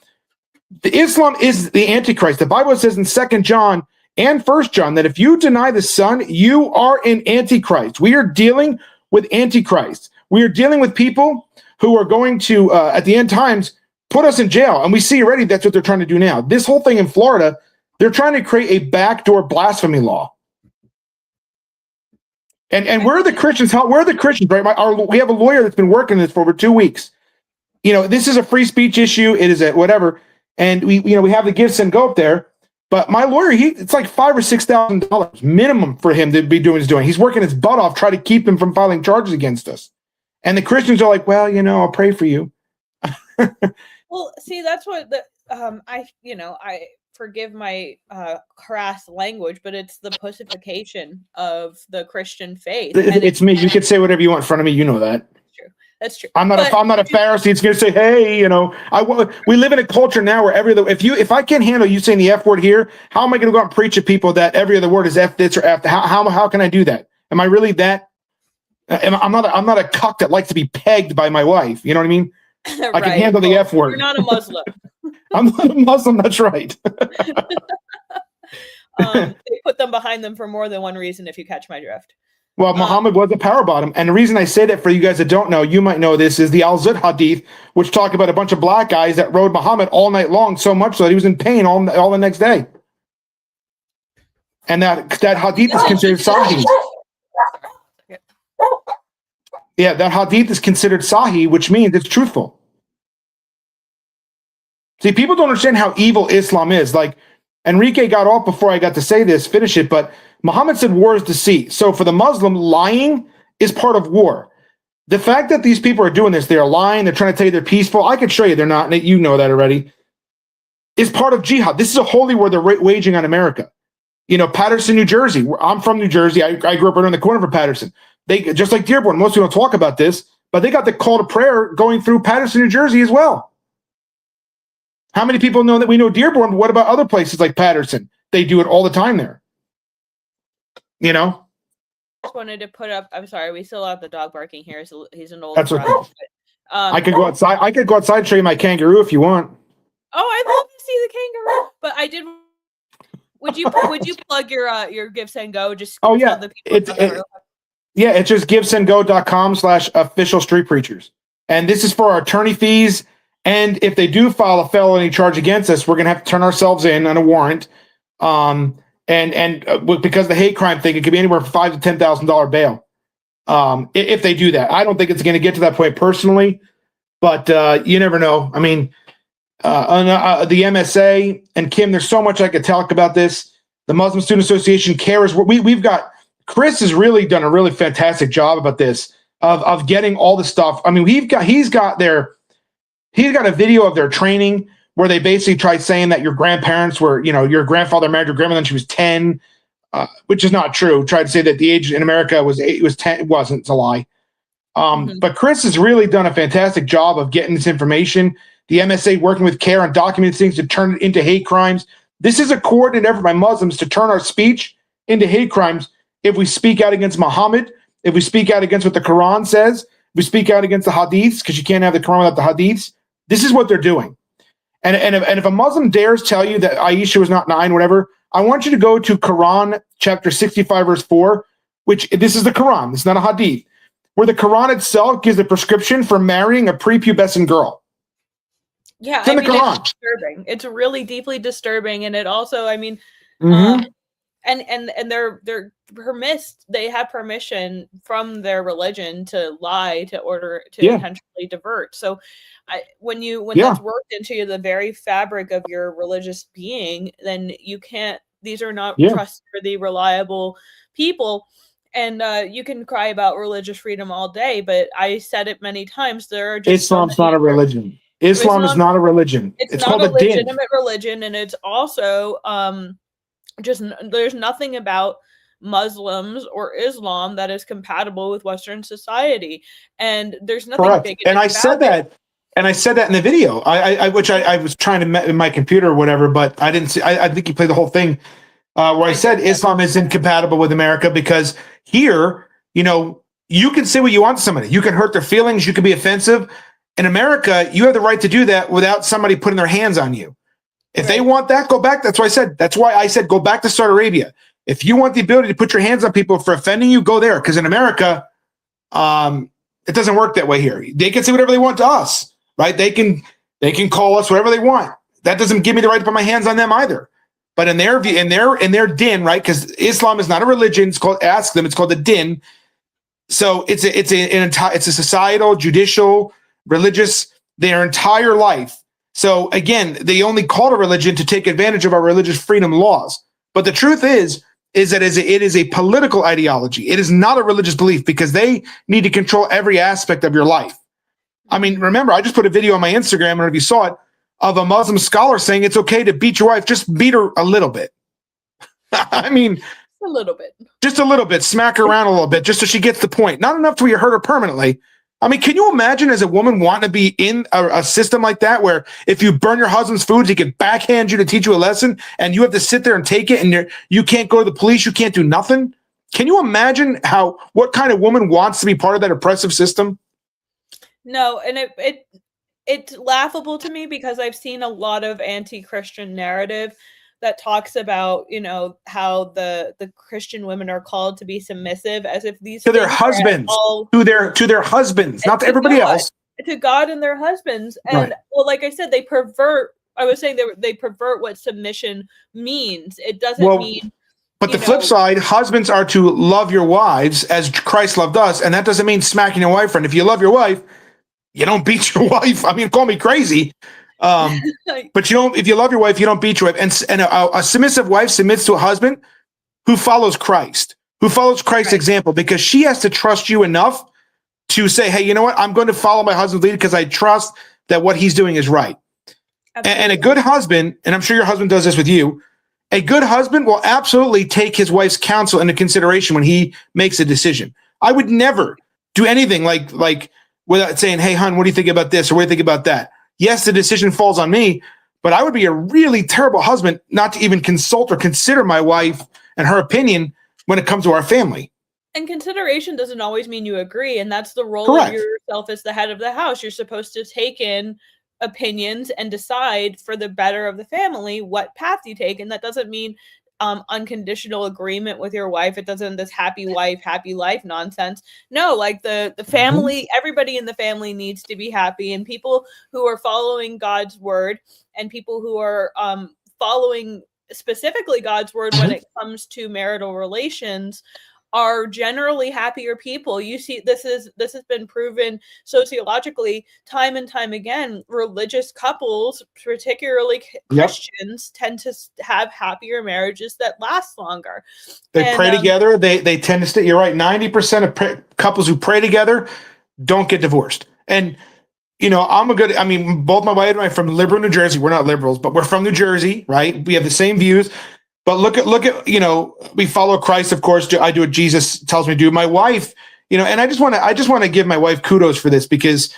Speaker 20: the Islam is the Antichrist. The Bible says in 2 John and 1 John that if you deny the Son, you are an Antichrist. We are dealing with Antichrist. We are dealing with people who are going to, at the end times, put us in jail. And we see already that's what they're trying to do now. This whole thing in Florida, they're trying to create a backdoor blasphemy law. And where are the Christians? Where are the Christians, right? We have a lawyer that's been working on this for over 2 weeks. You know, this is a free speech issue. It is a whatever. And we have the Give, Send, Go up there. But my lawyer, it's like $5,000 or $6,000 minimum for him to be doing what he's doing. He's working his butt off, trying to keep him from filing charges against us. And the Christians are like, well, I'll pray for you.
Speaker 2: Well, see, that's what I forgive my crass language, but it's the pussification of the Christian faith.
Speaker 20: It's me. You could say whatever you want in front of me. You know that.
Speaker 2: That's true.
Speaker 20: I'm not a Pharisee. It's going to say, hey, we live in a culture now where if I can't handle you saying the F word here, how am I going to go out and preach to people that every other word is F this or F? How can I do that? Am I really that? I'm not a cuck that likes to be pegged by my wife. You know what I mean?
Speaker 2: Right.
Speaker 20: I can handle the F word.
Speaker 2: You're not a Muslim.
Speaker 20: I'm not a Muslim. That's right.
Speaker 2: They put them behind them for more than one reason, if you catch my drift.
Speaker 20: Well, Muhammad was a power bottom. And the reason I say that for you guys that don't know, you might know this, is the Al-Zud hadith, which talk about a bunch of black guys that rode Muhammad all night long, so much so that he was in pain all the next day. And that hadith is considered sahih. Yeah, that hadith is considered sahih, which means it's truthful. See, people don't understand how evil Islam is. Like, Enrique got off before I got to say this, finish it, but Muhammad said war is deceit. So for the Muslim, lying is part of war. The fact that these people are doing this, they are lying, they're trying to tell you they're peaceful. I could show you they're not, you know that already. Is part of jihad. This is a holy war they're waging on America. Patterson, New Jersey. I'm from New Jersey. I grew up right on the corner of Patterson. They, just like Dearborn, most people don't talk about this, but they got the call to prayer going through Patterson, New Jersey as well. How many people know that we know Dearborn? But what about other places like Patterson? They do it all the time there.
Speaker 2: Just wanted to put up. I'm sorry, we still have the dog barking here. So he's an old.
Speaker 20: That's okay. I could go outside. I could go outside and show you my kangaroo if you want.
Speaker 2: Oh, I'd love to see the kangaroo. But I did. Would you plug your Give, Send, Go? Just
Speaker 20: oh yeah, it's just givesendgo.com/official street preachers, and this is for our attorney fees. And if they do file a felony charge against us, we're going to have to turn ourselves in on a warrant. And because the hate crime thing, it could be anywhere from $5,000 to $10,000 bail. If they do that, I don't think it's going to get to that point personally, but you never know. I mean, on the MSA and Kim, there's so much I could talk about this. The Muslim Student Association cares. We've got Chris has really done a really fantastic job about this of getting all the stuff. I mean, he's got a video of their training where they basically tried saying that your grandparents were, your grandfather married your grandmother when she was 10, which is not true. Tried to say that the age in America was 10. It wasn't. It's a lie. But Chris has really done a fantastic job of getting this information. The MSA working with CARE and documenting things to turn it into hate crimes. This is a coordinated effort by Muslims to turn our speech into hate crimes. If we speak out against Muhammad, if we speak out against what the Quran says, if we speak out against the hadiths, because you can't have the Quran without the hadiths. This is what they're doing. And if a Muslim dares tell you that Aisha was not 9, whatever, I want you to go to Quran chapter 65, verse 4, which this is the Quran. It's not a hadith, where the Quran itself gives a prescription for marrying a prepubescent girl.
Speaker 2: Yeah,
Speaker 20: it's
Speaker 2: Quran. It's disturbing. It's really deeply disturbing. And it also, and they're they have permission from their religion to lie to intentionally divert. So when that's worked into the very fabric of your religious being, then you can't, these are not trustworthy, reliable people. And you can cry about religious freedom all day, but I said it many times, there are just
Speaker 20: Islam's not a religion. Islam is not a religion.
Speaker 2: It's not a legitimate religion, and it's also just there's nothing about Muslims or Islam that is compatible with Western society, and there's nothing big.
Speaker 20: And I said that. And I said that in the video, which I was trying to in my computer or whatever, but I didn't see. I think you played the whole thing where I said Islam is incompatible with America because here, you can say what you want to somebody. You can hurt their feelings. You can be offensive. In America, you have the right to do that without somebody putting their hands on you. If they want that, go back. That's why I said go back to Saudi Arabia. If you want the ability to put your hands on people for offending you, go there. Because in America, it doesn't work that way here. They can say whatever they want to us, right? They can call us whatever they want. That doesn't give me the right to put my hands on them either. But in their view, in their din, right? Because Islam is not a religion. It's called It's called the din. So it's a societal, judicial, religious, their entire life. So again, they only call it a religion to take advantage of our religious freedom laws. But the truth is that it is a political ideology. It is not a religious belief because they need to control every aspect of your life. I mean, remember, I just put a video on my Instagram, I don't know if you saw it, of a Muslim scholar saying it's okay to beat your wife. Just beat her a little bit. I mean,
Speaker 2: a little bit.
Speaker 20: Just a little bit. Smack her around a little bit just so she gets the point. Not enough to where you hurt her permanently. I mean, can you imagine as a woman wanting to be in a system like that where if you burn your husband's foods, he can backhand you to teach you a lesson and you have to sit there and take it and you can't go to the police, you can't do nothing? Can you imagine what kind of woman wants to be part of that oppressive system?
Speaker 2: No, and it's laughable to me because I've seen a lot of anti-Christian narrative that talks about, how the Christian women are called to be submissive, as if these
Speaker 20: to their husbands, to their husbands, not to everybody else.
Speaker 2: To God and their husbands. And well, like I said, they pervert. I was saying they pervert what submission means. It doesn't mean.
Speaker 20: But the flip side, husbands are to love your wives as Christ loved us, and that doesn't mean smacking your wife. And if you love your wife, you don't beat your wife. I mean, call me crazy. But if you love your wife, you don't beat your wife. And a submissive wife submits to a husband who follows Christ, Christ's example, because she has to trust you enough to say, hey, you know what? I'm going to follow my husband's lead because I trust that what he's doing is right. And a good husband, and I'm sure your husband does this with you, a good husband will absolutely take his wife's counsel into consideration when he makes a decision. I would never do anything like without saying, hey, hon, what do you think about this? Or what do you think about that? Yes, the decision falls on me, but I would be a really terrible husband not to even consult or consider my wife and her opinion when it comes to our family.
Speaker 2: And consideration doesn't always mean you agree. And that's the role of yourself as the head of the house. You're supposed to take in opinions and decide for the better of the family what path you take. And that doesn't mean unconditional agreement with your wife. It doesn't this happy wife, happy life nonsense. No, like the family, everybody in the family needs to be happy. And people who are following God's word and people who are following specifically God's word when it comes to marital relations are generally happier people. You see, this has been proven sociologically time and time again. Religious couples, particularly Christians, tend to have happier marriages that last longer.
Speaker 20: They pray together. They tend to stay. You're right. 90% of couples who pray together don't get divorced. And both my wife and I are from liberal New Jersey. We're not liberals, but we're from New Jersey, right? We have the same views. But look at we follow Christ, of course. I do what Jesus tells me to do. My wife, and I just want to give my wife kudos for this because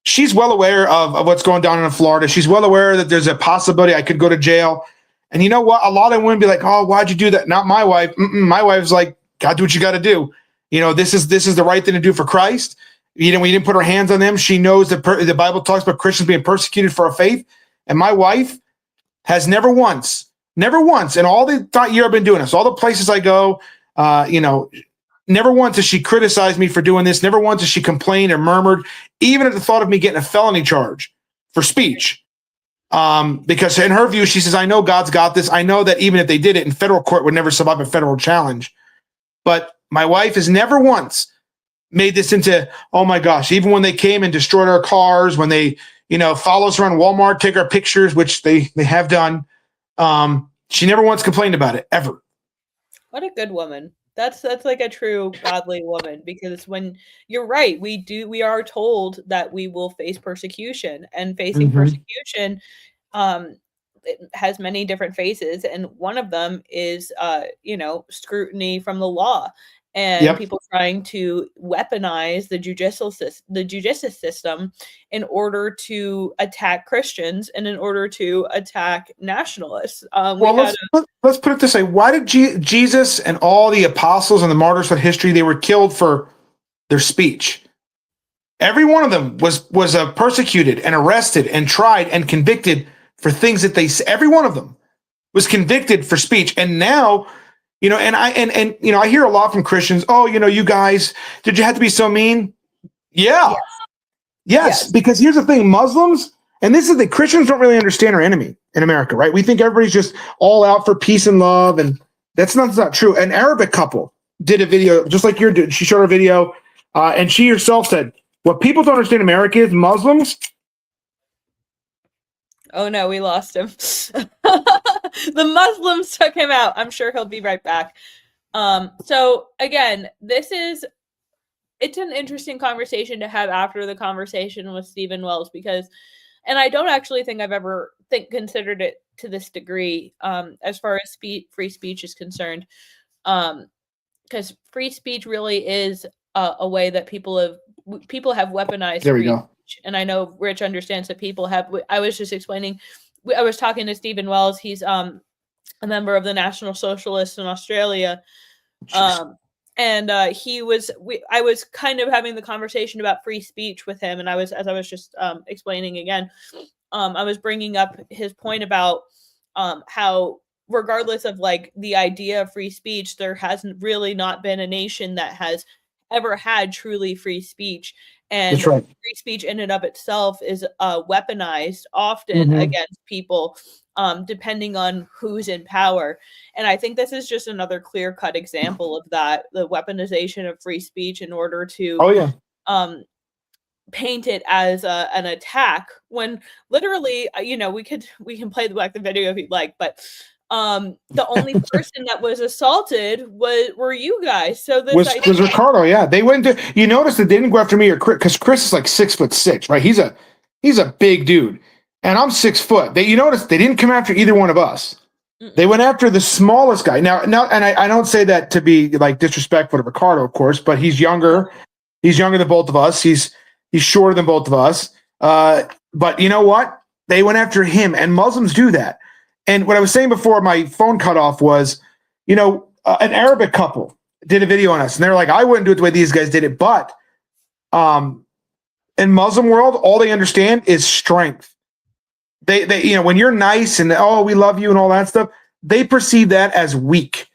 Speaker 20: she's well aware of what's going down in Florida. She's well aware that there's a possibility I could go to jail. And you know what? A lot of women be like, "Oh, why'd you do that?" Not my wife. My wife's like, "God, do what you got to do." This is the right thing to do for Christ. We didn't put our hands on them. She knows that the Bible talks about Christians being persecuted for our faith. And my wife has never once, in all the year I've been doing this, all the places I go, never once has she criticized me for doing this. Never once has she complained or murmured, even at the thought of me getting a felony charge for speech. Because in her view, she says, I know God's got this. I know that even if they did it in federal court, would never survive a federal challenge. But my wife has never once made this into, oh my gosh, even when they came and destroyed our cars, when they, follow us around Walmart, take our pictures, which they have done. She never once complained about it, ever.
Speaker 2: What a good woman. That's like a true godly woman, because when you're right, we are told that we will face persecution, and facing persecution it has many different faces, and one of them is scrutiny from the law. and people trying to weaponize the judicial system in order to attack Christians and in order to attack nationalists.
Speaker 20: Let's put it this way: why did Jesus and all the apostles and the martyrs of history, they were killed for their speech? Every one of them was persecuted and arrested and tried and convicted for things that they. Every one of them was convicted for speech, and now. I hear a lot from Christians. Oh, you guys, did you have to be so mean? Yeah. Yes. Because here's the thing, Muslims, and this is the Christians don't really understand our enemy in America, right? We think everybody's just all out for peace and love, and that's not true. An Arabic couple did a video, just like you're doing. She showed a video, and she herself said, what people don't understand in America is Muslims.
Speaker 2: Oh no, we lost him. The Muslims took him out. I'm sure he'll be right back. So again, it's an interesting conversation to have after the conversation with Stephen Wells, because, and I don't actually think I've ever considered it to this degree, as far as free speech is concerned. Because free speech really is a way that people have weaponized.
Speaker 20: There we go.
Speaker 2: And I know Rich understands that people have. I was just explaining. I was talking to Stephen Wells. He's a member of the National Socialists in Australia, and I was kind of having the conversation about free speech with him, and as I was just explaining again, I was bringing up his point about how, regardless of like the idea of free speech, there hasn't really not been a nation that has ever had truly free speech. And free speech in and of itself is weaponized often against people, depending on who's in power. And I think this is just another clear-cut example of that, the weaponization of free speech in order to paint it as an attack, when literally, we can play the video if you'd like, but the only person that was assaulted were you guys. So this
Speaker 20: was Ricardo. Yeah, they went to. You notice that they didn't go after me or Chris, because Chris is like 6'6", right? He's a big dude, and I'm 6 foot. You notice they didn't come after either one of us. They went after the smallest guy. Now, and I don't say that to be like disrespectful to Ricardo, of course, but he's younger. He's younger than both of us. He's shorter than both of us. But you know what? They went after him, and Muslims do that. And what I was saying before my phone cut off was, an Arabic couple did a video on us, and they're like, I wouldn't do it the way these guys did it. But in Muslim world, all they understand is strength. They when you're nice and, oh, we love you and all that stuff, they perceive that as weak.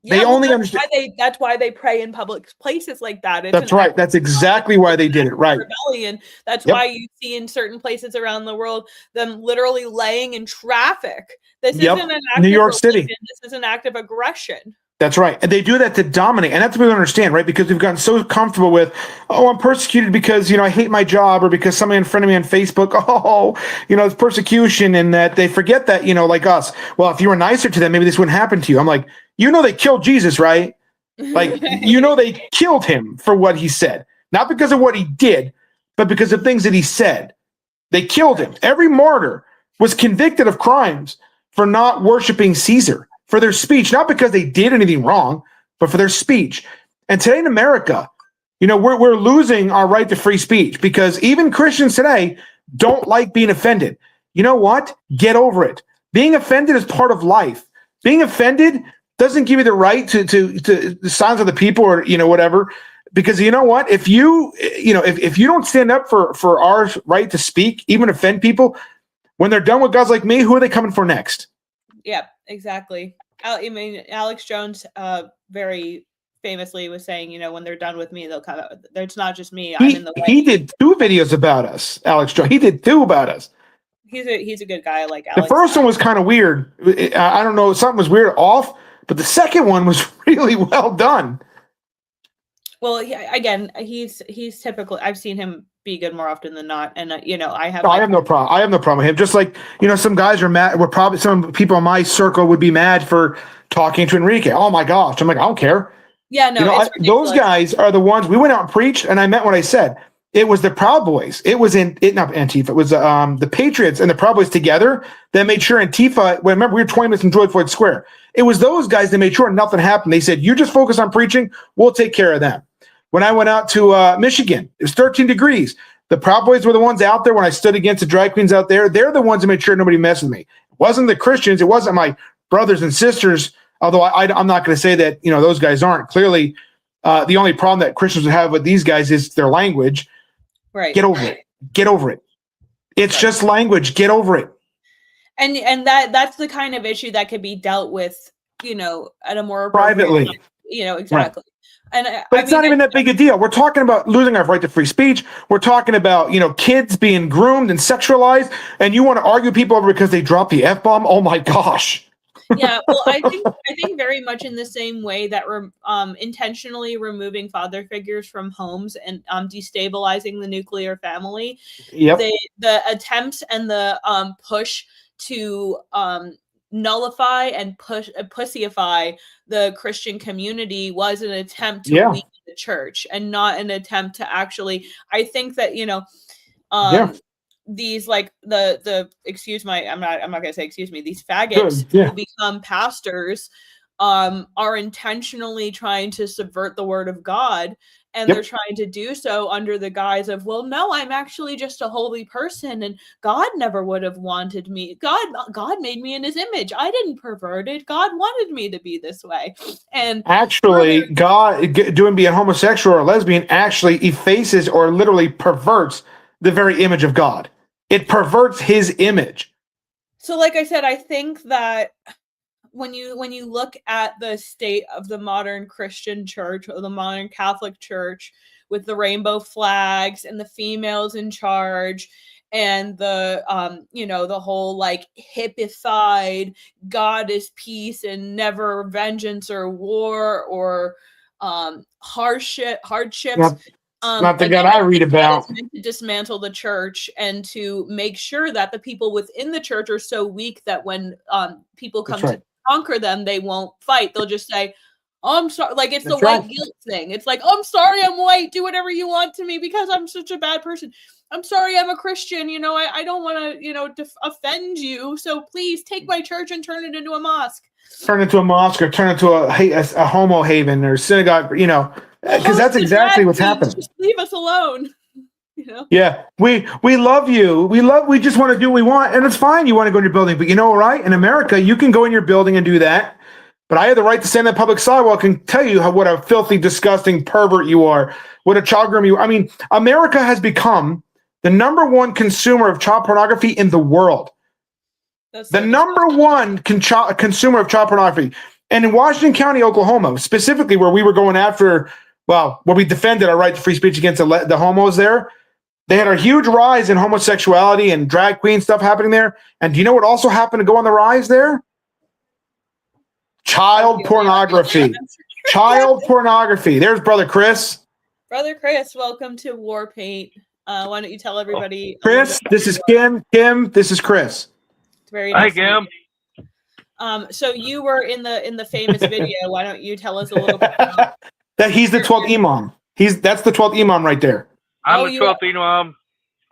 Speaker 20: They only understand.
Speaker 2: That's why they pray in public places like that.
Speaker 20: That's right. That's exactly why they did it. Right.
Speaker 2: Rebellion. That's why you see in certain places around the world them literally laying in traffic. This isn't an act of
Speaker 20: New York City.
Speaker 2: This is an act of aggression.
Speaker 20: That's right. And they do that to dominate. And that's what we understand, right? Because we've gotten so comfortable with, oh, I'm persecuted because, I hate my job, or because somebody in front of me on Facebook, it's persecution. And that they forget that, like us. Well, if you were nicer to them, maybe this wouldn't happen to you. I'm like, they killed Jesus, right? Like, they killed him for what he said. Not because of what he did, but because of things that he said. They killed him. Every martyr was convicted of crimes for not worshiping Caesar, for their speech, not because they did anything wrong, but for their speech. And today in America, we're losing our right to free speech, because even Christians today don't like being offended. You know what? Get over it. Being offended is part of life. Being offended doesn't give you the right to the silence of the people, or whatever. Because you know what? If you don't stand up for our right to speak, even offend people, when they're done with guys like me, who are they coming for next?
Speaker 2: Yeah, exactly. Alex Jones very famously was saying, when they're done with me, they'll come out. It's not just me. I'm in the way.
Speaker 20: He did 2 videos about us, Alex Jones. He did 2 about us.
Speaker 2: He's a good guy. Like Alex.
Speaker 20: The first one was kind of weird. I don't know, something was weird off, but the second one was really well done.
Speaker 2: Well, he's typical. I've seen him be good more often than not, and I have no problem.
Speaker 20: I have no problem with him. Just like some guys are mad. Some people in my circle would be mad for talking to Enrique. Oh my gosh! I'm like, I don't care.
Speaker 2: Yeah, no.
Speaker 20: Those guys are the ones we went out and preached, and I meant what I said. It was the Proud Boys. It was not Antifa. It was the Patriots and the Proud Boys together that made sure Antifa. Well, remember, we were 20 minutes from George Floyd Square. It was those guys that made sure nothing happened. They said, "You just focus on preaching. We'll take care of them." When I went out to Michigan, it was 13 degrees. The Proud Boys were the ones out there when I stood against the drag queens out there. They're the ones that made sure nobody messed with me. It wasn't the Christians. It wasn't my brothers and sisters. Although I'm not going to say that those guys aren't. Clearly, the only problem that Christians would have with these guys is their language.
Speaker 2: Right.
Speaker 20: Get over it. Get over it. It's just language. Get over it.
Speaker 2: And that's the kind of issue that could be dealt with, at a more
Speaker 20: privately.
Speaker 2: Exactly.
Speaker 20: Right. But it's not even that big a deal. We're talking about losing our right to free speech. We're talking about, kids being groomed and sexualized, and you want to argue people over because they dropped the F-bomb? Oh my gosh.
Speaker 2: Yeah, well, I think very much in the same way that we're intentionally removing father figures from homes and destabilizing the nuclear family.
Speaker 20: Yep.
Speaker 2: The attempts and the push to nullify and pussyify the Christian community was an attempt to weaken the church and not an attempt to actually. I think that these like I'm not gonna say excuse me, these faggots who become pastors are intentionally trying to subvert the word of God, and they're trying to do so under the guise of, well, no, I'm actually just a holy person and God never would have wanted me. God made me in his image. I didn't pervert it. God wanted me to be this way. And
Speaker 20: actually, God being homosexual or lesbian actually effaces or literally perverts the very image of God. It perverts his image.
Speaker 2: So like I said, I think that when you look at the state of the modern Christian church or the modern Catholic church with the rainbow flags and the females in charge and the the whole like hippified God is peace and never vengeance or war or hardships.
Speaker 20: Not the God I read about.
Speaker 2: To dismantle the church and to make sure that the people within the church are so weak that when people come to conquer them, they won't fight. They'll just say, "Oh, I'm sorry." Like it's the white guilt thing. It's like, "Oh, I'm sorry, I'm white. Do whatever you want to me because I'm such a bad person. I'm sorry, I'm a Christian. I don't want to, offend you. So please take my church and turn it into a mosque.
Speaker 20: Turn it into a mosque or turn it into a homo haven or synagogue. Because that's exactly what's happening.
Speaker 2: Just leave us alone.
Speaker 20: Yeah, we love you. We just want to do what we want, and it's fine. You want to go in your building, but right? In America, you can go in your building and do that. But I have the right to stand on the public sidewalk and tell you what a filthy, disgusting pervert you are, what a child groomer you are. I mean, America has become the number one consumer of child pornography in the world. The number one consumer of child pornography. And in Washington County, Oklahoma, specifically where we were going after, where we defended our right to free speech against the homos there, they had a huge rise in homosexuality and drag queen stuff happening there. And do you know what also happened to go on the rise there? Child pornography. Child pornography. There's Brother Chris.
Speaker 2: Brother Chris, welcome to WARPAINT. Why don't you tell everybody?
Speaker 20: Chris, this is Kim. Kim, this is Chris.
Speaker 2: It's very nice.
Speaker 4: Hi, Kim.
Speaker 2: So you were in the famous video. Why don't you tell us a little bit about
Speaker 20: that? He's the 12th imam. That's the 12th imam right there.
Speaker 4: I'm the 12th imam.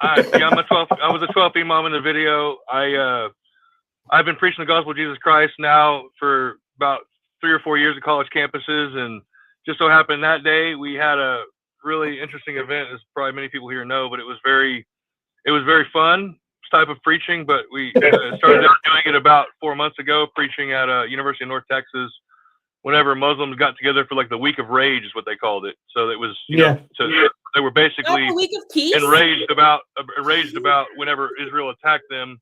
Speaker 4: I'm the 12th. I was the 12th imam in the video. I've been preaching the gospel of Jesus Christ now for about 3 or 4 years at college campuses, and just so happened that day we had a really interesting event, as probably many people here know, but it was very fun type of preaching. But we started out doing it about 4 months ago, preaching at University of North Texas whenever Muslims got together for like the week of rage is what they called it. So it was so they were basically enraged about whenever Israel attacked them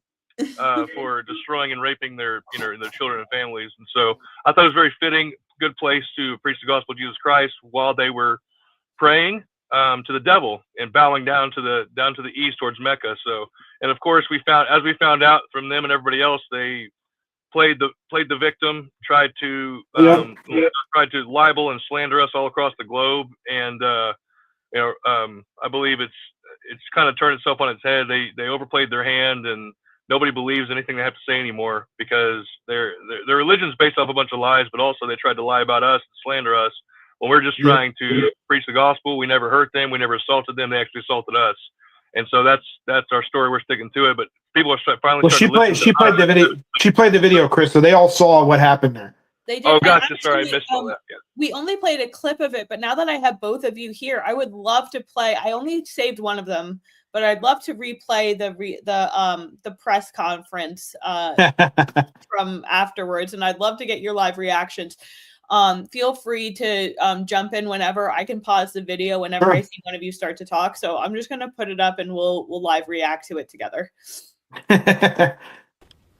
Speaker 4: for destroying and raping their their children and families. And so I thought it was very fitting, good place to preach the gospel of Jesus Christ while they were praying to the devil and bowing down to the east towards Mecca. So, and of course we found out from them and everybody else, they played the victim, tried to libel and slander us all across the globe. And I believe it's kind of turned itself on its head. They overplayed their hand, and nobody believes anything they have to say anymore because their religion's based off a bunch of lies, but also they tried to lie about us and slander us
Speaker 3: when we're just trying to preach the gospel. We never hurt them. We never assaulted them. They actually assaulted us. And so that's our story. We're sticking to it. But people are finally
Speaker 20: Well,
Speaker 3: starting to listen.
Speaker 20: she played the video. She played the video, Chris. So they all saw what happened there.
Speaker 2: They did.
Speaker 3: Oh,
Speaker 2: And
Speaker 3: gotcha. Sorry, I
Speaker 2: actually,
Speaker 3: missed all that. Yeah.
Speaker 2: we only played a clip of it, but now that I have both of you here, I would love to play. I only saved one of them, but I'd love to replay the press conference from afterwards, and I'd love to get your live reactions. Feel free to jump in whenever. I can pause the video whenever I see one of you start to talk. So I'm just gonna put it up, and we'll live react to it together.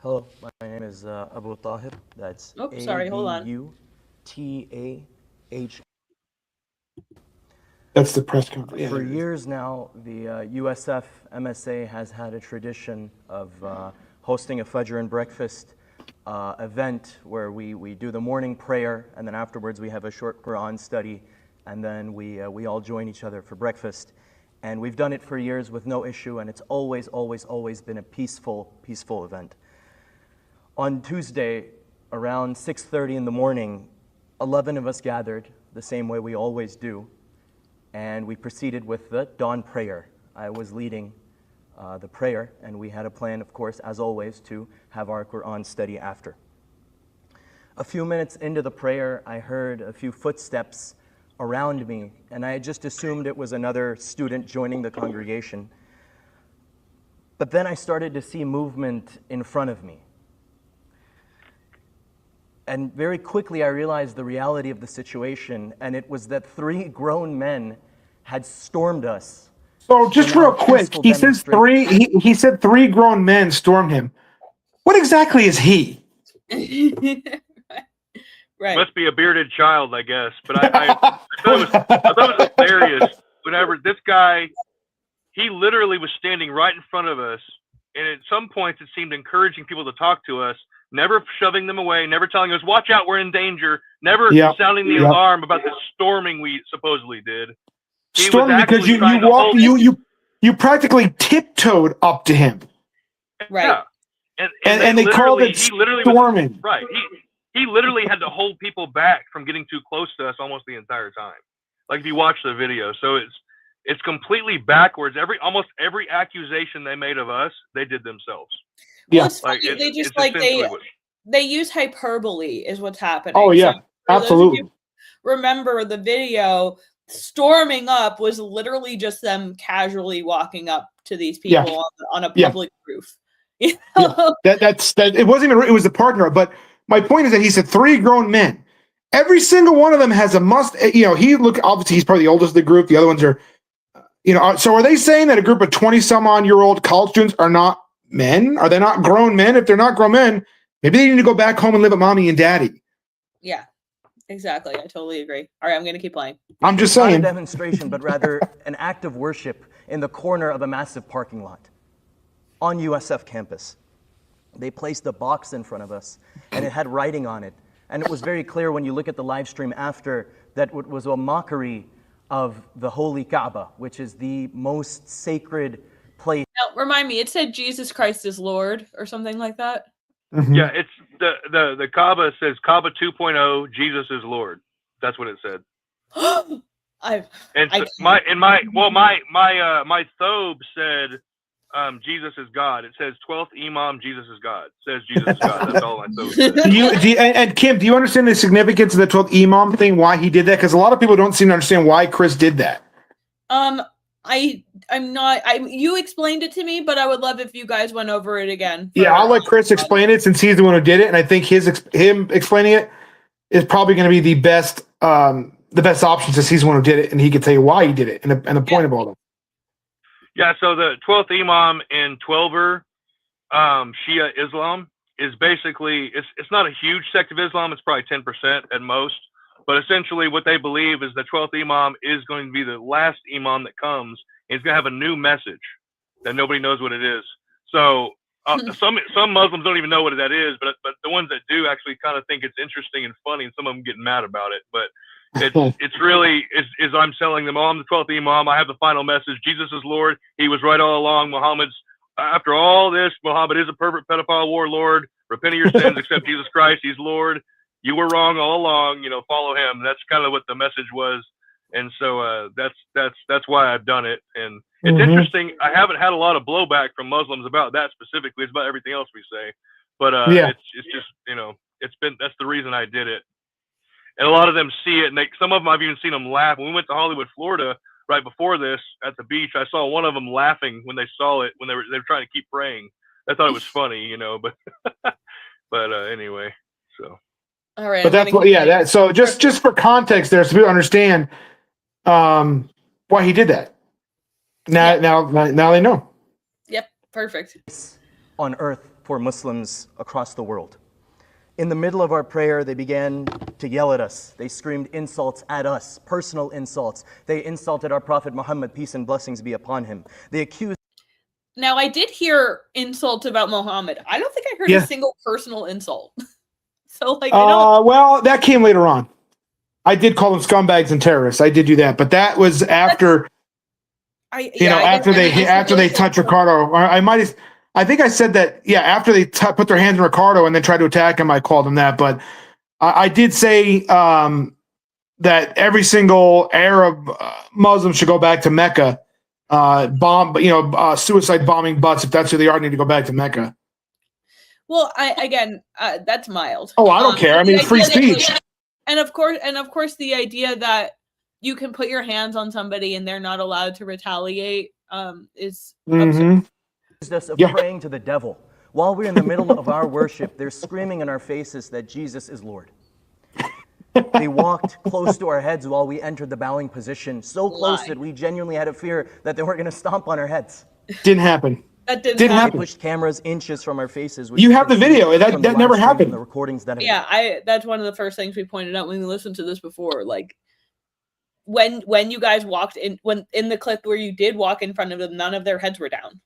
Speaker 21: Hello, my name is Abu Tahir. That's
Speaker 2: sorry, hold on.
Speaker 21: ABUTAH.
Speaker 20: That's the press conference. Yeah,
Speaker 21: For years now, the USF MSA has had a tradition of hosting a Fajr and breakfast event where we do the morning prayer, and then afterwards we have a short Quran study, and then we all join each other for breakfast. And we've done it for years with no issue, and it's always been a peaceful event. On Tuesday, around 6:30 in the morning, 11 of us gathered the same way we always do, and we proceeded with the dawn prayer. I was leading the prayer, and we had a plan, of course, as always, to have our Quran study after. A few minutes into the prayer, I heard a few footsteps around me, and I just assumed it was another student joining the congregation. But then I started to see movement in front of me. And very quickly I realized the reality of the situation, and it was that 3 grown men had stormed us.
Speaker 20: So just real quick, he says he said 3 grown men stormed him. What exactly is he?
Speaker 2: Right.
Speaker 3: Must be a bearded child, I guess. But I thought it was hilarious. Whenever this guy, he literally was standing right in front of us, and at some points it seemed encouraging people to talk to us, never shoving them away, never telling us, watch out, we're in danger, never sounding the alarm about the storming we supposedly did.
Speaker 20: Storming because you practically tiptoed up to him.
Speaker 2: Right.
Speaker 3: Yeah.
Speaker 20: And they called it storming.
Speaker 3: Right. He literally had to hold people back from getting too close to us almost the entire time. Like if you watch the video. So it's completely backwards. Almost every accusation they made of us, they did themselves.
Speaker 2: Well, it's funny. They use hyperbole is what's happening.
Speaker 20: Oh yeah,
Speaker 2: so
Speaker 20: absolutely.
Speaker 2: Remember the video, storming up was literally just them casually walking up to these people on a public roof. You know?
Speaker 20: That's it wasn't even, it was the partner. But my point is that he said 3 grown men. Every single one of them has a obviously he's probably the oldest of the group. The other ones are, so are they saying that a group of 20-some-odd-year-old college students are not men? Are they not grown men? If they're not grown men, maybe they need to go back home and live with mommy and daddy.
Speaker 2: Yeah, exactly. I totally agree. All right, I'm going to keep playing.
Speaker 20: I'm just saying.
Speaker 21: Not a demonstration, but rather an act of worship in the corner of a massive parking lot on USF campus. They placed a box in front of us, and it had writing on it. And it was very clear when you look at the live stream after that it was a mockery of the Holy Kaaba, which is the most sacred place.
Speaker 2: Now, remind me, it said Jesus Christ is Lord or something like that?
Speaker 20: Mm-hmm.
Speaker 3: Yeah, it's the Kaaba says Kaaba 2.0, Jesus is Lord. That's what it said. My thobe said Jesus is God. It says 12th Imam, Jesus is God. It says Jesus is God. That's all my thobe said.
Speaker 20: And Kim, do you understand the significance of the 12th Imam thing? Why he did that? Because a lot of people don't seem to understand why Chris did that.
Speaker 2: I'm not. You explained it to me, but I would love if you guys went over it again.
Speaker 20: Yeah, I'll let Chris explain it since he's the one who did it, and I think him explaining it is probably going to be the best option since he's the one who did it, and he can tell you why he did it and the point of all that.
Speaker 3: Yeah, so the 12th Imam in Twelver, Shia Islam is basically it's not a huge sect of Islam. It's probably 10% at most. But essentially what they believe is the 12th Imam is going to be the last Imam that comes. And he's going to have a new message that nobody knows what it is. So some Muslims don't even know what that is, but the ones that do actually kind of think it's interesting and funny, and some of them get mad about it. But it's really I'm telling them, I'm the 12th Imam. I have the final message. Jesus is Lord. He was right all along. After all this, Muhammad is a pervert, pedophile, warlord. Repent of your sins, accept Jesus Christ. He's Lord. you were wrong all along. You know, follow him. That's kind of what the message was. And so that's why I've done it. And it's interesting. I haven't had a lot of blowback from Muslims about that specifically. It's about everything else we say. But it's just, you know, that's the reason I did it. And a lot of them see it, and some of them I've even seen them laugh. When we went to Hollywood, Florida, right before this at the beach, I saw one of them laughing when they saw it when they were trying to keep praying. I thought it was funny, you know. But anyway, so.
Speaker 2: All right.
Speaker 20: But that's what, so just for context, there, so people understand why he did that. Now they know.
Speaker 2: Yep, perfect.
Speaker 21: On earth for Muslims across the world. In the middle of our prayer, they began to yell at us. They screamed insults at us, personal insults. They insulted our Prophet Muhammad, peace and blessings be upon him. They accused.
Speaker 2: Now, I did hear insults about Muhammad. I don't think I heard a single personal insult. So, like,
Speaker 20: well, that came later on. I did call them scumbags and terrorists. I did do that, but that was after. After they touched Ricardo. I think I said that, after they put their hands on Ricardo and then tried to attack him, I called him that. But I did say that every single Arab Muslim should go back to Mecca, suicide bombing butts. If that's who they are, need to go back to Mecca.
Speaker 2: Well, that's mild.
Speaker 20: Oh, I don't care. I mean, free speech.
Speaker 2: And of course, the idea that you can put your hands on somebody and they're not allowed to retaliate is absurd.
Speaker 21: Us of praying to the devil. While we're in the middle of our worship, they're screaming in our faces that Jesus is Lord. They walked close to our heads while we entered the bowing position, so close that we genuinely had a fear that they were going to stomp on our heads.
Speaker 20: Didn't happen.
Speaker 2: That didn't happen.
Speaker 21: They pushed cameras inches from our faces.
Speaker 20: You have the video. That never happened.
Speaker 21: The recordings that
Speaker 2: that's one of the first things we pointed out when we listened to this before. Like, when you guys walked in, in the clip where you did walk in front of them, none of their heads were down.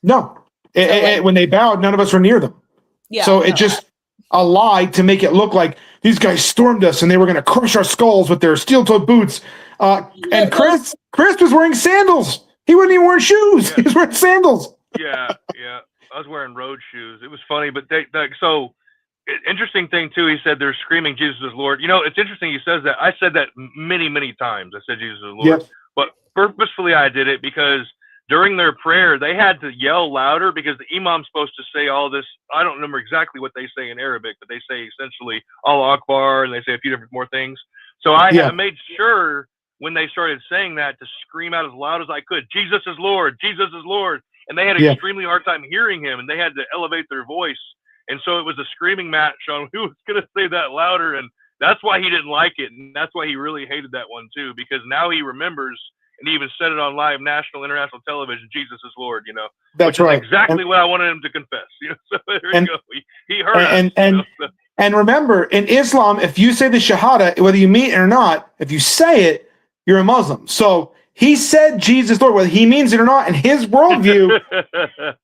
Speaker 20: No. When they bowed, none of us were near them.
Speaker 2: Yeah.
Speaker 20: So it's just a lie to make it look like these guys stormed us and they were going to crush our skulls with their steel-toed boots. And Chris was wearing sandals. He wasn't even wearing shoes. He was wearing sandals.
Speaker 3: Yeah. I was wearing road shoes. It was funny, but interesting thing too. He said they're screaming Jesus is Lord. You know, it's interesting he says that. I said that many, many times. I said Jesus is Lord, but purposefully I did it because during their prayer, they had to yell louder because the imam's supposed to say all this. I don't remember exactly what they say in Arabic, but they say essentially Allah Akbar, and they say a few different more things. So I made sure when they started saying that to scream out as loud as I could, Jesus is Lord, Jesus is Lord. And they had an extremely hard time hearing him, and they had to elevate their voice. And so it was a screaming match on who was going to say that louder. And that's why he didn't like it. And that's why he really hated that one too, because now he remembers. And he even said it on live national, international television. Jesus is Lord, you know.
Speaker 20: That's
Speaker 3: which
Speaker 20: right.
Speaker 3: is exactly what I wanted him to confess. You know, so there you go. He heard us.
Speaker 20: And remember, in Islam, if you say the Shahada, whether you mean it or not, if you say it, you're a Muslim. So he said Jesus Lord, whether he means it or not. In his worldview,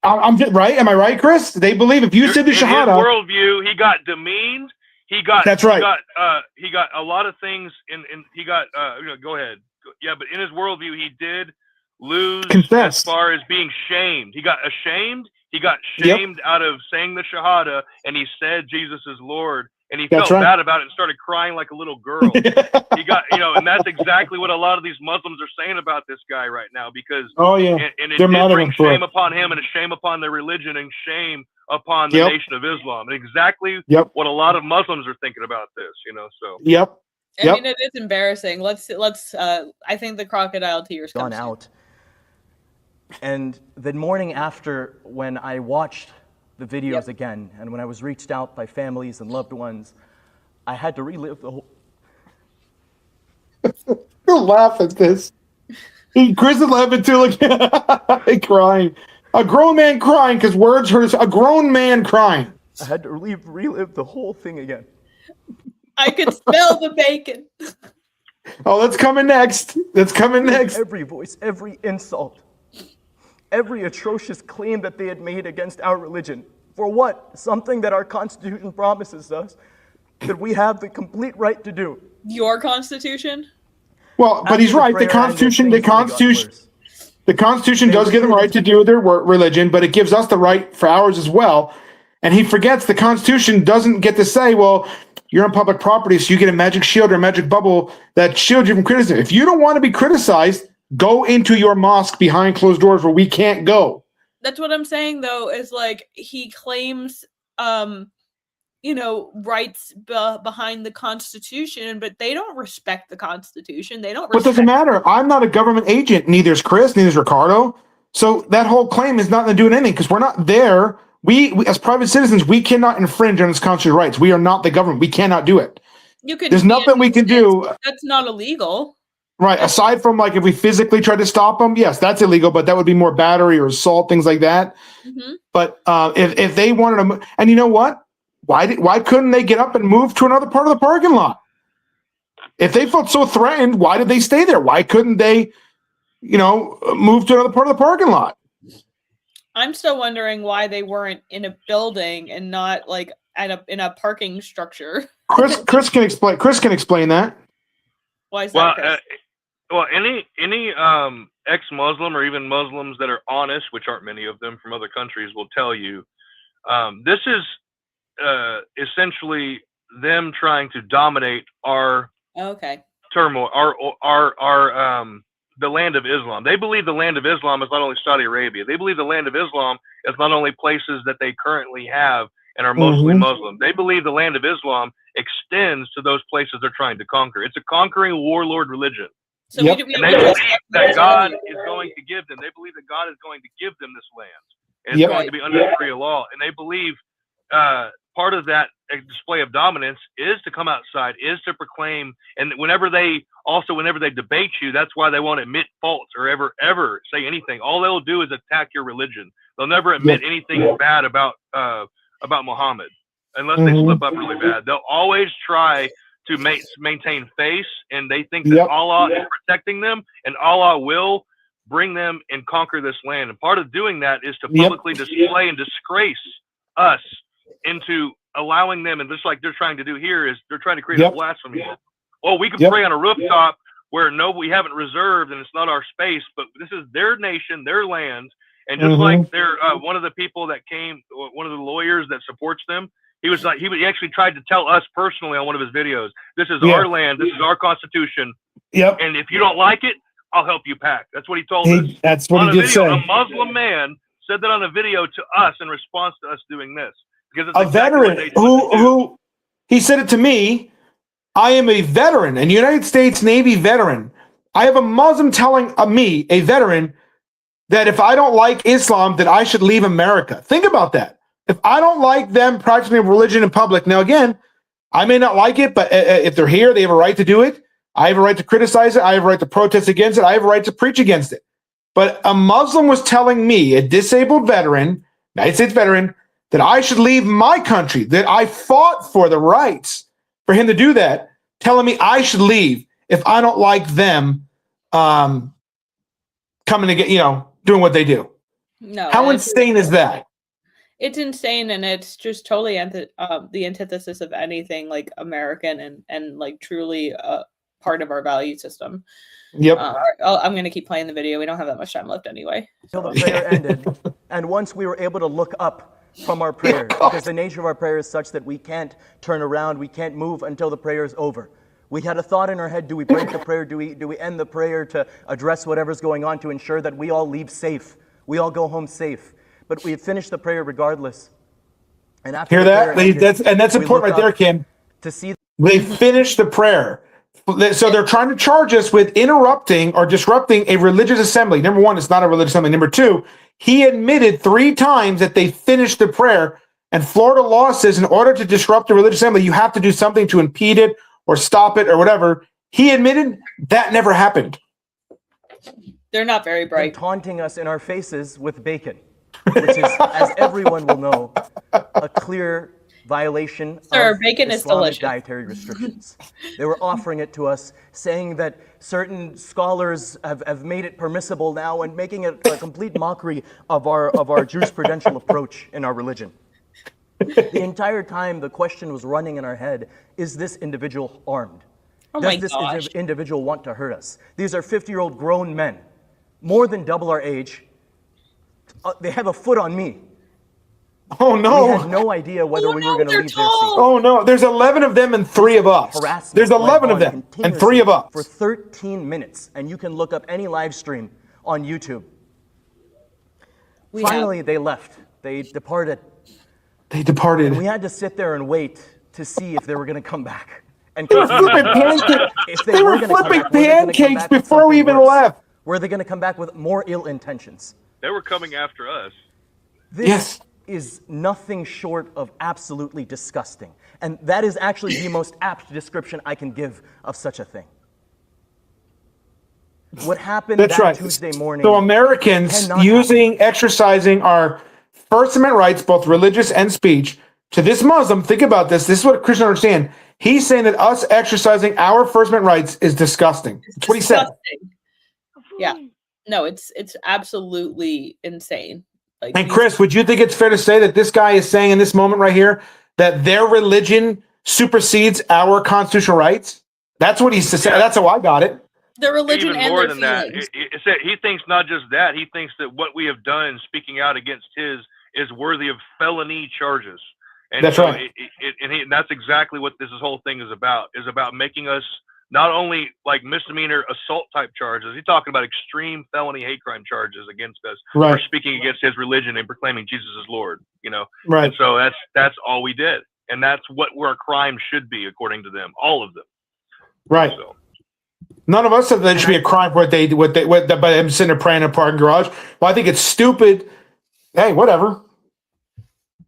Speaker 20: I'm right. Am I right, Chris? They believe if you said the Shahada,
Speaker 3: in his worldview, he got demeaned.
Speaker 20: That's right.
Speaker 3: He got a lot of things. He got. Go ahead. Yeah, but in his worldview, he did lose as far as being shamed. He got ashamed. He got shamed out of saying the Shahada, and he said Jesus is Lord, and he felt bad about it and started crying like a little girl. He got, and that's exactly what a lot of these Muslims are saying about this guy right now, because and it did bring shame upon him and a shame upon their religion and shame upon the Nation of Islam. And exactly what a lot of Muslims are thinking about this, so.
Speaker 2: I mean, it is embarrassing. Let's. I think the crocodile tears
Speaker 21: gone out. And the morning after, when I watched the videos again, and when I was reached out by families and loved ones, I had to relive the whole.
Speaker 20: Don't laugh at this. Chris is laughing too, like crying. A grown man crying because words hurt. A grown man crying.
Speaker 21: I had to relive the whole thing again.
Speaker 2: I could smell the bacon.
Speaker 20: Oh, that's coming next.
Speaker 21: Every voice, every insult, every atrocious claim that they had made against our religion. For what? Something that our Constitution promises us that we have the complete right to do.
Speaker 2: Your Constitution?
Speaker 20: Well, but he's right. The Constitution does give them the right to do their religion, but it gives us the right for ours as well. And he forgets the Constitution doesn't get to say, well, you're on public property, so you get a magic shield or a magic bubble that shields you from criticism. If you don't want to be criticized, go into your mosque behind closed doors where we can't go.
Speaker 2: That's what I'm saying, though, is like he claims, rights behind the Constitution, but they don't respect the Constitution. They don't.
Speaker 20: What doesn't matter? I'm not a government agent. Neither is Chris. Neither is Ricardo. So that whole claim is not going to do anything because we're not there. We, as private citizens, we cannot infringe on his constitutional rights. We are not the government. We cannot do it. There's nothing we can do.
Speaker 2: That's not illegal.
Speaker 20: Right. Aside from like if we physically try to stop them, yes, that's illegal, but that would be more battery or assault, things like that.
Speaker 2: Mm-hmm.
Speaker 20: But if they wanted to, and you know what? Why couldn't they get up and move to another part of the parking lot? If they felt so threatened, why did they stay there? Why couldn't they, move to another part of the parking lot?
Speaker 2: I'm still wondering why they weren't in a building and not like in a parking structure.
Speaker 20: Chris can explain. Chris can explain that.
Speaker 2: Why is that, Chris?
Speaker 3: Any ex-Muslim or even Muslims that are honest, which aren't many of them from other countries, will tell you this is essentially them trying to dominate our turmoil, our the land of Islam. They believe the land of Islam is not only Saudi Arabia. They believe the land of Islam is not only places that they currently have and are mostly Muslim. They believe the land of Islam extends to those places they're trying to conquer. It's a conquering warlord religion.
Speaker 2: So we
Speaker 3: and they believe that God is going to give them. They believe that God is going to give them this land. And it's going to be under the Sharia law. And they believe part of that display of dominance is to come outside, is to proclaim. And whenever they debate you, that's why they won't admit faults or ever say anything. All they'll do is attack your religion. They'll never admit anything bad about Muhammad unless they slip up really bad. They'll always try to maintain face, and they think that Allah is protecting them, and Allah will bring them and conquer this land. And part of doing that is to publicly display and disgrace us into allowing them, and just like they're trying to do here, is they're trying to create a blasphemy. Oh, we can pray on a rooftop where we haven't reserved, and it's not our space, but this is their nation, their land. And just like they're one of the people that came, one of the lawyers that supports them, he actually tried to tell us personally on one of his videos, this is our land, this is our Constitution. And if you don't like it, I'll help you pack. That's what he told us.
Speaker 20: That's what he did say.
Speaker 3: A Muslim man said that on a video to us in response to us doing this. Because it's
Speaker 20: veteran who he said it to me. I am a veteran, a United States Navy veteran. I have a Muslim telling me, a veteran, that if I don't like Islam, that I should leave America. Think about that. If I don't like them practicing religion in public, now again, I may not like it, but if they're here, they have a right to do it. I have a right to criticize it. I have a right to protest against it. I have a right to preach against it. But a Muslim was telling me, a disabled veteran, United States veteran, that I should leave my country, that I fought for the rights for him to do that, telling me I should leave if I don't like them coming to get, doing what they do.
Speaker 2: No.
Speaker 20: How insane is that?
Speaker 2: It's insane, and it's just totally the antithesis of anything like American and like truly part of our value system.
Speaker 20: Yep.
Speaker 2: I'm going to keep playing the video. We don't have that much time left anyway.
Speaker 21: Until the prayer ended, and once we were able to look up from our prayer, because the nature of our prayer is such that we can't turn around, we can't move until the prayer is over. We had a thought in our head: do we break the prayer? Do we end the prayer to address whatever's going on to ensure that we all leave safe, we all go home safe? But we had finished the prayer regardless. And after
Speaker 20: hear that? That's important right there, Kim.
Speaker 21: To see
Speaker 20: they finished the prayer. So they're trying to charge us with interrupting or disrupting a religious assembly. Number one, it's not a religious assembly. Number two, he admitted 3 times that they finished the prayer. And Florida law says in order to disrupt a religious assembly, you have to do something to impede it or stop it or whatever. He admitted that never happened.
Speaker 2: They're not very bright.
Speaker 21: And taunting us in our faces with bacon, which is, as everyone will know, a clear violation of
Speaker 2: bacon is
Speaker 21: Islamic
Speaker 2: delicious.
Speaker 21: Dietary restrictions. They were offering it to us, saying that certain scholars have made it permissible now and making it a complete mockery of our jurisprudential approach in our religion. The entire time the question was running in our head, is this individual armed? Does this individual want to hurt us? These are 50-year-old grown men, more than double our age. They have a foot on me.
Speaker 20: Oh no!
Speaker 21: We had no idea whether we were going to leave their seat.
Speaker 20: Oh no! There's 11 of them and 3 of us. There's 11 of them and 3 of us
Speaker 21: for 13 minutes, and you can look up any live stream on YouTube. Finally, they left. They departed.
Speaker 20: They departed.
Speaker 21: And we had to sit there and wait to see if they were going to come back. And
Speaker 20: They were flipping pancakes.
Speaker 21: if
Speaker 20: They were
Speaker 21: gonna come
Speaker 20: flipping
Speaker 21: back, were they gonna come
Speaker 20: pancakes
Speaker 21: back with
Speaker 20: before we
Speaker 21: something
Speaker 20: even
Speaker 21: worse?
Speaker 20: left.
Speaker 21: Were they going to come back with more ill intentions?
Speaker 3: They were coming after us.
Speaker 21: This is nothing short of absolutely disgusting. And that is actually the most apt description I can give of such a thing. What happened
Speaker 20: That's
Speaker 21: that
Speaker 20: right.
Speaker 21: Tuesday morning?
Speaker 20: So Americans exercising our First Amendment rights, both religious and speech, to this Muslim, think about this. This is what Christians understand. He's saying that us exercising our First Amendment rights is disgusting. That's what he said.
Speaker 2: Yeah. No, it's absolutely insane. Like,
Speaker 20: And Chris, would you think it's fair to say that this guy is saying in this moment right here that their religion supersedes our constitutional rights? That's what he's saying. That's how I got it.
Speaker 2: The religion
Speaker 3: Even
Speaker 2: and
Speaker 3: more
Speaker 2: their
Speaker 3: than that,
Speaker 2: feelings.
Speaker 3: he thinks not just that. He thinks that what we have done in speaking out against his is worthy of felony charges. And
Speaker 20: That's
Speaker 3: so
Speaker 20: right.
Speaker 3: And that's exactly what this whole thing is about making us not only like misdemeanor assault type charges. He's talking about extreme felony hate crime charges against us
Speaker 20: Right.
Speaker 3: for speaking against his religion and proclaiming Jesus as Lord.
Speaker 20: Right.
Speaker 3: And so that's all we did, and that's what our crime should be according to them, all of them.
Speaker 20: Right.
Speaker 3: So.
Speaker 20: None of us said that it should be a crime for what by them sitting there praying in a parking garage. Well, I think it's stupid. Hey, whatever.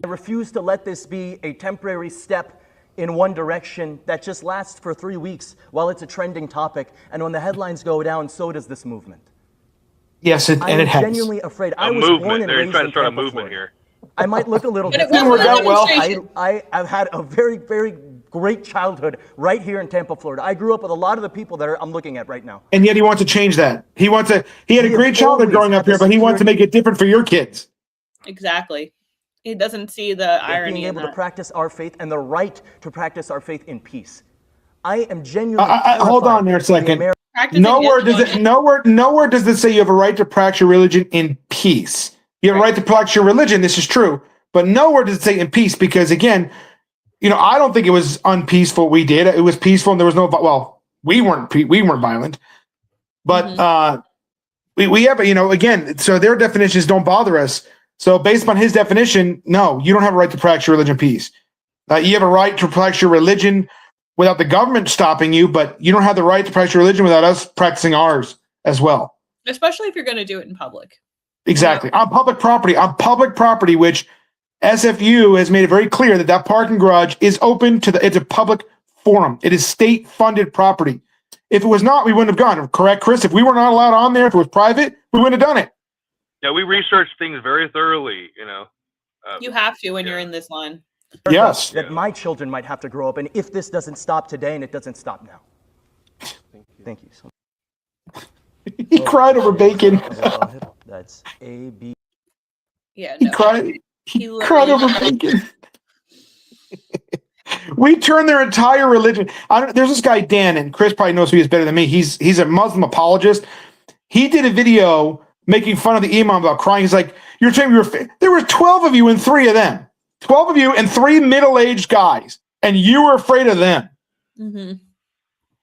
Speaker 21: I refuse to let this be a temporary step in one direction that just lasts for 3 weeks while it's a trending topic. And when the headlines go down, so does this movement.
Speaker 20: Yes, and it has.
Speaker 21: I'm genuinely afraid. I
Speaker 3: A
Speaker 21: was born
Speaker 3: movement.
Speaker 21: and
Speaker 3: They're
Speaker 21: raised
Speaker 3: trying
Speaker 21: in
Speaker 3: to start a
Speaker 21: Tampa,
Speaker 3: movement
Speaker 21: Florida.
Speaker 3: here.
Speaker 21: I might look a little
Speaker 2: But it
Speaker 21: different.
Speaker 2: wasn't a
Speaker 20: well.
Speaker 2: demonstration.
Speaker 21: I've had a very, very great childhood right here in Tampa, Florida. I grew up with a lot of the people that I'm looking at right now.
Speaker 20: And yet he wants to change that. He had a great childhood growing up here, but he wants to make it different for your kids.
Speaker 2: Exactly. He doesn't see the irony
Speaker 21: Being
Speaker 2: in
Speaker 21: able
Speaker 2: that.
Speaker 21: to practice our faith and the right to practice our faith in peace. I am genuinely
Speaker 20: Hold on there a second. Nowhere does it say you have a right to practice your religion in peace. You have a right to practice your religion. This is true, but nowhere does it say in peace because again, I don't think it was unpeaceful. We did. It was peaceful, and there was no. Well, we weren't violent, but we have. Again, so their definitions don't bother us. So based on his definition, no, you don't have a right to practice your religion in peace. You have a right to practice your religion without the government stopping you, but you don't have the right to practice your religion without us practicing ours as well.
Speaker 2: Especially if you're going to do it in public.
Speaker 20: Exactly. On public property, which SFU has made it very clear that parking garage is open it's a public forum. It is state funded property. If it was not, we wouldn't have gone. Correct, Chris? If we were not allowed on there, if it was private, we wouldn't have done it.
Speaker 3: Yeah, we researched things very thoroughly.
Speaker 2: You have to when you're in this line.
Speaker 20: Yes.
Speaker 21: That my children might have to grow up, and if this doesn't stop today, and it doesn't stop now. Thank you so much.
Speaker 20: He cried over bacon.
Speaker 21: That's A-B.
Speaker 2: Yeah,
Speaker 20: He cried. He cried over bacon. We turned their entire religion. There's this guy Dan, and Chris probably knows who he is better than me. He's a Muslim apologist. He did a video making fun of the imam about crying. He's like, "You're saying there were 12 of you and 3 of them, 12 of you and 3 middle-aged guys, and you were afraid of them."
Speaker 2: Mm-hmm.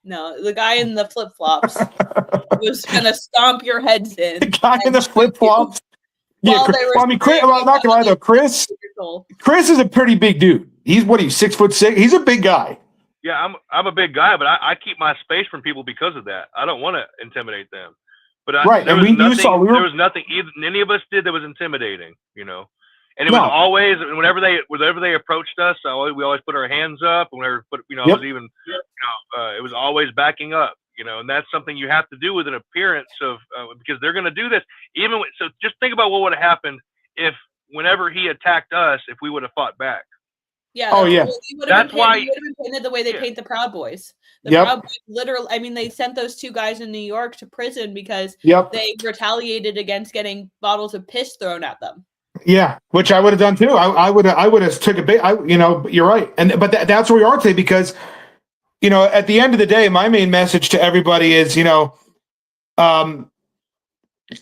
Speaker 2: No, the guy in the flip flops was gonna stomp your heads in.
Speaker 20: The guy in the flip flops. Yeah, Chris, I'm not gonna lie though, Chris is a pretty big dude. He's 6'6". He's a big guy.
Speaker 3: Yeah, I'm a big guy, but I keep my space from people because of that. I don't want to intimidate them. But there was nothing any of us did that was intimidating, And it was always whenever they approached us, we always put our hands up. Whenever it was always backing up, and that's something you have to do with an appearance of because they're going to do this. So just think about what would have happened if whenever he attacked us, if we would have fought back.
Speaker 2: Yeah.
Speaker 3: That's why
Speaker 2: you would have been painted the way they paint the Proud Boys. Proud Boys literally. They sent those 2 guys in New York to prison because they retaliated against getting bottles of piss thrown at them.
Speaker 20: Yeah, which I would have done too. I would have took a bait. You're right, but that's where we are today because, at the end of the day, my main message to everybody is,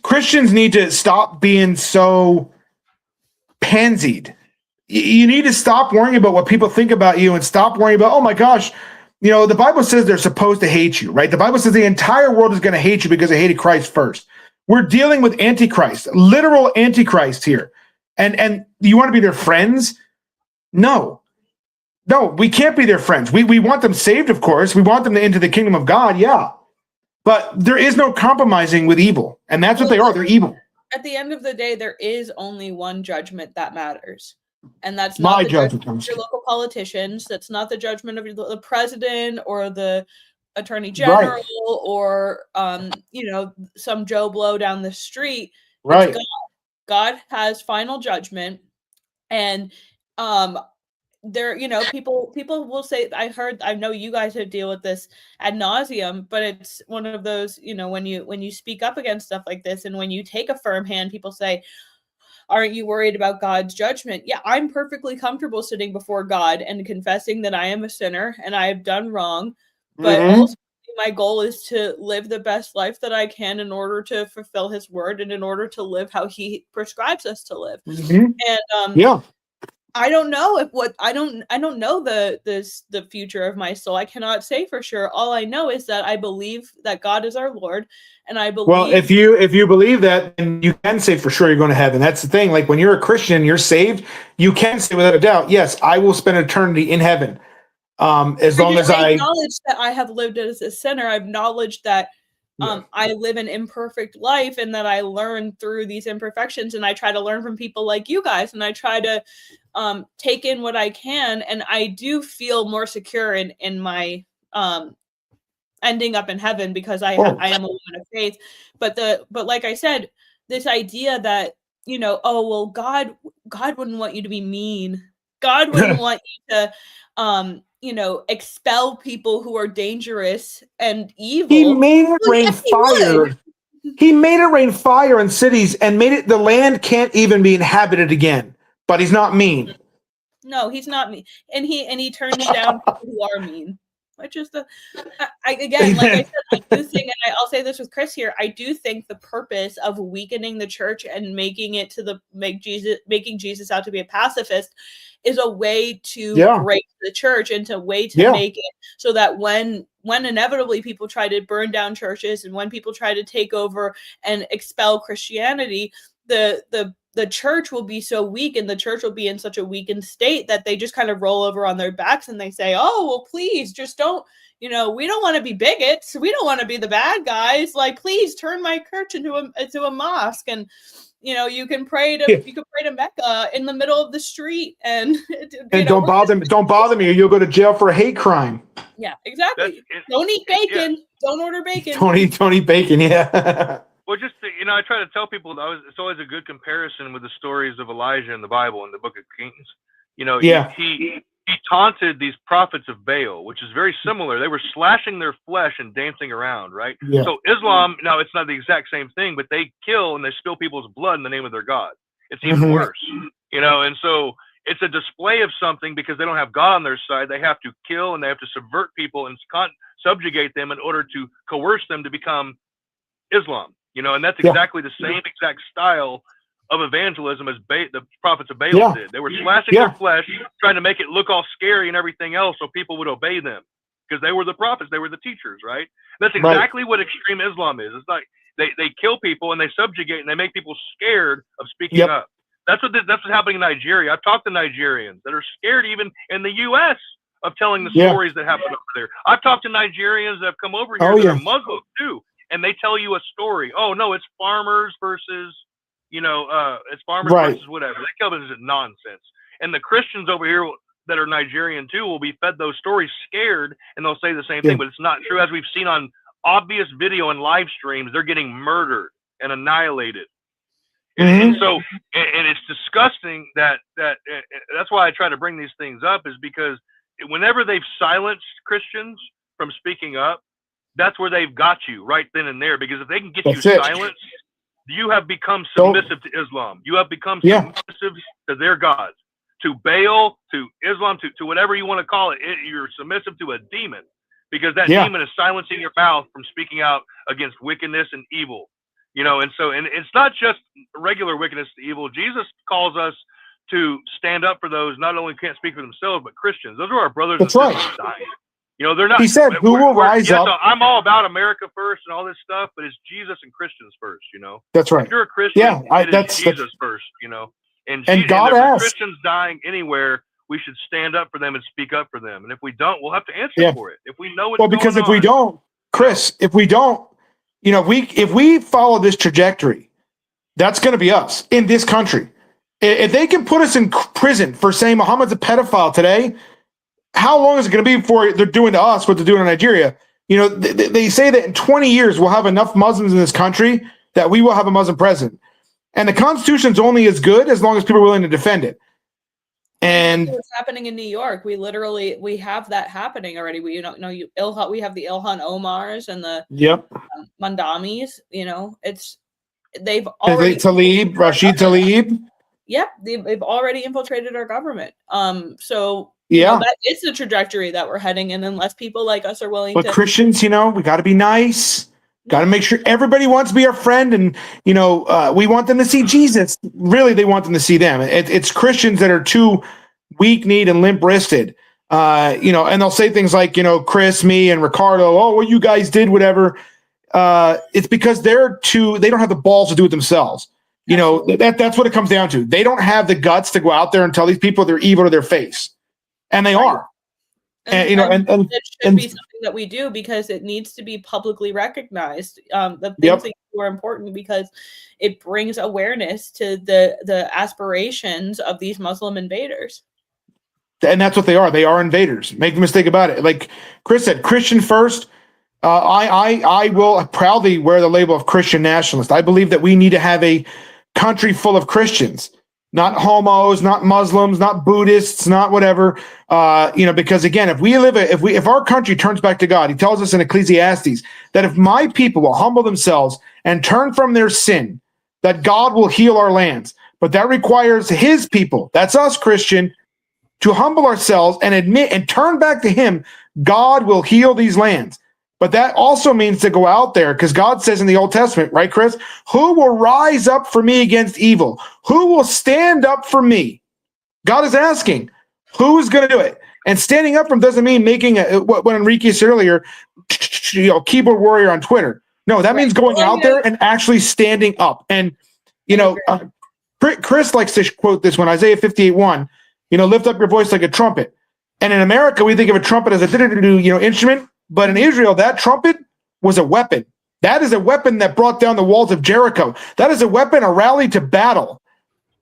Speaker 20: Christians need to stop being so pansied. You need to stop worrying about what people think about you and stop worrying about, oh my gosh, the Bible says they're supposed to hate you, right? The Bible says the entire world is going to hate you because they hated Christ first. We're dealing with Antichrist, literal Antichrist here. And you want to be their friends? No, we can't be their friends. We want them saved, of course. We want them into the kingdom of God, yeah. But there is no compromising with evil. And that's what they are. They're evil.
Speaker 2: At the end of the day, there is only one judgment that matters. And that's
Speaker 20: My
Speaker 2: not the
Speaker 20: judgment
Speaker 2: judgment of your local politicians. That's not the judgment of the president or the attorney general or some Joe Blow down the street.
Speaker 20: Right.
Speaker 2: It's God has final judgment. And there, people will say, I know you guys have deal with this ad nauseum, but it's one of those, when you speak up against stuff like this and when you take a firm hand, people say, aren't you worried about God's judgment? Yeah, I'm perfectly comfortable sitting before God and confessing that I am a sinner and I have done wrong. But ultimately, my goal is to live the best life that I can in order to fulfill his word and in order to live how he prescribes us to live. And I don't know I don't know the future of my soul. I cannot say for sure. All I know is that I believe that God is our Lord, and I believe.
Speaker 20: Well, if you believe that, then you can say for sure you're going to heaven. That's the thing. Like when you're a Christian, you're saved. You can say without a doubt, yes, I will spend eternity in heaven. As long as I
Speaker 2: acknowledge that I have lived as a sinner. I've acknowledged that I live an imperfect life and that I learn through these imperfections, and I try to learn from people like you guys, and I try to take in what I can, and I do feel more secure in my ending up in heaven because I am a woman of faith. But like I said, this idea that God wouldn't want you to be mean. God wouldn't want you to expel people who are dangerous and evil.
Speaker 20: He made it rain fire. He made it rain fire in cities and made it the land can't even be inhabited again. But he's not mean.
Speaker 2: No, he's not mean. And he turns down people who are mean. Which is again, like I said, I do think, and I'll say this with Chris here, I do think the purpose of weakening the church and making Jesus out to be a pacifist is a way to break the church and a way to make it so that when inevitably people try to burn down churches and when people try to take over and expel Christianity, the church will be so weak and the church will be in such a weakened state that they just kind of roll over on their backs and they say, oh, well, please just don't, we don't want to be bigots. We don't want to be the bad guys. Like, please turn my church into a mosque. And, you can pray to Mecca in the middle of the street and
Speaker 20: don't bother me or you'll go to jail for a hate crime.
Speaker 2: Yeah, exactly. Don't eat bacon. Yeah. Don't order bacon.
Speaker 20: Don't eat bacon. Yeah.
Speaker 3: Well, just I try to tell people it's always a good comparison with the stories of Elijah in the Bible in the Book of Kings. He taunted these prophets of Baal, which is very similar. They were slashing their flesh and dancing around, right?
Speaker 20: Yeah.
Speaker 3: So Islam, now it's not the exact same thing, but they kill and they spill people's blood in the name of their God. It's even worse, and so it's a display of something because they don't have God on their side. They have to kill and they have to subvert people and subjugate them in order to coerce them to become Islam. And that's exactly the same exact style of evangelism as the prophets of Baal did. They were slashing their flesh, trying to make it look all scary and everything else so people would obey them because they were the prophets, they were the teachers, right? That's exactly what extreme Islam is. It's like they kill people and they subjugate and they make people scared of speaking up. That's what's happening in Nigeria. I've talked to Nigerians that are scared even in the U.S. of telling the stories that happen over there. I've talked to Nigerians that have come over here that are Muslim too. And they tell you a story. Oh no, it's farmers versus, it's farmers versus whatever. They tell us it's nonsense. And the Christians over here that are Nigerian too will be fed those stories scared, and they'll say the same thing. But it's not true, as we've seen on obvious video and live streams. They're getting murdered and annihilated. And so, and it's disgusting that that's why I try to bring these things up, is because whenever they've silenced Christians from speaking up, that's where they've got you right then and there. Because if they can get you silenced, you have become submissive to Islam. You have become submissive to their gods, to Baal, to Islam, to whatever you want to call it. You're submissive to a demon because that demon is silencing your mouth from speaking out against wickedness and evil. And it's not just regular wickedness to evil. Jesus calls us to stand up for those not only can't speak for themselves, but Christians. Those are our brothers
Speaker 20: That's
Speaker 3: and
Speaker 20: right.
Speaker 3: sisters dying. You know, they're not.
Speaker 20: He said, "Who will rise up?"
Speaker 3: So I'm all about America first and all this stuff, but it's Jesus and Christians first. You know.
Speaker 20: That's right.
Speaker 3: If you're a Christian,
Speaker 20: Yeah,
Speaker 3: it's Jesus first. You know. And
Speaker 20: God
Speaker 3: if
Speaker 20: asked.
Speaker 3: Christians dying anywhere, we should stand up for them and speak up for them. And if we don't, we'll have to answer
Speaker 20: Yeah.
Speaker 3: for it. If we know what's
Speaker 20: Well, because
Speaker 3: going
Speaker 20: if we
Speaker 3: on.
Speaker 20: don't, Chris, if we don't, you know, if we follow this trajectory, that's going to be us in this country. If they can put us in prison for saying Muhammad's a pedophile today, how long is it going to be before they're doing to us what they're doing in Nigeria? You know, they say that in 20 years we'll have enough Muslims in this country that we will have a Muslim president. And the Constitution's only as good as long as people are willing to defend it. And
Speaker 2: what's happening in New York? We have that happening already. We we have the Ilhan Omars and the Mandamis. You know, they've already
Speaker 20: Rashid Tlaib.
Speaker 2: Yep, they've already infiltrated our government. So
Speaker 20: Yeah.
Speaker 2: that is the trajectory that we're heading in, unless people like us are willing
Speaker 20: But
Speaker 2: to.
Speaker 20: Christians, you know, we got to be nice. Got to make sure everybody wants to be our friend, and you know, we want them to see Jesus. Really, they want them to see them. It's Christians that are too weak-kneed and limp-wristed. You know, and they'll say things like, you know, Chris, me, and Ricardo. Oh, well, you guys did whatever. It's because they don't have the balls to do it themselves. You know, that's what it comes down to. They don't have the guts to go out there and tell these people they're evil to their face, and they are. And you know, and
Speaker 2: it should be something that we do because it needs to be publicly recognized. The things that you do are important because it brings awareness to the aspirations of these Muslim invaders.
Speaker 20: And that's what they are. They are invaders. Make no mistake about it. Like Chris said, Christian first. I will proudly wear the label of Christian nationalist. I believe that we need to have a country full of Christians, not homos, not Muslims, not Buddhists, not whatever. You know, because again, if our country turns back to God, he tells us in Ecclesiastes that if my people will humble themselves and turn from their sin, that God will heal our lands. But that requires his people, that's us, Christian, to humble ourselves and admit and turn back to him. God will heal these lands. But that also means to go out there, because God says in the Old Testament, right, Chris? Who will rise up for me against evil? Who will stand up for me? God is asking, who's going to do it? And standing up for him doesn't mean making what Enrique said earlier, you know, keyboard warrior on Twitter. No, that means going out there and actually standing up. And, you know, Chris likes to quote this one, Isaiah 58:1, you know, lift up your voice like a trumpet. And in America, we think of a trumpet as a instrument. But in Israel, that trumpet was a weapon. That is a weapon that brought down the walls of Jericho. That is a weapon, a rally to battle.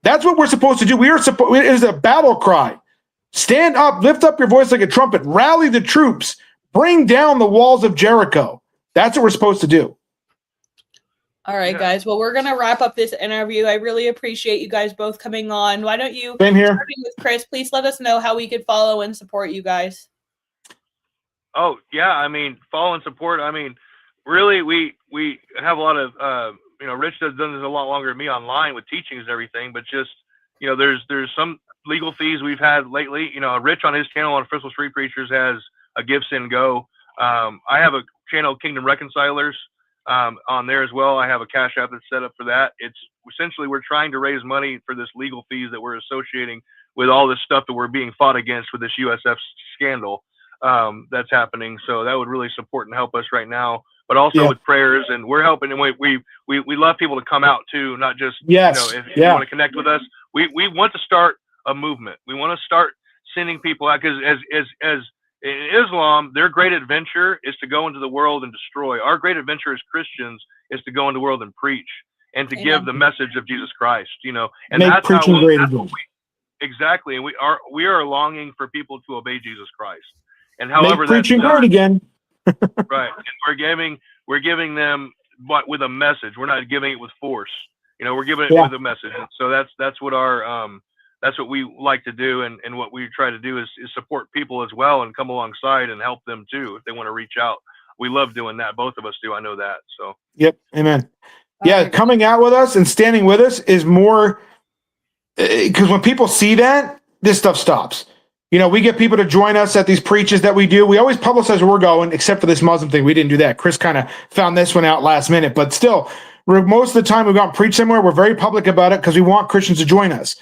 Speaker 20: That's what we're supposed to do. It is a battle cry. Stand up, lift up your voice like a trumpet, rally the troops, bring down the walls of Jericho. That's what we're supposed to do.
Speaker 2: All right, guys. Well, we're going to wrap up this interview. I really appreciate you guys both coming on. Why don't you,
Speaker 20: Same here.
Speaker 2: starting with Chris, please let us know how we could follow and support you guys.
Speaker 3: Oh yeah, I mean, follow and support. I mean, really, we have a lot of you know, Rich has done this a lot longer than me online with teachings and everything. But just, you know, there's some legal fees we've had lately. You know, Rich on his channel on Frisco Street Preachers has a Give Send Go. I have a channel, Kingdom Reconcilers, on there as well. I have a Cash App that's set up for that. It's essentially we're trying to raise money for this legal fees that we're associating with all this stuff that we're being fought against with this USF scandal. That's happening. So that would really support and help us right now, but also with prayers, and we're helping. And we love people to come out too, not just, you know, if you want to connect with us, we want to start a movement. We want to start sending people out, because as in Islam, their great adventure is to go into the world and destroy. Our great adventure as Christians is to go into the world and preach and to give the message of Jesus Christ, you know, and that's how exactly. And we are longing for people to obey Jesus Christ. And however
Speaker 20: make preaching great again.
Speaker 3: Right. And we're giving them what with a message. We're not giving it with force. You know, we're giving it with a message. And so that's what our that's what we like to do, and what we try to do is support people as well and come alongside and help them too if they want to reach out. We love doing that. Both of us do. I know that. So
Speaker 20: yep, amen. Yeah, coming out with us and standing with us is more, because when people see that, this stuff stops. You know, we get people to join us at these preaches that we do. We always publicize where we're going, except for this Muslim thing. We didn't do that. Chris kind of found this one out last minute, but still, most of the time we go out and preach somewhere, we're very public about it because we want Christians to join us.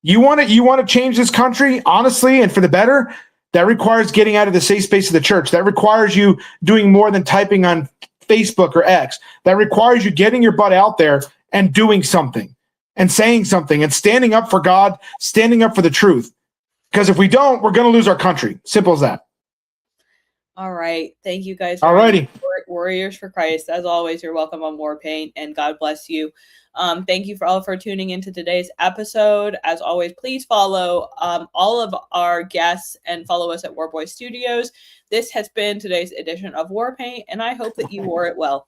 Speaker 20: You want to change this country, honestly, and for the better. That requires getting out of the safe space of the church. That requires you doing more than typing on Facebook or X. That requires you getting your butt out there and doing something and saying something and standing up for God, standing up for the truth. Because if we don't, we're going to lose our country. Simple as that.
Speaker 2: All right. Thank you guys.
Speaker 20: Alrighty.
Speaker 2: Warriors for Christ. As always, you're welcome on Warpaint, and God bless you. Thank you for tuning into today's episode. As always, please follow all of our guests and follow us at Warboy Studios. This has been today's edition of Warpaint, and I hope that you wore it well.